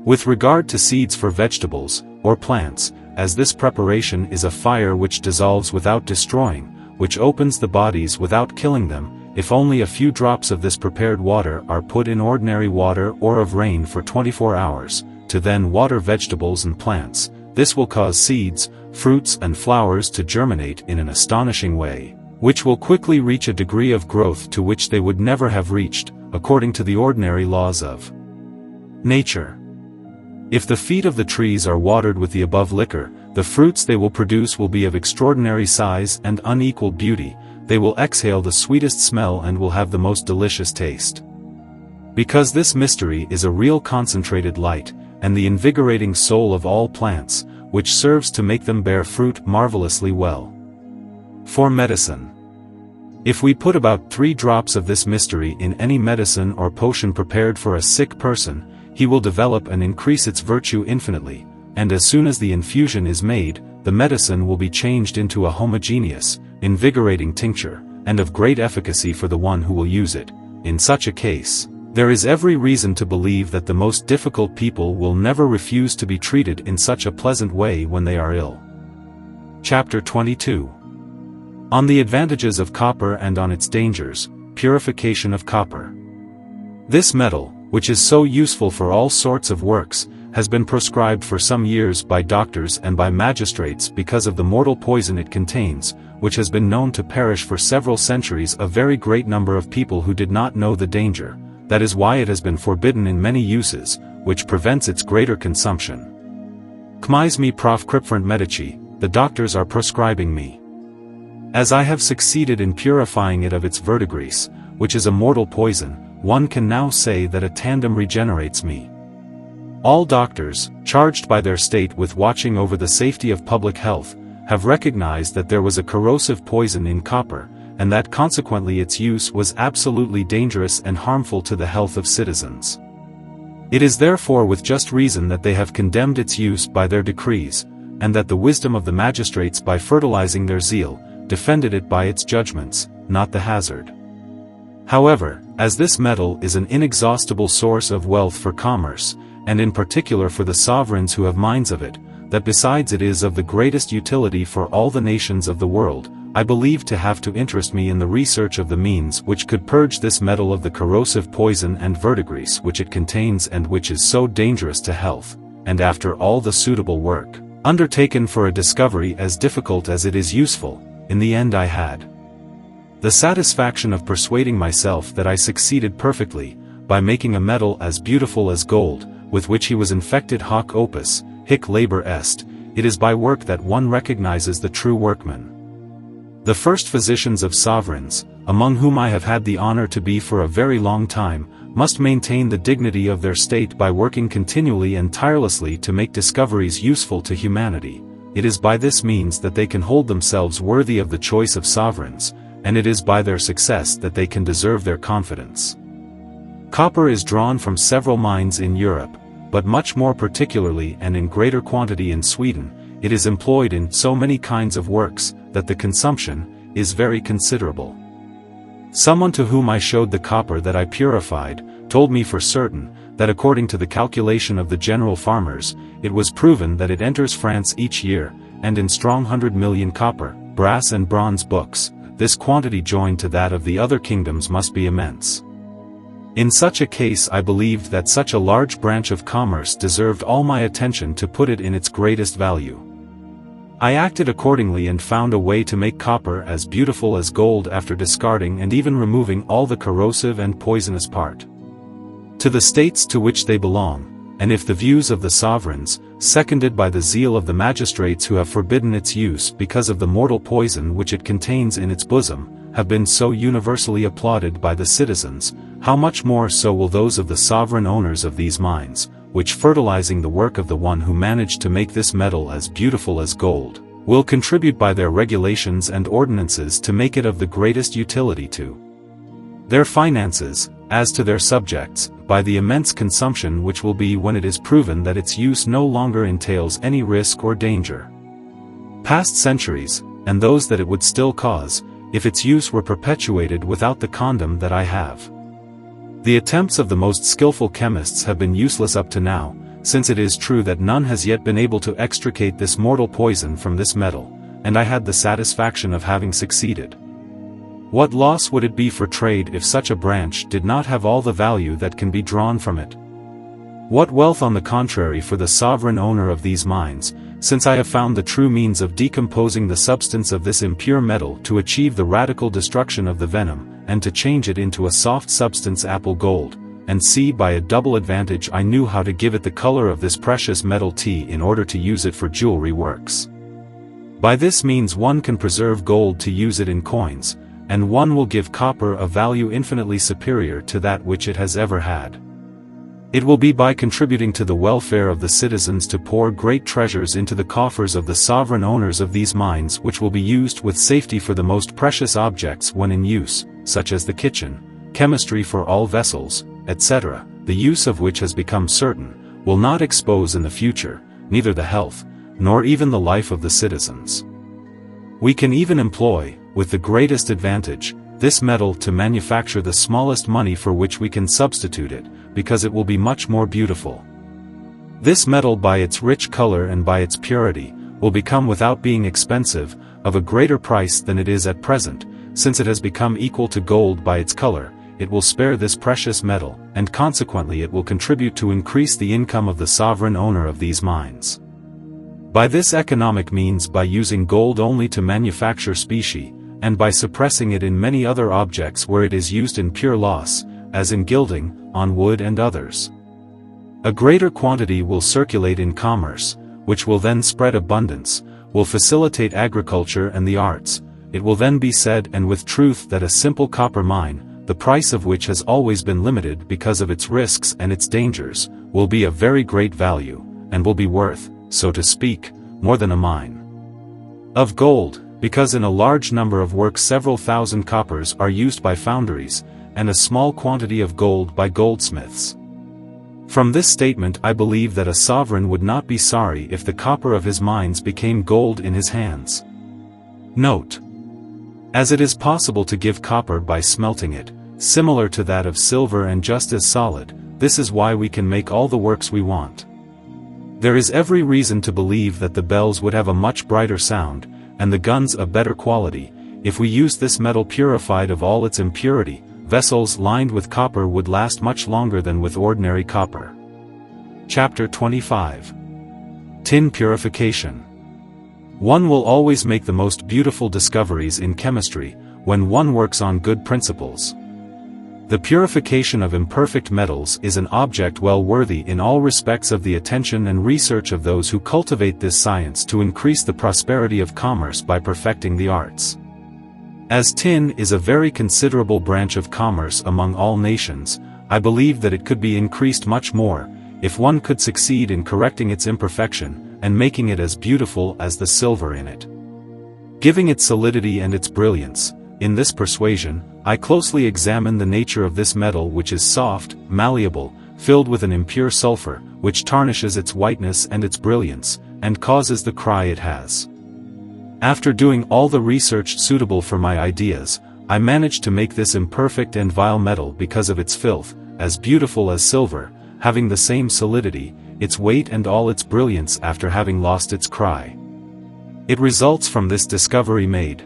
With regard to seeds for vegetables, or plants, as this preparation is a fire which dissolves without destroying, which opens the bodies without killing them, if only a few drops of this prepared water are put in ordinary water or of rain for 24 hours, to then water vegetables and plants, this will cause seeds, fruits and flowers to germinate in an astonishing way, which will quickly reach a degree of growth to which they would never have reached, according to the ordinary laws of nature. If the feet of the trees are watered with the above liquor, The fruits they will produce will be of extraordinary size and unequaled beauty, they will exhale the sweetest smell and will have the most delicious taste. Because this mystery is a real concentrated light, and the invigorating soul of all plants, which serves to make them bear fruit marvelously well. For medicine. If we put about 3 drops of this mystery in any medicine or potion prepared for a sick person, he will develop and increase its virtue infinitely, and as soon as the infusion is made, the medicine will be changed into a homogeneous, invigorating tincture, and of great efficacy for the one who will use it. In such a case, there is every reason to believe that the most difficult people will never refuse to be treated in such a pleasant way when they are ill. Chapter 22. On the advantages of copper and on its dangers, purification of copper. This metal, which is so useful for all sorts of works, has been proscribed for some years by doctors and by magistrates because of the mortal poison it contains, which has been known to perish for several centuries a very great number of people who did not know the danger. That is why it has been forbidden in many uses, which prevents its greater consumption. Kmis me proscripferent medici, the doctors are proscribing me. As I have succeeded in purifying it of its verdigris, which is a mortal poison, one can now say that a tandem regenerates me. All doctors, charged by their state with watching over the safety of public health, have recognized that there was a corrosive poison in copper, and that consequently its use was absolutely dangerous and harmful to the health of citizens. It is therefore with just reason that they have condemned its use by their decrees, and that the wisdom of the magistrates by fertilizing their zeal, defended it by its judgments, not the hazard. However, as this metal is an inexhaustible source of wealth for commerce, and in particular for the sovereigns who have mines of it, that besides it is of the greatest utility for all the nations of the world, I believe to have to interest me in the research of the means which could purge this metal of the corrosive poison and verdigris which it contains and which is so dangerous to health, and after all the suitable work, undertaken for a discovery as difficult as it is useful, in the end I had the satisfaction of persuading myself that I succeeded perfectly, by making a metal as beautiful as gold, with which he was infected hoc opus, hic labor est. It is by work that one recognizes the true workman. The first physicians of sovereigns, among whom I have had the honor to be for a very long time, must maintain the dignity of their state by working continually and tirelessly to make discoveries useful to humanity. It is by this means that they can hold themselves worthy of the choice of sovereigns, and it is by their success that they can deserve their confidence. Copper is drawn from several mines in Europe, but much more particularly and in greater quantity in Sweden. It is employed in so many kinds of works, that the consumption is very considerable. Someone to whom I showed the copper that I purified, told me for certain, that according to the calculation of the general farmers, it was proven that it enters France each year, and in strong 100 million copper, brass and bronze books, this quantity joined to that of the other kingdoms must be immense. In such a case I believed that such a large branch of commerce deserved all my attention to put it in its greatest value. I acted accordingly and found a way to make copper as beautiful as gold after discarding and even removing all the corrosive and poisonous part. To the states to which they belong, and if the views of the sovereigns, seconded by the zeal of the magistrates who have forbidden its use because of the mortal poison which it contains in its bosom, have been so universally applauded by the citizens, how much more so will those of the sovereign owners of these mines, which fertilizing the work of the one who managed to make this metal as beautiful as gold, will contribute by their regulations and ordinances to make it of the greatest utility to their finances, as to their subjects, by the immense consumption which will be when it is proven that its use no longer entails any risk or danger. Past centuries, and those that it would still cause, if its use were perpetuated without the condom that I have. The attempts of the most skillful chemists have been useless up to now, since it is true that none has yet been able to extricate this mortal poison from this metal, and I had the satisfaction of having succeeded. What loss would it be for trade if such a branch did not have all the value that can be drawn from it? What wealth on the contrary for the sovereign owner of these mines, since I have found the true means of decomposing the substance of this impure metal to achieve the radical destruction of the venom, and to change it into a soft substance apple gold, and C. By a double advantage, I knew how to give it the color of this precious metal T in order to use it for jewelry works. By this means one can preserve gold to use it in coins, and one will give copper a value infinitely superior to that which it has ever had. It will be by contributing to the welfare of the citizens to pour great treasures into the coffers of the sovereign owners of these mines, which will be used with safety for the most precious objects when in use, such as the kitchen, chemistry for all vessels, etc., the use of which has become certain, will not expose in the future, neither the health, nor even the life of the citizens. We can even employ, with the greatest advantage, this metal to manufacture the smallest money for which we can substitute it, because it will be much more beautiful. This metal, by its rich color and by its purity, will become, without being expensive, of a greater price than it is at present, since it has become equal to gold by its color. It will spare this precious metal, and consequently it will contribute to increase the income of the sovereign owner of these mines. By this economic means, by using gold only to manufacture specie, and by suppressing it in many other objects where it is used in pure loss, as in gilding, on wood and others, a greater quantity will circulate in commerce, which will then spread abundance, will facilitate agriculture and the arts. It will then be said, and with truth, that a simple copper mine, the price of which has always been limited because of its risks and its dangers, will be of very great value, and will be worth, so to speak, more than a mine of gold, because in a large number of works several thousand coppers are used by foundries, and a small quantity of gold by goldsmiths. From this statement I believe that a sovereign would not be sorry if the copper of his mines became gold in his hands. Note: as it is possible to give copper by smelting it, similar to that of silver and just as solid, this is why we can make all the works we want. There is every reason to believe that the bells would have a much brighter sound, and the guns a better quality, if we used this metal purified of all its impurity. Vessels lined with copper would last much longer than with ordinary copper. Chapter 25. Tin Purification. One will always make the most beautiful discoveries in chemistry, when one works on good principles. The purification of imperfect metals is an object well worthy in all respects of the attention and research of those who cultivate this science to increase the prosperity of commerce by perfecting the arts. As tin is a very considerable branch of commerce among all nations, I believe that it could be increased much more, if one could succeed in correcting its imperfection, and making it as beautiful as the silver in it, giving it solidity and its brilliance. In this persuasion, I closely examine the nature of this metal, which is soft, malleable, filled with an impure sulfur, which tarnishes its whiteness and its brilliance, and causes the cry it has. After doing all the research suitable for my ideas, I managed to make this imperfect and vile metal, because of its filth, as beautiful as silver, having the same solidity, its weight and all its brilliance after having lost its cry. It results from this discovery made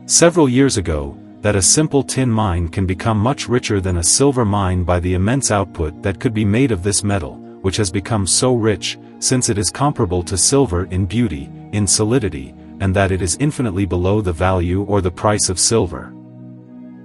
several years ago, that a simple tin mine can become much richer than a silver mine by the immense output that could be made of this metal, which has become so rich, since it is comparable to silver in beauty, in solidity, and that it is infinitely below the value or the price of silver.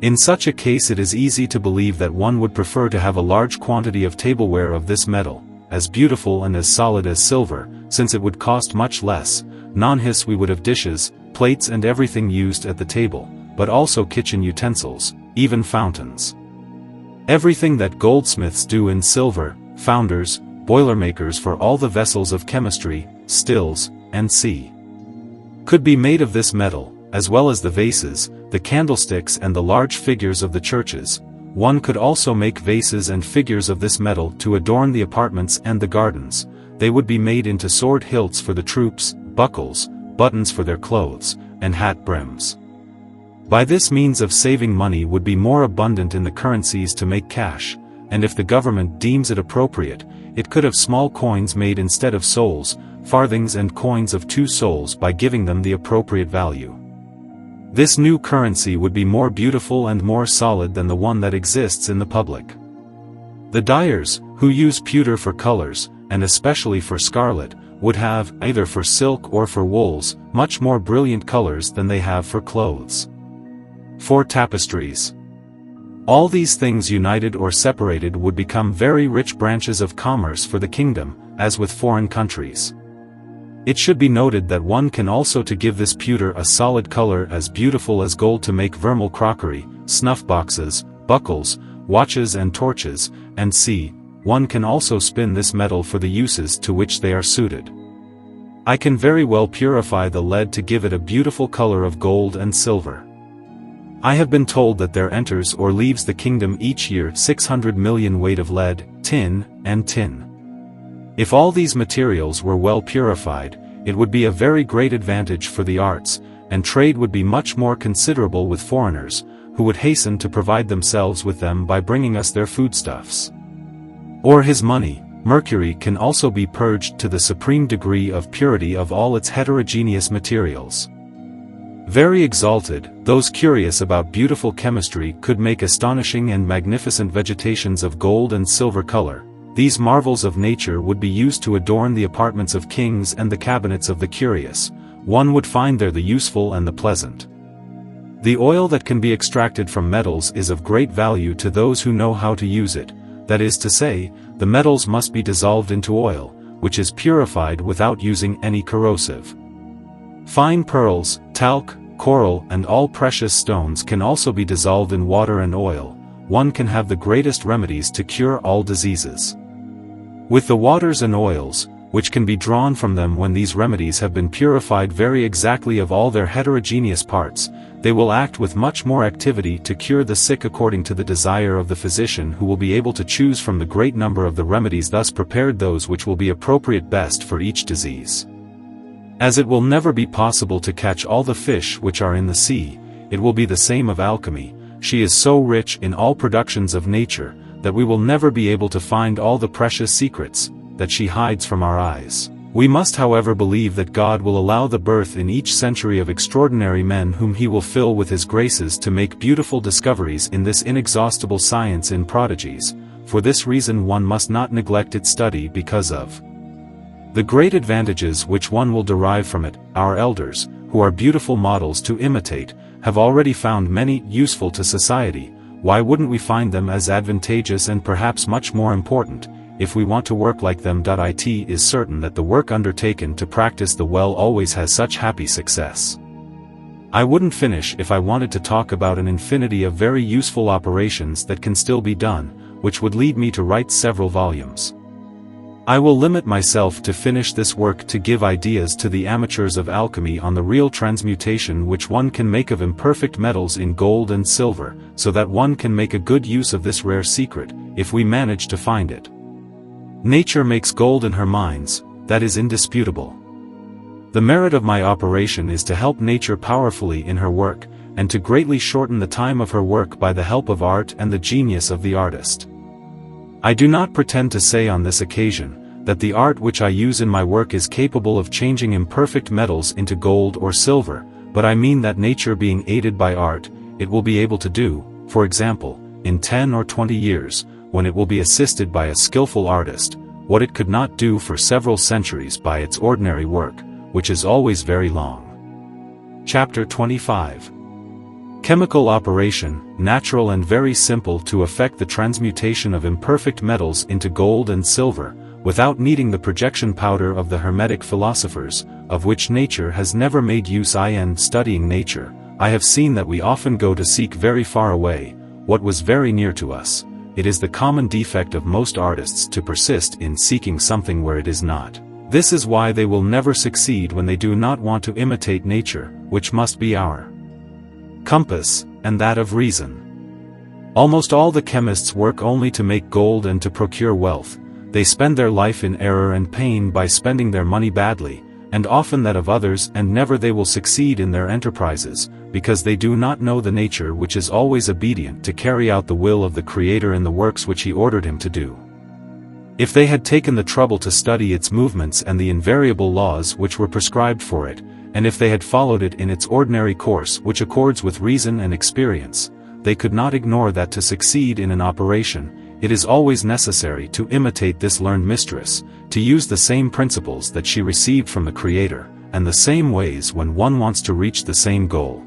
In such a case it is easy to believe that one would prefer to have a large quantity of tableware of this metal, as beautiful and as solid as silver, since it would cost much less. Non-his we would have dishes, plates and everything used at the table, but also kitchen utensils, even fountains. Everything that goldsmiths do in silver, founders, boilermakers for all the vessels of chemistry, stills, and sea, could be made of this metal, as well as the vases, the candlesticks and the large figures of the churches. One could also make vases and figures of this metal to adorn the apartments and the gardens. They would be made into sword hilts for the troops, buckles, buttons for their clothes, and hat brims. By this means of saving money would be more abundant in the currencies to make cash, and if the government deems it appropriate, it could have small coins made instead of soles, farthings and coins of 2 soles by giving them the appropriate value. This new currency would be more beautiful and more solid than the one that exists in the public. The dyers, who use pewter for colors, and especially for scarlet, would have, either for silk or for wools, much more brilliant colors than they have for clothes. For tapestries. All these things united or separated would become very rich branches of commerce for the kingdom, as with foreign countries. It should be noted that one can also to give this pewter a solid color as beautiful as gold to make vermeil crockery, snuff boxes, buckles, watches and torches, and see, one can also spin this metal for the uses to which they are suited. I can very well purify the lead to give it a beautiful color of gold and silver. I have been told that there enters or leaves the kingdom each year 600 million weight of lead, tin, and tin. If all these materials were well purified, it would be a very great advantage for the arts, and trade would be much more considerable with foreigners, who would hasten to provide themselves with them by bringing us their foodstuffs. Or his money. Mercury can also be purged to the supreme degree of purity of all its heterogeneous materials. Very exalted, those curious about beautiful chemistry could make astonishing and magnificent vegetations of gold and silver color. These marvels of nature would be used to adorn the apartments of kings and the cabinets of the curious. One would find there the useful and the pleasant. The oil that can be extracted from metals is of great value to those who know how to use it. That is to say, the metals must be dissolved into oil, which is purified without using any corrosive. Fine pearls, talc, coral and all precious stones can also be dissolved in water and oil. One can have the greatest remedies to cure all diseases. With the waters and oils, which can be drawn from them when these remedies have been purified very exactly of all their heterogeneous parts, they will act with much more activity to cure the sick according to the desire of the physician, who will be able to choose from the great number of the remedies thus prepared those which will be appropriate best for each disease. As it will never be possible to catch all the fish which are in the sea, it will be the same of alchemy. She is so rich in all productions of nature, that we will never be able to find all the precious secrets that she hides from our eyes. We must however believe that God will allow the birth in each century of extraordinary men whom he will fill with his graces to make beautiful discoveries in this inexhaustible science in prodigies. For this reason one must not neglect its study because of the great advantages which one will derive from it. Our elders, who are beautiful models to imitate, have already found many useful to society. Why wouldn't we find them as advantageous and perhaps much more important, if we want to work like them? It is certain that the work undertaken to practice the well always has such happy success. I wouldn't finish if I wanted to talk about an infinity of very useful operations that can still be done, which would lead me to write several volumes. I will limit myself to finish this work to give ideas to the amateurs of alchemy on the real transmutation which one can make of imperfect metals in gold and silver, so that one can make a good use of this rare secret, if we manage to find it. Nature makes gold in her mines, that is indisputable. The merit of my operation is to help nature powerfully in her work, and to greatly shorten the time of her work by the help of art and the genius of the artist. I do not pretend to say on this occasion, that the art which I use in my work is capable of changing imperfect metals into gold or silver, but I mean that nature being aided by art, it will be able to do, for example, in 10 or 20 years, when it will be assisted by a skillful artist, what it could not do for several centuries by its ordinary work, which is always very long. Chapter 25. Chemical operation, natural and very simple to effect the transmutation of imperfect metals into gold and silver, without needing the projection powder of the Hermetic philosophers, of which nature has never made use. In studying nature, I have seen that we often go to seek very far away, what was very near to us. It is the common defect of most artists to persist in seeking something where it is not. This is why they will never succeed when they do not want to imitate nature, which must be our compass, and that of reason. Almost all the chemists work only to make gold and to procure wealth. They spend their life in error and pain by spending their money badly, and often that of others, and never they will succeed in their enterprises, because they do not know the nature which is always obedient to carry out the will of the Creator in the works which He ordered him to do. If they had taken the trouble to study its movements and the invariable laws which were prescribed for it, and if they had followed it in its ordinary course which accords with reason and experience, they could not ignore that to succeed in an operation, it is always necessary to imitate this learned mistress, to use the same principles that she received from the Creator, and the same ways when one wants to reach the same goal.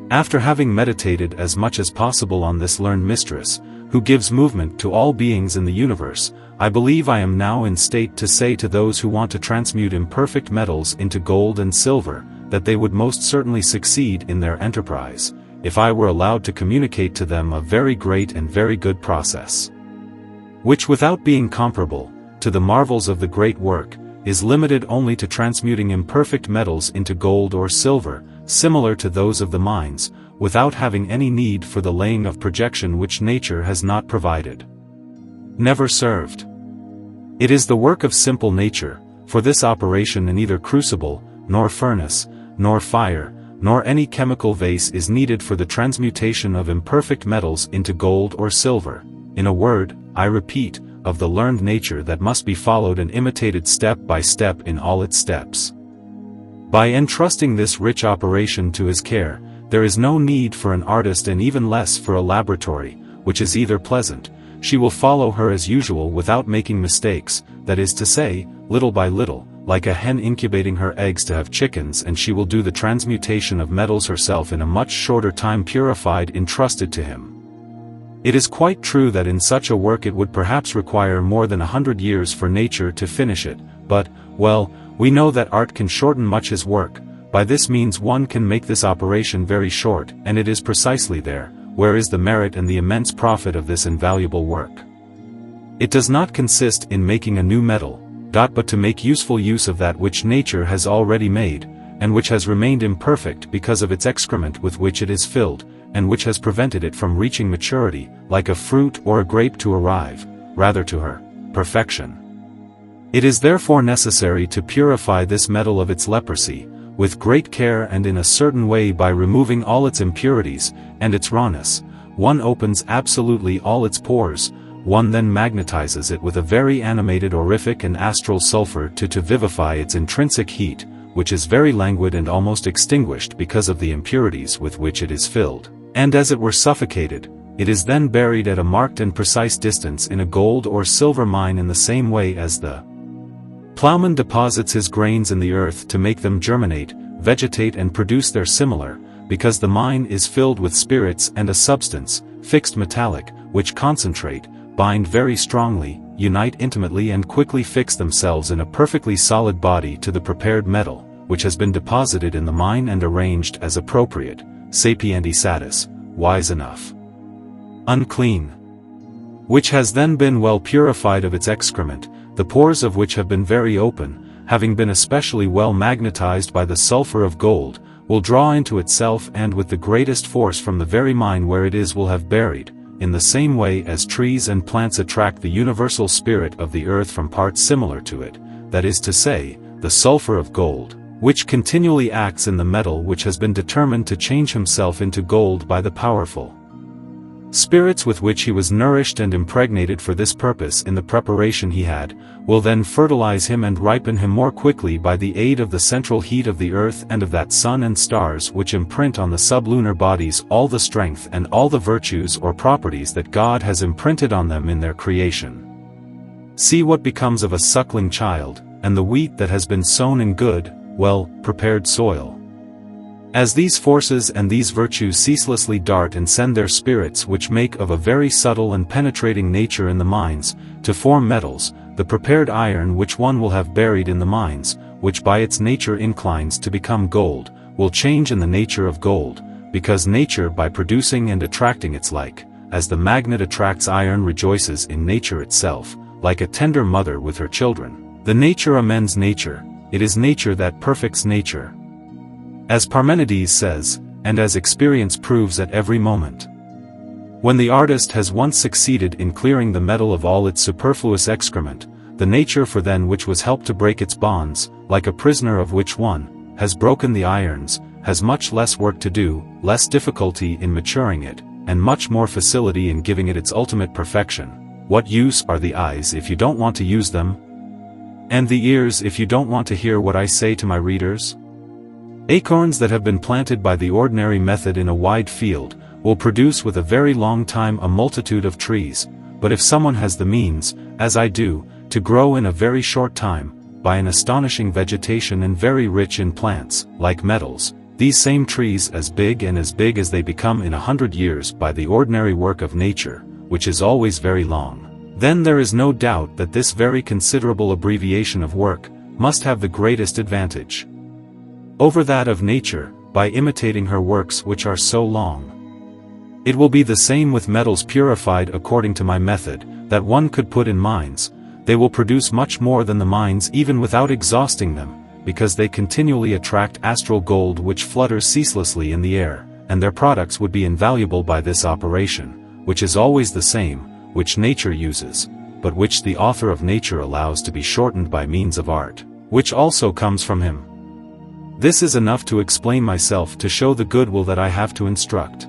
After having meditated as much as possible on this learned mistress, who gives movement to all beings in the universe, I believe I am now in state to say to those who want to transmute imperfect metals into gold and silver, that they would most certainly succeed in their enterprise, if I were allowed to communicate to them a very great and very good process, which without being comparable to the marvels of the great work, is limited only to transmuting imperfect metals into gold or silver, similar to those of the mines, without having any need for the laying of projection which nature has not provided. Never served. It is the work of simple nature, for this operation in either crucible, nor furnace, nor fire, nor any chemical vase is needed for the transmutation of imperfect metals into gold or silver, in a word, I repeat, of the learned nature that must be followed and imitated step by step in all its steps. By entrusting this rich operation to his care, there is no need for an artist and even less for a laboratory, which is either pleasant. She will follow her as usual without making mistakes, that is to say, little by little, like a hen incubating her eggs to have chickens, and she will do the transmutation of metals herself in a much shorter time purified entrusted to him. It is quite true that in such a work it would perhaps require more than 100 years for nature to finish it, but, well, we know that art can shorten much his work. By this means one can make this operation very short, and it is precisely there, where is the merit and the immense profit of this invaluable work. It does not consist in making a new metal, but to make useful use of that which nature has already made, and which has remained imperfect because of its excrement with which it is filled, and which has prevented it from reaching maturity, like a fruit or a grape to arrive, rather to her perfection. It is therefore necessary to purify this metal of its leprosy, with great care and in a certain way by removing all its impurities, and its rawness. One opens absolutely all its pores, one then magnetizes it with a very animated aurific and astral sulfur to vivify its intrinsic heat, which is very languid and almost extinguished because of the impurities with which it is filled, and as it were suffocated. It is then buried at a marked and precise distance in a gold or silver mine in the same way as the plowman deposits his grains in the earth to make them germinate, vegetate and produce their similar, because the mine is filled with spirits and a substance, fixed metallic, which concentrate, bind very strongly, unite intimately and quickly fix themselves in a perfectly solid body to the prepared metal, which has been deposited in the mine and arranged as appropriate, sapiendi satis, wise enough, unclean, which has then been well purified of its excrement, the pores of which have been very open, having been especially well magnetized by the sulfur of gold, will draw into itself and with the greatest force from the very mine where it is will have buried, in the same way as trees and plants attract the universal spirit of the earth from parts similar to it, that is to say, the sulfur of gold, which continually acts in the metal which has been determined to change himself into gold by the powerful spirits with which he was nourished and impregnated for this purpose in the preparation he had, will then fertilize him and ripen him more quickly by the aid of the central heat of the earth and of that sun and stars which imprint on the sublunar bodies all the strength and all the virtues or properties that God has imprinted on them in their creation. See what becomes of a suckling child, and the wheat that has been sown in good, well prepared soil. As these forces and these virtues ceaselessly dart and send their spirits which make of a very subtle and penetrating nature in the mines, to form metals, the prepared iron which one will have buried in the mines, which by its nature inclines to become gold, will change in the nature of gold, because nature by producing and attracting its like, as the magnet attracts iron rejoices in nature itself, like a tender mother with her children. The nature amends nature, it is nature that perfects nature. As Parmenides says, and as experience proves at every moment. When the artist has once succeeded in clearing the metal of all its superfluous excrement, the nature for then which was helped to break its bonds, like a prisoner of which one has broken the irons, has much less work to do, less difficulty in maturing it, and much more facility in giving it its ultimate perfection. What use are the eyes if you don't want to use them? And the ears if you don't want to hear what I say to my readers? Acorns that have been planted by the ordinary method in a wide field, will produce with a very long time a multitude of trees, but if someone has the means, as I do, to grow in a very short time, by an astonishing vegetation and very rich in plants, like metals, these same trees as big as they become in 100 years by the ordinary work of nature, which is always very long. Then there is no doubt that this very considerable abbreviation of work must have the greatest advantage over that of nature, by imitating her works which are so long. It will be the same with metals purified according to my method, that one could put in mines. They will produce much more than the mines even without exhausting them, because they continually attract astral gold which flutters ceaselessly in the air, and their products would be invaluable by this operation, which is always the same, which nature uses, but which the author of nature allows to be shortened by means of art, which also comes from him. This is enough to explain myself, to show the goodwill that I have to instruct.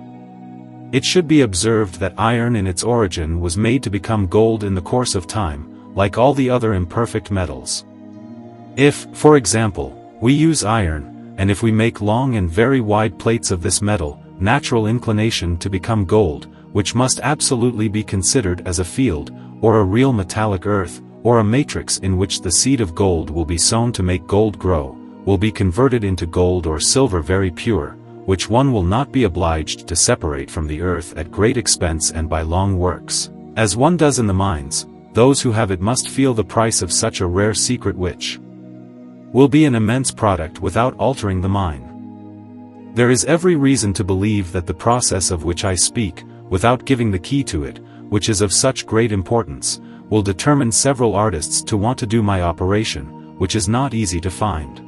It should be observed that iron in its origin was made to become gold in the course of time, like all the other imperfect metals. If, for example, we use iron, and if we make long and very wide plates of this metal, natural inclination to become gold, which must absolutely be considered as a field, or a real metallic earth, or a matrix in which the seed of gold will be sown to make gold grow, will be converted into gold or silver very pure, which one will not be obliged to separate from the earth at great expense and by long works, as one does in the mines. Those who have it must feel the price of such a rare secret which will be an immense product without altering the mine. There is every reason to believe that the process of which I speak, without giving the key to it, which is of such great importance, will determine several artists to want to do my operation, which is not easy to find.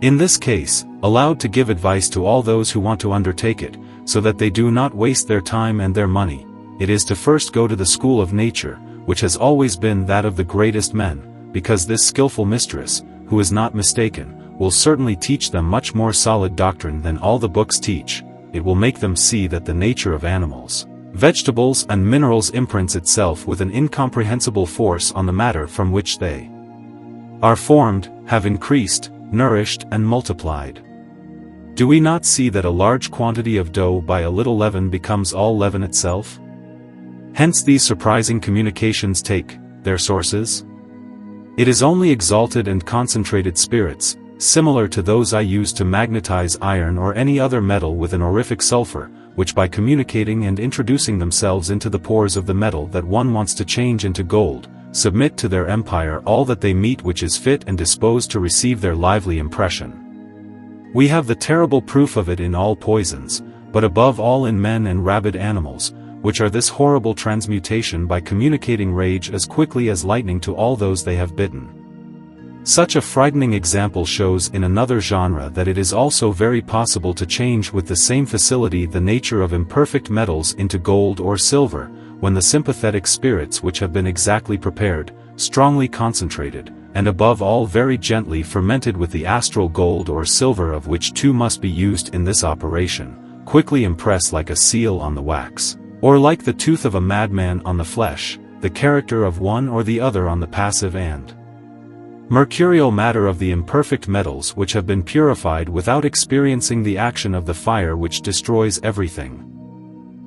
In this case, allowed to give advice to all those who want to undertake it, so that they do not waste their time and their money, it is to first go to the school of nature, which has always been that of the greatest men, because this skillful mistress, who is not mistaken, will certainly teach them much more solid doctrine than all the books teach. It will make them see that the nature of animals, vegetables and minerals imprints itself with an incomprehensible force on the matter from which they are formed, have increased, nourished and multiplied. Do we not see that a large quantity of dough by a little leaven becomes all leaven itself? Hence these surprising communications take their sources. It is only exalted and concentrated spirits, similar to those I use to magnetize iron or any other metal with an aurific sulfur, which by communicating and introducing themselves into the pores of the metal that one wants to change into gold, submit to their empire all that they meet which is fit and disposed to receive their lively impression. We have the terrible proof of it in all poisons, but above all in men and rabid animals, which are this horrible transmutation by communicating rage as quickly as lightning to all those they have bitten. Such a frightening example shows in another genre that it is also very possible to change with the same facility the nature of imperfect metals into gold or silver, when the sympathetic spirits which have been exactly prepared, strongly concentrated, and above all very gently fermented with the astral gold or silver of which two must be used in this operation, quickly impress like a seal on the wax, or like the tooth of a madman on the flesh, the character of one or the other on the passive and mercurial matter of the imperfect metals which have been purified without experiencing the action of the fire which destroys everything.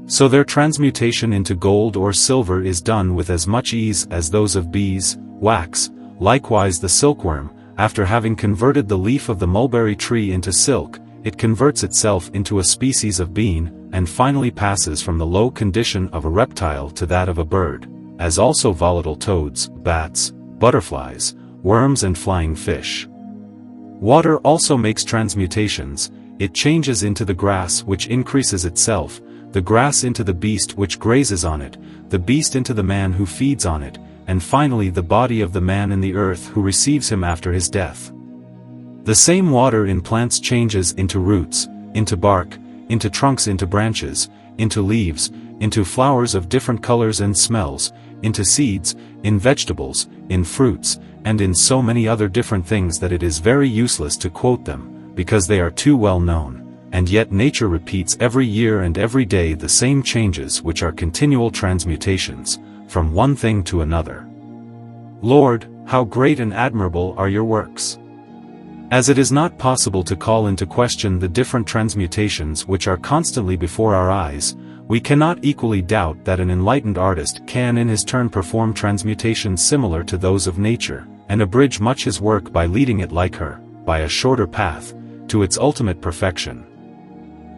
So their transmutation into gold or silver is done with as much ease as those of bees, wax. Likewise the silkworm, after having converted the leaf of the mulberry tree into silk, it converts itself into a species of bean, and finally passes from the low condition of a reptile to that of a bird, as also volatile toads, bats, butterflies, worms and flying fish. Water also makes transmutations. It changes into the grass which increases itself, the grass into the beast which grazes on it, the beast into the man who feeds on it, and finally the body of the man in the earth who receives him after his death. The same water in plants changes into roots, into bark, into trunks, into branches, into leaves, into flowers of different colors and smells, into seeds, in vegetables, in fruits, and in so many other different things that it is very useless to quote them, because they are too well known. And yet nature repeats every year and every day the same changes which are continual transmutations, from one thing to another. Lord, how great and admirable are your works! As it is not possible to call into question the different transmutations which are constantly before our eyes, we cannot equally doubt that an enlightened artist can in his turn perform transmutations similar to those of nature, and abridge much his work by leading it like her, by a shorter path, to its ultimate perfection.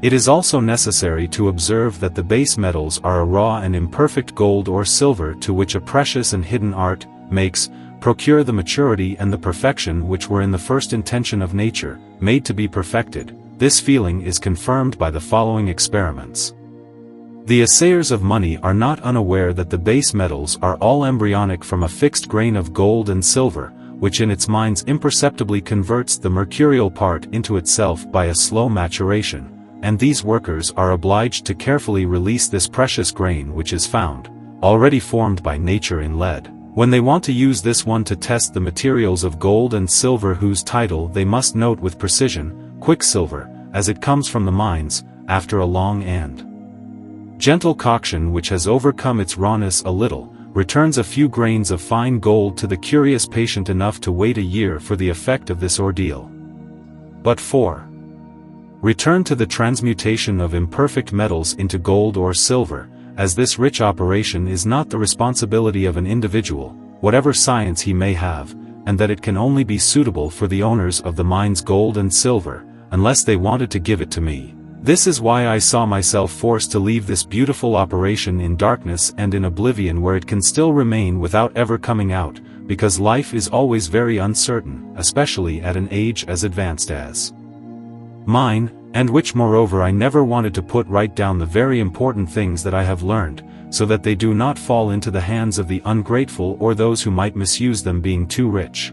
It is also necessary to observe that the base metals are a raw and imperfect gold or silver to which a precious and hidden art makes procure the maturity and the perfection which were in the first intention of nature, made to be perfected. This feeling is confirmed by the following experiments. The assayers of money are not unaware that the base metals are all embryonic from a fixed grain of gold and silver, which in its minds imperceptibly converts the mercurial part into itself by a slow maturation, and these workers are obliged to carefully release this precious grain which is found, already formed by nature in lead, when they want to use this one to test the materials of gold and silver, whose title they must note with precision, quicksilver, as it comes from the mines, after a long and gentle coction which has overcome its rawness a little, returns a few grains of fine gold to the curious patient enough to wait a year for the effect of this ordeal. But 4. Return to the transmutation of imperfect metals into gold or silver, as this rich operation is not the responsibility of an individual, whatever science he may have, and that it can only be suitable for the owners of the mine's gold and silver, unless they wanted to give it to me. This is why I saw myself forced to leave this beautiful operation in darkness and in oblivion, where it can still remain without ever coming out, because life is always very uncertain, especially at an age as advanced as mine, and which moreover I never wanted to put right down the very important things that I have learned, so that they do not fall into the hands of the ungrateful or those who might misuse them, being too rich.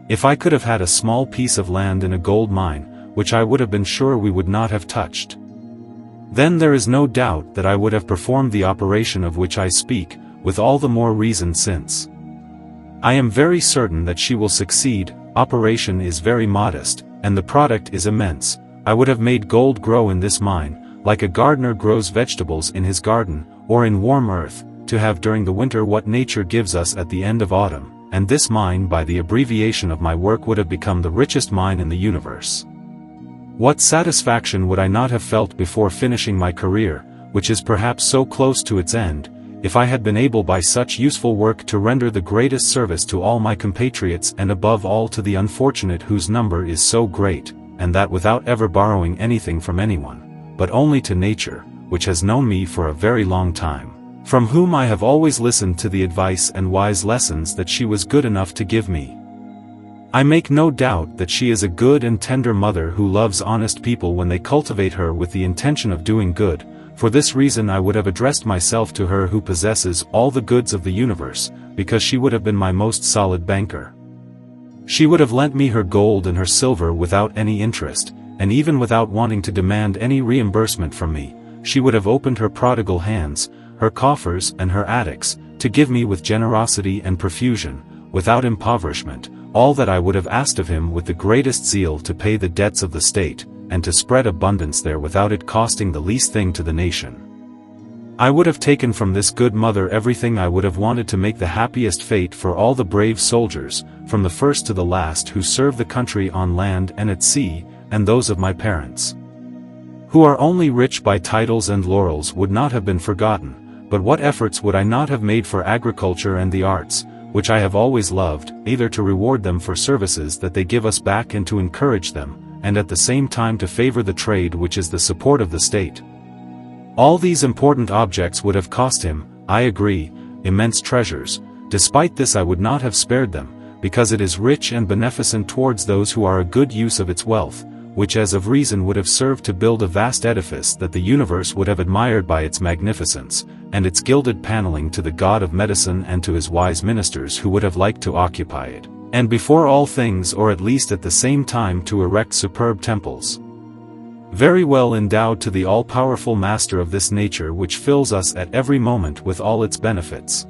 If I could have had a small piece of land in a gold mine, which I would have been sure we would not have touched, then there is no doubt that I would have performed the operation of which I speak, with all the more reason since I am very certain that she will succeed. Operation is very modest, and the product is immense. I would have made gold grow in this mine, like a gardener grows vegetables in his garden, or in warm earth, to have during the winter what nature gives us at the end of autumn, and this mine, by the abbreviation of my work, would have become the richest mine in the universe. What satisfaction would I not have felt before finishing my career, which is perhaps so close to its end, if I had been able by such useful work to render the greatest service to all my compatriots, and above all to the unfortunate whose number is so great, and that without ever borrowing anything from anyone, but only to nature, which has known me for a very long time, from whom I have always listened to the advice and wise lessons that she was good enough to give me. I make no doubt that she is a good and tender mother who loves honest people when they cultivate her with the intention of doing good. For this reason I would have addressed myself to her who possesses all the goods of the universe, because she would have been my most solid banker. She would have lent me her gold and her silver without any interest, and even without wanting to demand any reimbursement from me. She would have opened her prodigal hands, her coffers and her attics, to give me with generosity and profusion, without impoverishment, all that I would have asked of him, with the greatest zeal to pay the debts of the state, and to spread abundance there without it costing the least thing to the nation. I would have taken from this good mother everything I would have wanted to make the happiest fate for all the brave soldiers, from the first to the last, who serve the country on land and at sea, and those of my parents, who are only rich by titles and laurels, would not have been forgotten. But what efforts would I not have made for agriculture and the arts, which I have always loved, either to reward them for services that they give us back and to encourage them, and at the same time to favor the trade which is the support of the state. All these important objects would have cost him, I agree, immense treasures. Despite this I would not have spared them, because it is rich and beneficent towards those who are a good use of its wealth, which as of reason would have served to build a vast edifice that the universe would have admired by its magnificence, and its gilded paneling, to the god of medicine and to his wise ministers who would have liked to occupy it, and before all things, or at least at the same time, to erect superb temples, very well endowed, to the all-powerful master of this nature which fills us at every moment with all its benefits.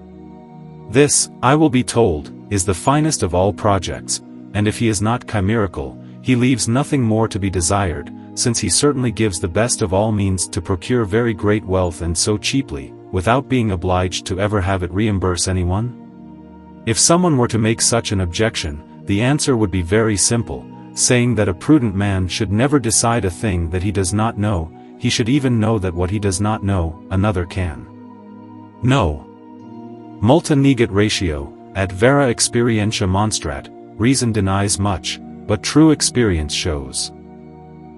This, I will be told, is the finest of all projects, and if he is not chimerical, he leaves nothing more to be desired, since he certainly gives the best of all means to procure very great wealth, and so cheaply, without being obliged to ever have it reimburse anyone. If someone were to make such an objection, the answer would be very simple, saying that a prudent man should never decide a thing that he does not know. He should even know that what he does not know, another can know. Multa negat ratio, at vera experientia monstrat. Reason denies much, but true experience shows.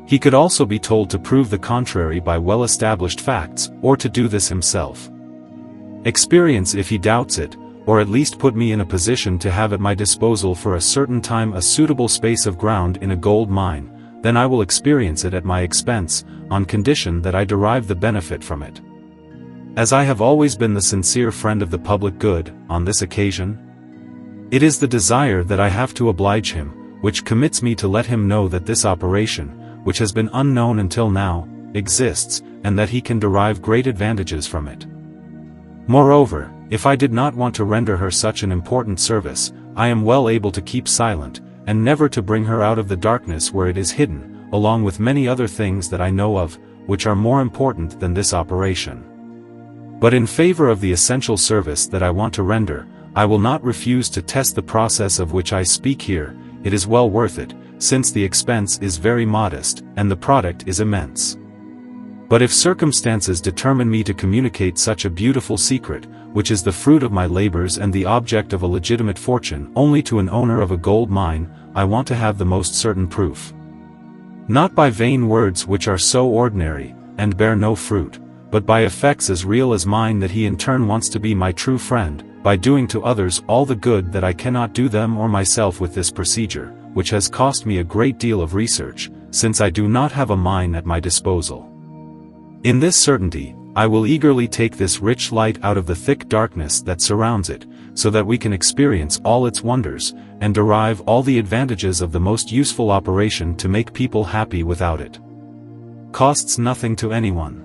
He could also be told to prove the contrary by well-established facts, or to do this himself. Experience if he doubts it, or at least put me in a position to have at my disposal for a certain time a suitable space of ground in a gold mine, then I will experience it at my expense, on condition that I derive the benefit from it. As I have always been the sincere friend of the public good, on this occasion, it is the desire that I have to oblige him, which commits me to let him know that this operation, which has been unknown until now, exists, and that he can derive great advantages from it. Moreover, if I did not want to render her such an important service, I am well able to keep silent, and never to bring her out of the darkness where it is hidden, along with many other things that I know of, which are more important than this operation. But in favor of the essential service that I want to render, I will not refuse to test the process of which I speak here. It is well worth it, since the expense is very modest, and the product is immense. But if circumstances determine me to communicate such a beautiful secret, which is the fruit of my labors and the object of a legitimate fortune, only to an owner of a gold mine, I want to have the most certain proof. Not by vain words which are so ordinary, and bear no fruit, but by effects as real as mine that he in turn wants to be my true friend, by doing to others all the good that I cannot do them or myself with this procedure, which has cost me a great deal of research, since I do not have a mine at my disposal. In this certainty, I will eagerly take this rich light out of the thick darkness that surrounds it, so that we can experience all its wonders, and derive all the advantages of the most useful operation to make people happy without it. Costs nothing to anyone.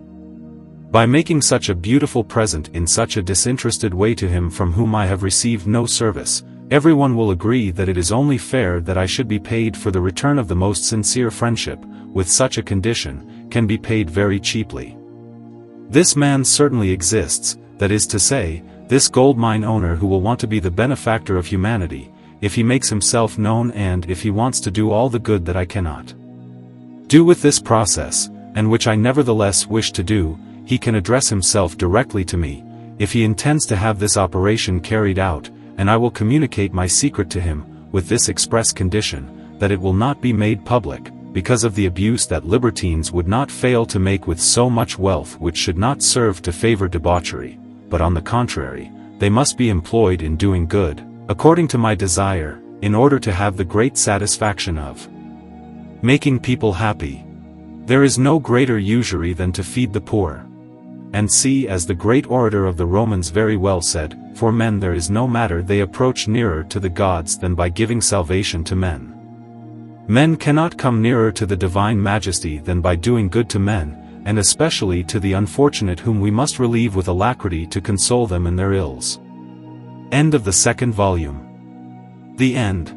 By making such a beautiful present in such a disinterested way to him from whom I have received no service, everyone will agree that it is only fair that I should be paid for the return of the most sincere friendship, with such a condition, can be paid very cheaply. This man certainly exists, that is to say, this gold mine owner who will want to be the benefactor of humanity, if he makes himself known and if he wants to do all the good that I cannot do with this process, and which I nevertheless wish to do, he can address himself directly to me, if he intends to have this operation carried out, and I will communicate my secret to him, with this express condition, that it will not be made public, because of the abuse that libertines would not fail to make with so much wealth which should not serve to favor debauchery, but on the contrary, they must be employed in doing good, according to my desire, in order to have the great satisfaction of making people happy. There is no greater usury than to feed the poor. And see, as the great orator of the Romans very well said, for men there is no matter they approach nearer to the gods than by giving salvation to men. Men cannot come nearer to the divine majesty than by doing good to men, and especially to the unfortunate whom we must relieve with alacrity to console them in their ills. End of the second volume. The end.